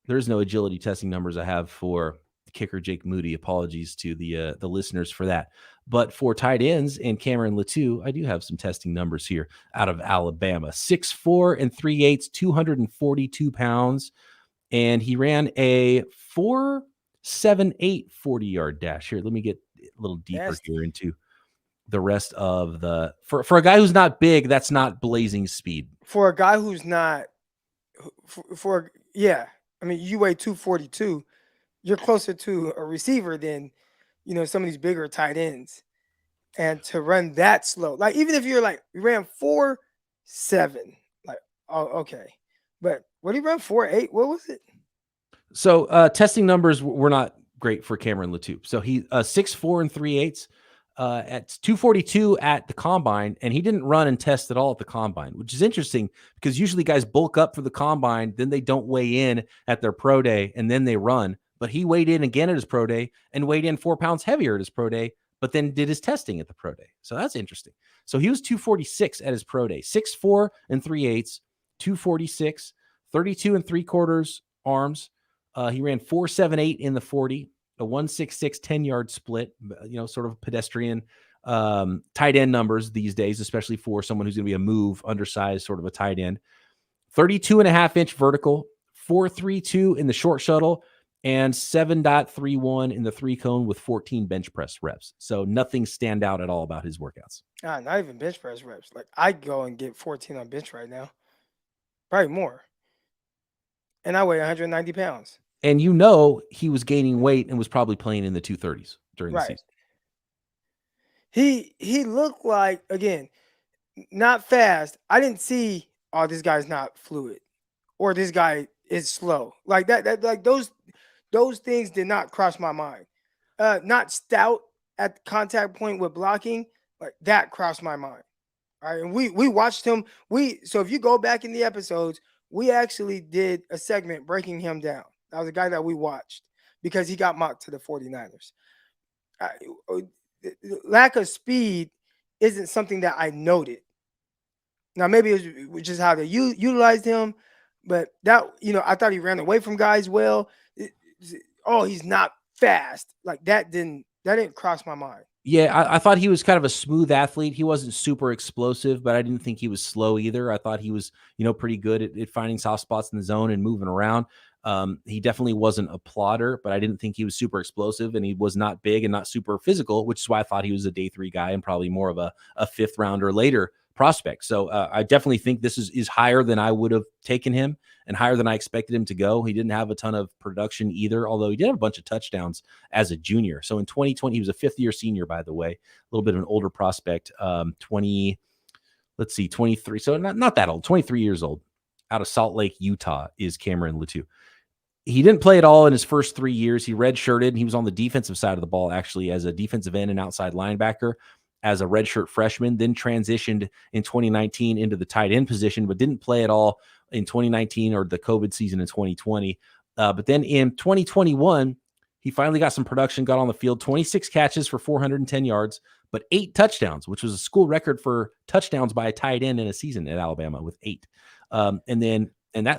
there's no agility testing numbers I have for kicker Jake Moody. Apologies to the listeners for that. But for tight ends and Cameron Latu, I do have some testing numbers here out of Alabama. 6'4" and 3/8, 242 pounds. And he ran a 4.78 40-yard dash. Here, let me get a little deeper here into the rest of for a guy who's not big, that's not blazing speed. For a guy who's not you weigh 242, you're closer to a receiver than some of these bigger tight ends. And to run that slow, like even if you're like you ran 4.7, like okay. But what did he run 4.8? What was it? So testing numbers were not great for Cameron Latu. So he 6'4" and 3/8 at 242 at the combine, and he didn't run and test at all at the combine, which is interesting because usually guys bulk up for the combine, then they don't weigh in at their pro day, and then they run. But he weighed in again at his pro day and weighed in 4 pounds heavier at his pro day, but then did his testing at the pro day. So that's interesting. So he was 246 at his pro day, 6'4" and 3/8, 246, 32 and 3/4 arms. He ran 4.78 in the 40, a 1.66 10-yard split, sort of pedestrian tight end numbers these days, especially for someone who's going to be a move, undersized, sort of a tight end. 32.5-inch vertical, 4.32 in the short shuttle, and 7.31 in the 3-cone with 14 bench press reps. So nothing stand out at all about his workouts. Not even bench press reps. Like I'd go and get 14 on bench right now. Probably more. And I weigh 190 pounds. And he was gaining weight and was probably playing in the 230s during the season. He looked like, again, not fast. I didn't see, this guy's not fluid or this guy is slow. Like that like those things did not cross my mind. Not stout at the contact point with blocking, like that crossed my mind. All right. And we watched him. So if you go back in the episodes, we actually did a segment breaking him down. That was a guy that we watched because he got mocked to the 49ers. Lack of speed isn't something that I noted. Now, maybe it was just how they utilized him, but that, I thought he ran away from guys well. He's not fast. Like that didn't cross my mind. Yeah, I thought he was kind of a smooth athlete. He wasn't super explosive, but I didn't think he was slow either. I thought he was, pretty good at finding soft spots in the zone and moving around. He definitely wasn't a plotter, but I didn't think he was super explosive, and he was not big and not super physical, which is why I thought he was a day 3 guy and probably more of a 5th rounder later prospect. So I definitely think this is higher than I would have taken him and higher than I expected him to go. He didn't have a ton of production either, although he did have a bunch of touchdowns as a junior. So in 2020, he was a fifth-year senior, by the way, a little bit of an older prospect, 23. So not that old, 23 years old, out of Salt Lake, Utah, is Cameron Latu. He didn't play at all in his first 3 years. He redshirted. He was on the defensive side of the ball, actually, as a defensive end and outside linebacker as a redshirt freshman, then transitioned in 2019 into the tight end position, but didn't play at all in 2019 or the COVID season in 2020. But then in 2021, he finally got some production, got on the field, 26 catches for 410 yards, but 8 touchdowns, which was a school record for touchdowns by a tight end in a season at Alabama with 8.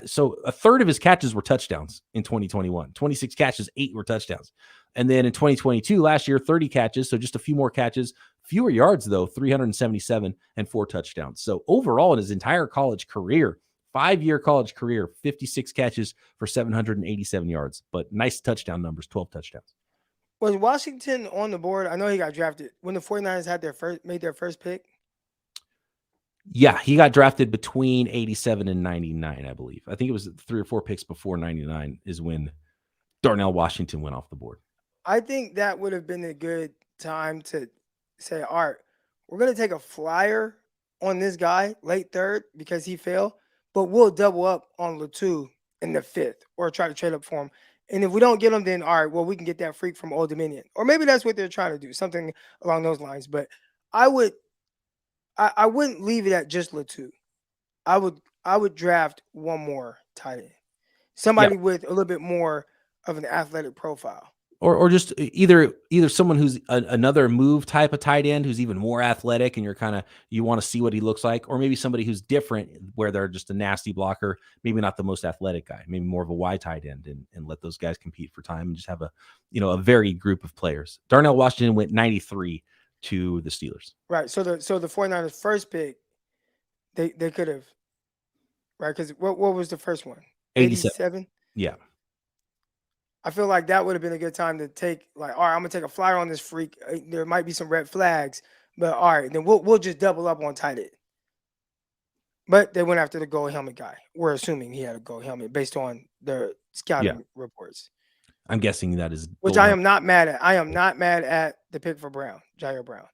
So a third of his catches were touchdowns in 2021, 26 catches, 8 were touchdowns. And then in 2022, last year, 30 catches. So just a few more catches, fewer yards though, 377 and 4 touchdowns. So overall in his entire college career, 5-year college career, 56 catches for 787 yards, but nice touchdown numbers, 12 touchdowns. Was Washington on the board? I know he got drafted when the 49ers made their first pick. Yeah, he got drafted between 87 and 99, I believe. I think it was 3 or 4 picks before 99 is when Darnell Washington went off the board. I think that would have been a good time to say, all right, we're going to take a flyer on this guy late third because he failed, but we'll double up on Latu in the 5th or try to trade up for him. And if we don't get him, then all right, well, we can get that freak from Old Dominion. Or maybe that's what they're trying to do, something along those lines. But I wouldn't leave it at just Latu. I would draft one more tight end, somebody with a little bit more of an athletic profile, or just either someone who's another move type of tight end who's even more athletic, and you want to see what he looks like, or maybe somebody who's different where they're just a nasty blocker, maybe not the most athletic guy, maybe more of a wide tight end, and let those guys compete for time and just have a varied group of players. Darnell Washington went 93 to the Steelers. Right. So the 49ers first pick, they could have, right? Because what was the first one? 87? Yeah. I feel like that would have been a good time to take, like, all right, I'm gonna take a flyer on this freak. There might be some red flags, but all right, then we'll just double up on tight end. But they went after the gold helmet guy. We're assuming he had a gold helmet based on their scouting reports. I'm guessing that is, which I am not mad at. I am not mad at the pick for Brown, Ji'Ayir Brown.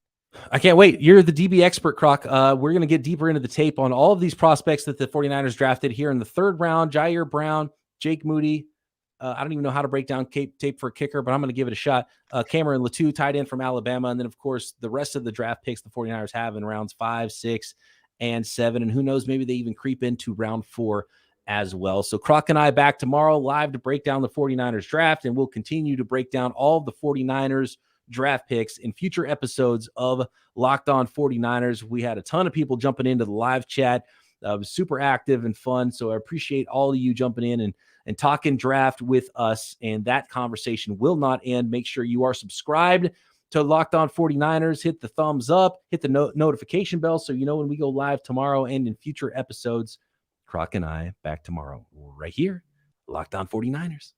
I can't wait. You're the DB expert, Croc. We're going to get deeper into the tape on all of these prospects that the 49ers drafted here in the 3rd round. Ji'Ayir Brown, Jake Moody. I don't even know how to break down tape for a kicker, but I'm going to give it a shot. Cameron Latu, tight end from Alabama. And then, of course, the rest of the draft picks the 49ers have in rounds 5, 6, and 7. And who knows, maybe they even creep into round 4 as well. So Croc and I back tomorrow live to break down the 49ers draft, and we'll continue to break down all of the 49ers draft picks in future episodes of Locked On 49ers. We had a ton of people jumping into the live chat. It was super active and fun. So I appreciate all of you jumping in and talking draft with us. And that conversation will not end. Make sure you are subscribed to Locked On 49ers. Hit the thumbs up, hit the notification bell so you know when we go live tomorrow and in future episodes. Croc and I back tomorrow right here, Locked On 49ers.